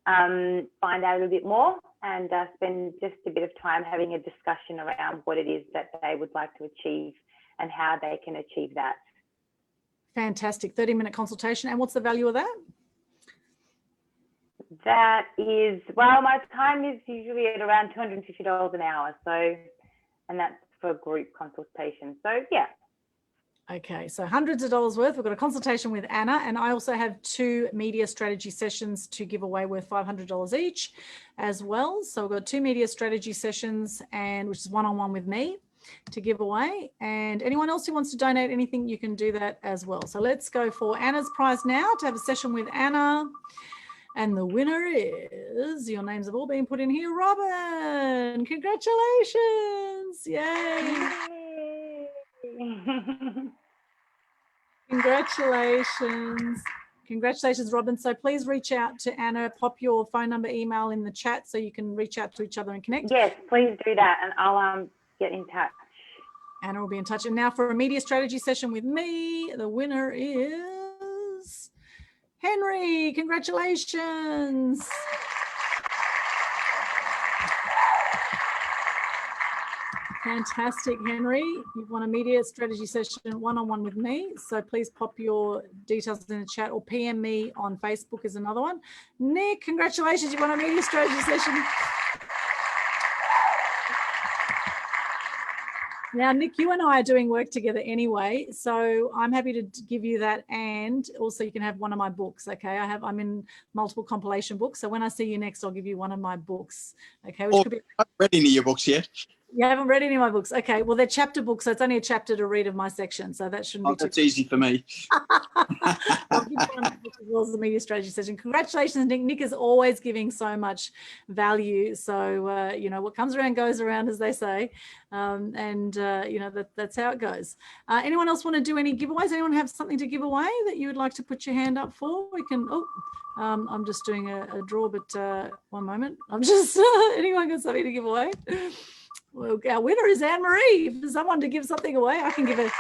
Speaker 12: find out a little bit more and spend just a bit of time having a discussion around what it is that they would like to achieve and how they can achieve that.
Speaker 1: Fantastic. 30-minute consultation. And what's the value of that?
Speaker 12: That is, well, my time is usually at around $250 an hour. So, and that's for group consultation. So yeah.
Speaker 1: Okay, so hundreds of dollars worth. We've got a consultation with Anna, and I also have 2 media strategy sessions to give away worth $500 each as well. So we've got 2 media strategy sessions, and which is one-on-one with me to give away. And anyone else who wants to donate anything, you can do that as well. So let's go for Anna's prize now to have a session with Anna. And the winner is, your names have all been put in here, Robin. Congratulations. Yay. Congratulations. Congratulations, Robin. So please reach out to Anna, pop your phone number, email in the chat so you can reach out to each other and connect.
Speaker 12: Yes, please do that and I'll get in touch.
Speaker 1: Anna will be in touch. And now for a media strategy session with me, the winner is Henry. Congratulations. Fantastic, Henry. You've won a media strategy session one-on-one with me. So please pop your details in the chat or PM me on Facebook is another one. Nick, congratulations. You won a media strategy session. Now, Nick, you and I are doing work together anyway, so I'm happy to give you that, and also you can have one of my books, okay? I'm in multiple compilation books, so when I see you next, I'll give you one of my books, okay? Which could be...
Speaker 4: I haven't read any of your books yet.
Speaker 1: You haven't read any of my books. Okay, well, they're chapter books, so it's only a chapter to read of my section, so that shouldn't be too.
Speaker 4: That's easy for me.
Speaker 1: As well as the media strategy session. Congratulations, Nick. Nick is always giving so much value. So, you know, what comes around goes around, as they say. You know, that's how it goes. Anyone else want to do any giveaways? Anyone have something to give away that you would like to put your hand up for? We can, I'm just doing a draw, but one moment. I'm just, anyone got something to give away? Well, our winner is Anne-Marie. For someone to give something away, I can give a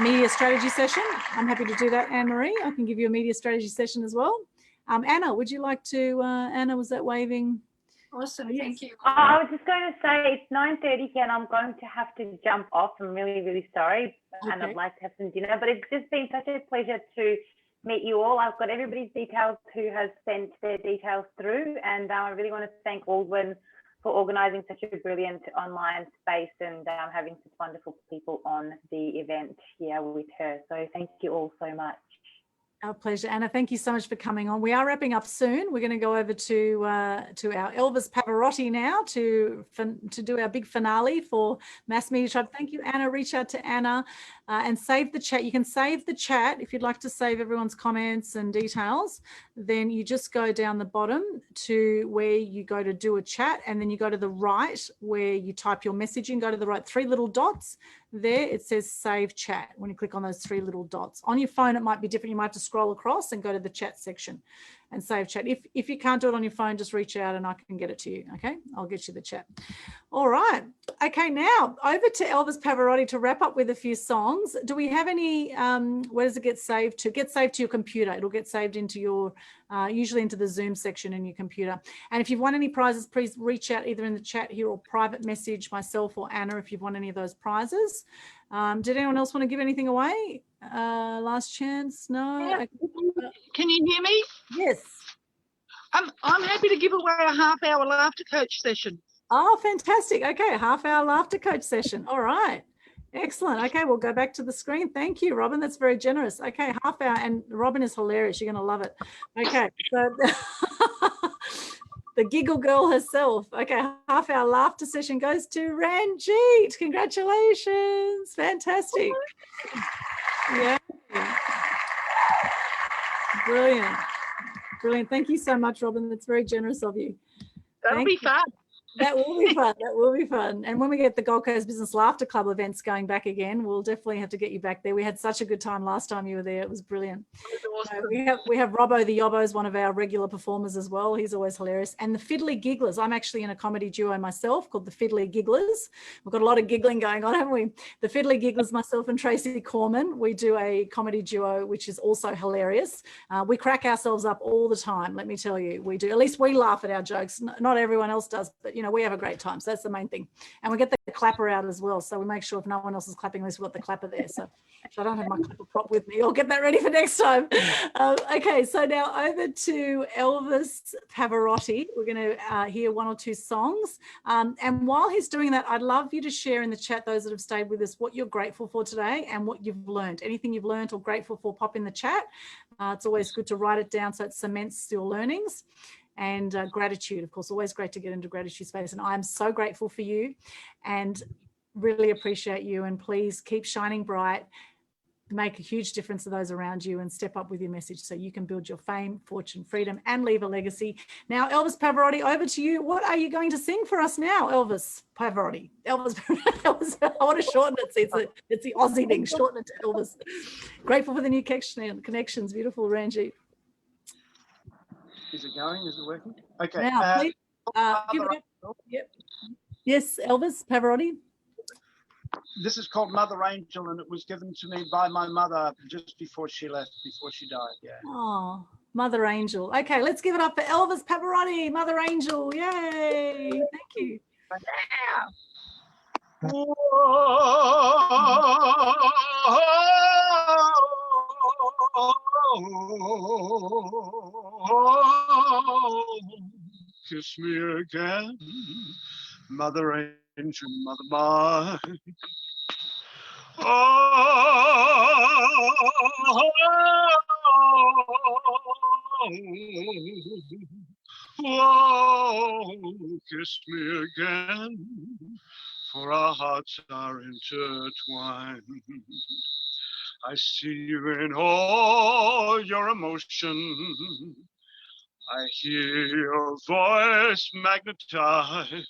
Speaker 1: media strategy session. I'm happy to do that, Anne-Marie. I can give you a media strategy session as well. Anna, would you like to, Anna, was that waving?
Speaker 5: Awesome, thank you.
Speaker 12: I was just going to say it's 9:30 here and I'm going to have to jump off. I'm really, really sorry.
Speaker 1: Okay.
Speaker 12: And I'd like to have some dinner, but it's just been such a pleasure to meet you all. I've got everybody's details who has sent their details through, and I really want to thank Aldwyn for organising such a brilliant online space and having such wonderful people on the event here with her. So thank you all so much.
Speaker 1: Our pleasure, Anna. Thank you so much for coming on. We are wrapping up soon. We're going to go over to our Elvis Pavarotti now to do our big finale for Mass Media Tribe. Thank you, Anna. Reach out to Anna and save the chat. You can save the chat if you'd like to save everyone's comments and details. Then you just go down the bottom to where you go to do a chat, and then you go to the right where you type your message in. Go to the right, 3 little dots. There it says save chat. When you click on those 3 little dots on your phone, it might be different. You might have to scroll across and go to the chat section and save chat. If you can't do it on your phone, just reach out and I can get it to you. Okay, I'll get you the chat. All right. Okay, now over to Elvis Pavarotti to wrap up with a few songs. Do we have any, where does it get saved to? Get saved to your computer. It'll get saved into your, usually into the Zoom section in your computer. And if you've won any prizes, please reach out either in the chat here or private message myself or Anna if you've won any of those prizes. Did anyone else want to give anything away? Last chance? No?
Speaker 7: Yeah. Can you hear me?
Speaker 1: Yes.
Speaker 7: I'm happy to give away a half-hour laughter coach session.
Speaker 1: Oh, fantastic. Okay, a half-hour laughter coach session. All right. Excellent. Okay, we'll go back to the screen. Thank you, Robin. That's very generous. Okay, half hour. And Robin is hilarious. You're going to love it. Okay, so the giggle girl herself. Okay, half-hour laughter session goes to Ranjit. Congratulations. Fantastic. Yeah. Brilliant. Brilliant. Thank you so much, Robin. That's very generous of you.
Speaker 7: That'll be fun.
Speaker 1: That will be fun. That will be fun. And when we get the Gold Coast Business Laughter Club events going back again, we'll definitely have to get you back there. We had such a good time last time you were there. It was brilliant.
Speaker 7: Awesome.
Speaker 1: We have Robbo the Yobbo is one of our regular performers as well. He's always hilarious. And the Fiddly Gigglers. I'm actually in a comedy duo myself called the Fiddly Gigglers. We've got a lot of giggling going on, haven't we? The Fiddly Gigglers, myself and Tracy Corman, we do a comedy duo, which is also hilarious. We crack ourselves up all the time, let me tell you. We do. At least we laugh at our jokes. Not everyone else does, but, you know, we have a great time. So that's the main thing. And we get the clapper out as well. So we make sure if no one else is clapping, at least we've got the clapper there. So I don't have my clapper prop with me. I'll get that ready for next time. Okay, so now over to Elvis Pavarotti. We're going to hear 1 or 2 songs. And while he's doing that, I'd love you to share in the chat, those that have stayed with us, what you're grateful for today and what you've learned. Anything you've learned or grateful for, pop in the chat. It's always good to write it down so it cements your learnings. And gratitude, of course, always great to get into gratitude space. And I'm so grateful for you and really appreciate you. And please keep shining bright, make a huge difference to those around you and step up with your message so you can build your fame, fortune, freedom, and leave a legacy. Now, Elvis Pavarotti, over to you. What are you going to sing for us now, Elvis Pavarotti? Elvis, I want to shorten it. So it's the Aussie thing, shorten it to Elvis. Grateful for the new connections. Beautiful, Ranjit.
Speaker 8: Is it going? Is it working? Okay.
Speaker 1: Now, please, give it up. Yep. Yes, Elvis Pavarotti.
Speaker 8: This is called Mother Angel, and it was given to me by my mother just before she left, before she died. Yeah.
Speaker 1: Oh, Mother Angel. Okay, let's give it up for Elvis Pavarotti, Mother Angel. Yay. Thank you.
Speaker 8: Yeah. Kiss me again, Mother Angel, Mother mine.
Speaker 14: Whoa, kiss me again, for our hearts are intertwined. I see you in all your emotion. I hear your voice magnetize.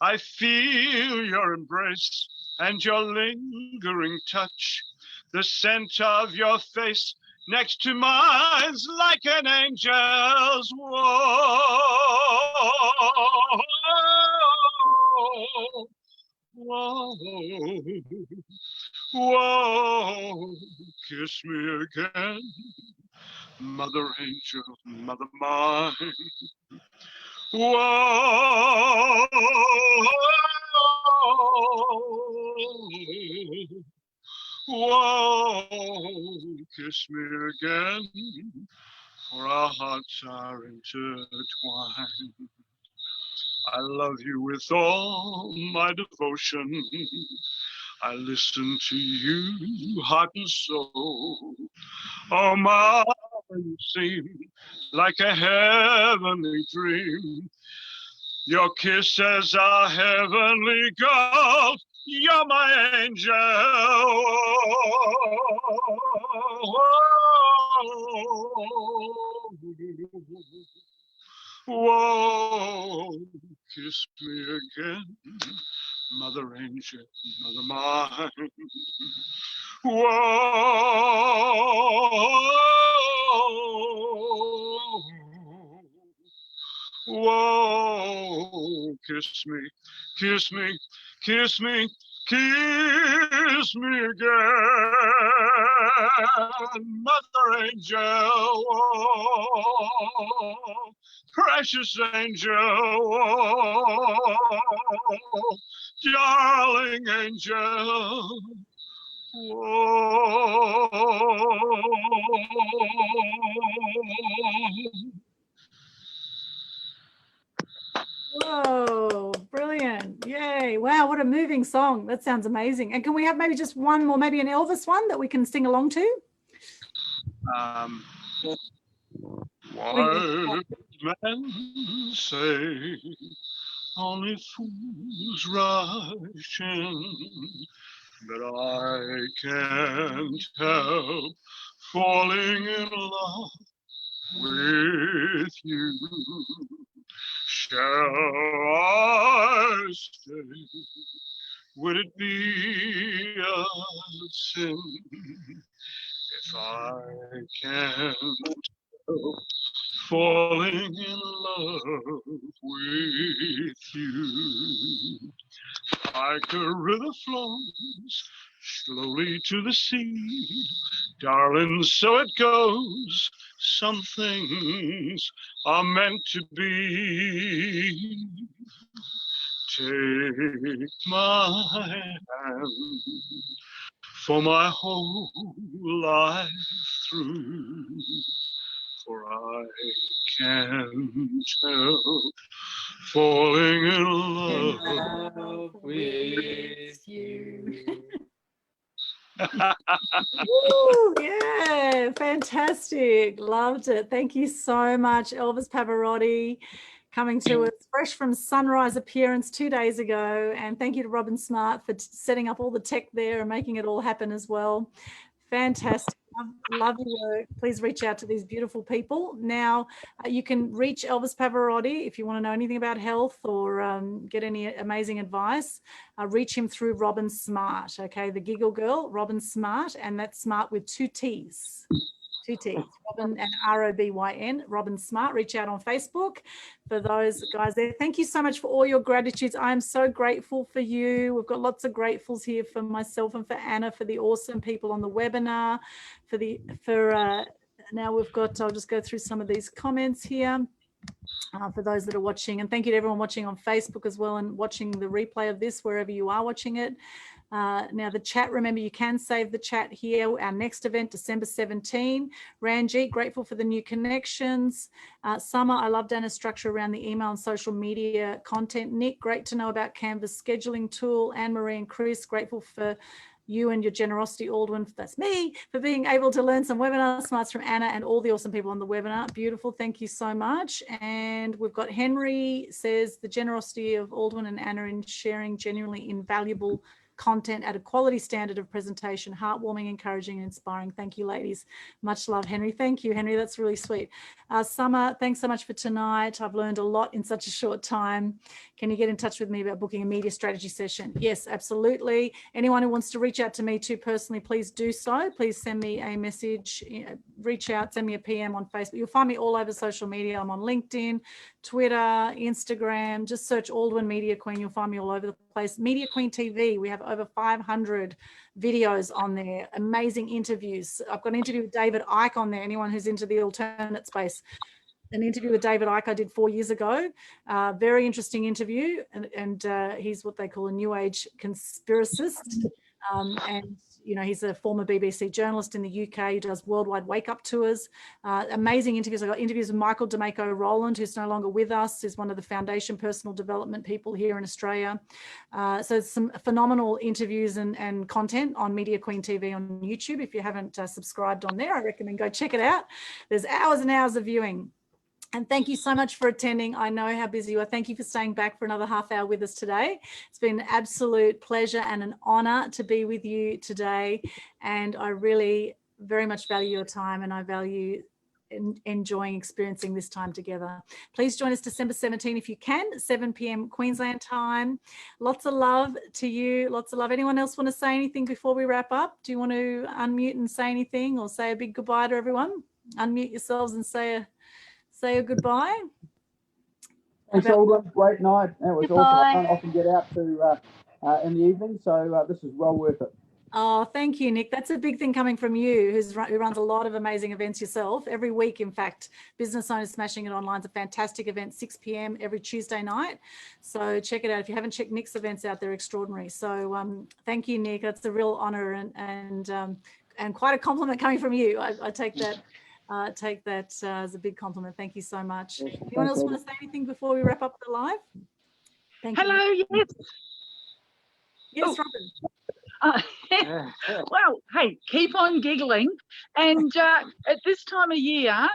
Speaker 14: I feel your embrace and your lingering touch. The scent of your face next to mine's like an angel's. Whoa, whoa, kiss me again, Mother Angel, Mother mine. Whoa, whoa, kiss me again, for our hearts are intertwined. I love you with all my devotion. I listen to you, heart and soul. Oh, my, you seem like a heavenly dream. Your kisses are heavenly gold. You're my angel. Whoa, kiss me again, Mother Angel, Mother mine. Whoa, whoa, kiss me, kiss me, kiss me, kiss me again, Mother Angel. Whoa, precious angel, darling angel.
Speaker 1: Whoa, brilliant. Yay. Wow, what a moving song. That sounds amazing. And can we have maybe just one more, maybe an Elvis one that we can sing along to?
Speaker 14: Wise men say only fools rush in, but I can't help falling in love with you. Shall I stay? Would it be a sin if I can't help falling in love with you? Like a river flows slowly to the sea, darling, so it goes. Some things are meant to be. Take my hand for my whole life through, for I can't help falling in love with you.
Speaker 1: Woo, yeah, fantastic. Loved it. Thank you so much, Elvis Pavarotti, coming to us fresh from Sunrise Appearance 2 days ago. And thank you to Robin Smart for setting up all the tech there and making it all happen as well. Fantastic. Love your work. Please reach out to these beautiful people. Now, you can reach Elvis Pavarotti if you want to know anything about health or get any amazing advice. Reach him through Robin Smart, okay? The Giggle Girl, Robin Smart, and that's Smart with 2 T's. 2 T's, Robin and R-O-B-Y-N, Robin Smart. Reach out on Facebook for those guys there. Thank you so much for all your gratitudes. I am so grateful for you. We've got lots of gratefuls here for myself and for Anna, for the awesome people on the webinar, now we've got, I'll just go through some of these comments here. For those that are watching, and thank you to everyone watching on Facebook as well and watching the replay of this wherever you are watching it. Now the chat, remember you can save the chat here. Our next event, December 17. Ranjit, grateful for the new connections. Summer, I love Anna's structure around the email and social media content. Nick, great to know about Canva's scheduling tool. Anne-Marie and Chris, grateful for you and your generosity, Aldwyn, that's me, for being able to learn some webinar smarts from Anna and all the awesome people on the webinar. Beautiful. Thank you so much. And we've got Henry says the generosity of Aldwyn and Anna in sharing genuinely invaluable content at a quality standard of presentation, heartwarming, encouraging, and inspiring. Thank you, ladies. Much love, Henry. Thank you, Henry. That's really sweet. Summer, thanks so much for tonight. I've learned a lot in such a short time. Can you get in touch with me about booking a media strategy session? Yes, absolutely. Anyone who wants to reach out to me too personally, please do so. Please send me a message, reach out, send me a PM on Facebook. You'll find me all over social media. I'm on LinkedIn, Twitter, Instagram. Just search Aldwyn Media Queen. You'll find me all over the place. Media Queen TV. We have over 500 videos on there. Amazing interviews. I've got an interview with David Icke on there. Anyone who's into the alternate space. An interview with David Icke I did 4 years ago. Very interesting interview. And he's what they call a new age conspiracist. And you know, he's a former BBC journalist in the UK. He does worldwide wake-up tours. Amazing interviews. I got interviews with Michael DeMaco Rowland, who's no longer with us, is one of the foundation personal development people here in Australia. So some phenomenal interviews and content on Media Queen TV on YouTube. If you haven't subscribed on there, I recommend go check it out. There's hours and hours of viewing. And thank you so much for attending. I know how busy you are. Thank you for staying back for another half hour with us today. It's been an absolute pleasure and an honour to be with you today. And I really very much value your time, and I value enjoying experiencing this time together. Please join us December 17 if you can, 7 p.m. Queensland time. Lots of love to you. Lots of love. Anyone else want to say anything before we wrap up? Do you want to unmute and say anything, or say a big goodbye to everyone? Unmute yourselves and say a goodbye.
Speaker 4: Thanks, Aldwyn. Great night. That was awesome. I don't often get out to in the evening, so this is well worth it.
Speaker 1: Oh, thank you, Nick. That's a big thing coming from you, who runs a lot of amazing events yourself. Every week, in fact, Business Owners Smashing It Online is a fantastic event, 6 p.m. every Tuesday night. So check it out. If you haven't checked Nick's events out, they're extraordinary. So thank you, Nick. That's a real honour and quite a compliment coming from you. I take that. Take that as a big compliment. Thank you so much. Anyone else want to say anything before we wrap up the live? Thank
Speaker 7: Hello,
Speaker 1: you.
Speaker 7: yes.
Speaker 1: Yes, Robin.
Speaker 7: Well, hey, keep on giggling. And at this time of year,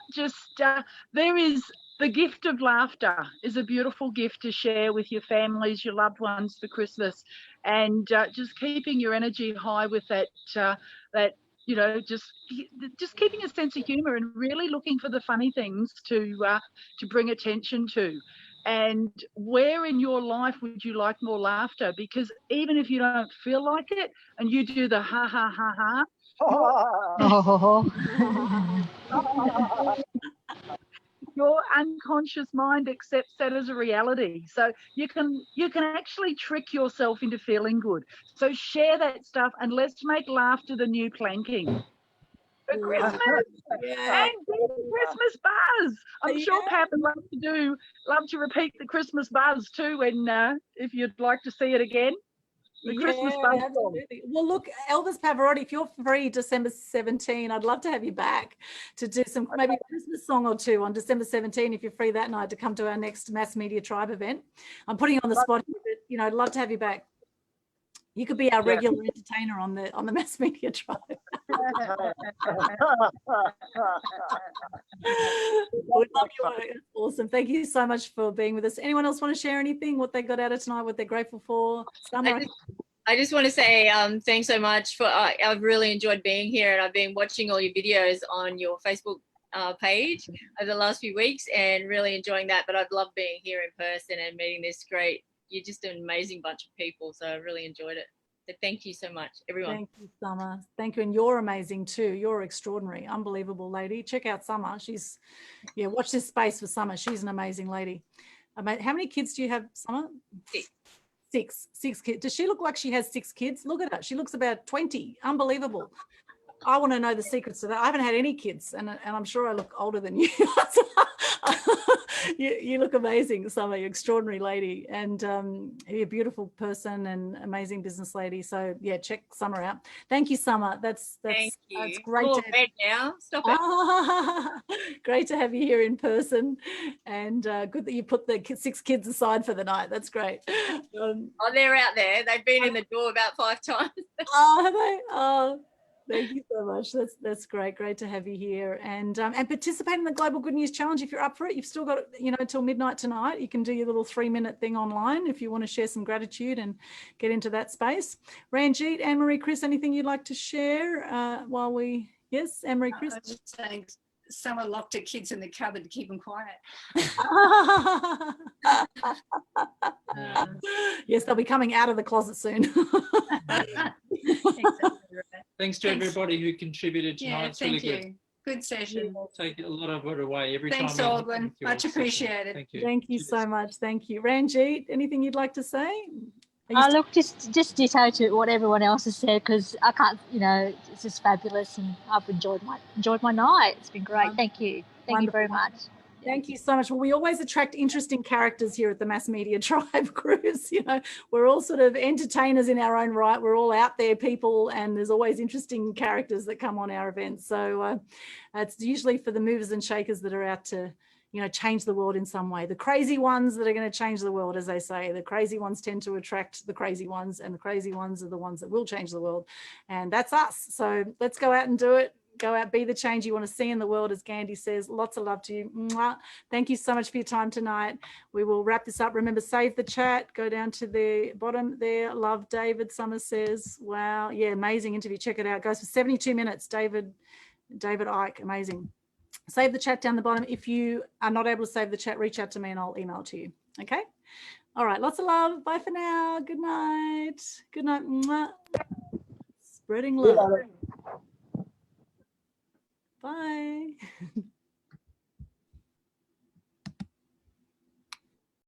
Speaker 7: there is the gift of laughter is a beautiful gift to share with your families, your loved ones for Christmas, and just keeping your energy high with that you know, just keeping a sense of humour and really looking for the funny things to bring attention to. And where in your life would you like more laughter? Because even if you don't feel like it and you do the ha ha ha ha, your unconscious mind accepts that as a reality. So you can actually trick yourself into feeling good. So share that stuff and let's make laughter the new planking. For Christmas. Yeah. And do the Christmas buzz. I'm sure Pat would love to repeat the Christmas buzz too when if you'd like to see it again. The Christmas buzz.
Speaker 1: Absolutely. Well, look, Elvis Pavarotti, if you're free December 17, I'd love to have you back to do some maybe a Christmas song or two on December 17 if you're free that night to come to our next Mass Media Tribe event. I'm putting you on the spot, but you know, I'd love to have you back. You could be our regular entertainer on the Mass Media Tribe. We love your work. It's awesome. Thank you so much for being with us. Anyone else want to share anything, what they got out of tonight, what they're grateful for?
Speaker 9: I just want to say thanks so much for, I've really enjoyed being here, and I've been watching all your videos on your Facebook page over the last few weeks and really enjoying that. But I've loved being here in person and meeting this you're just an amazing bunch of people. So I really enjoyed it. So thank you so much, everyone.
Speaker 1: Thank you, Summer. Thank you. And you're amazing too. You're extraordinary, unbelievable lady. Check out Summer. Watch this space for Summer. She's an amazing lady. How many kids do you have, Summer? Six kids. Does she look like she has 6 kids? Look at her. She looks about 20. Unbelievable. I want to know the secrets to that. I haven't had any kids, and I'm sure I look older than you. You look amazing, Summer. You're an extraordinary lady, and you're a beautiful person and amazing business lady. So yeah, check Summer out. Thank you, Summer. That's
Speaker 9: Thank you.
Speaker 1: It's great.
Speaker 9: Full of red now. Stop it.
Speaker 1: Great to have you here in person, and good that you put the 6 kids aside for the night. That's great.
Speaker 9: Oh, they're out there. They've been in the door about 5 times.
Speaker 1: Oh, have they? Oh. Thank you so much. That's great. Great to have you here, and participate in the Global Good News Challenge if you're up for it. You've still got, till midnight tonight. You can do your little 3-minute thing online if you want to share some gratitude and get into that space. Ranjit, Anne-Marie, Chris, anything you'd like to share while we? Yes, Anne-Marie, Chris.
Speaker 5: I was just saying, someone locked her kids in the cupboard to keep them quiet.
Speaker 1: Yes, they'll be coming out of the closet soon.
Speaker 13: Thanks to everybody who contributed tonight.
Speaker 5: Yeah,
Speaker 13: it's really
Speaker 5: thank
Speaker 13: good.
Speaker 5: you. Good session.
Speaker 13: Take a lot of it away every
Speaker 5: Thanks,
Speaker 13: time.
Speaker 5: Aldwin. Much appreciated.
Speaker 13: Thank you.
Speaker 1: Thank you so much. Thank you. Ranjit, anything you'd like to say?
Speaker 11: Look, just ditto to what everyone else has said, because I can't, it's just fabulous, and I've enjoyed my night. It's been great. Thank you. Thank you very much.
Speaker 1: Thank you so much. Well, we always attract interesting characters here at the Mass Media Tribe Cruise. We're all sort of entertainers in our own right. We're all out there people, and there's always interesting characters that come on our events. So it's usually for the movers and shakers that are out to, change the world in some way. The crazy ones that are going to change the world, as they say. The crazy ones tend to attract the crazy ones, and the crazy ones are the ones that will change the world. And that's us. So let's go out and do it. Go out, be the change you want to see in the world, as Gandhi says. Lots of love to you. Mwah. Thank you so much for your time tonight. We will wrap this up. Remember, save the chat. Go down to the bottom there. Love David Summers says, wow. Yeah, amazing interview. Check it out. It goes for 72 minutes. David Icke, amazing. Save the chat down the bottom. If you are not able to save the chat, reach out to me and I'll email it to you. Okay? All right. Lots of love. Bye for now. Good night. Good night. Mwah. Spreading love. Bye.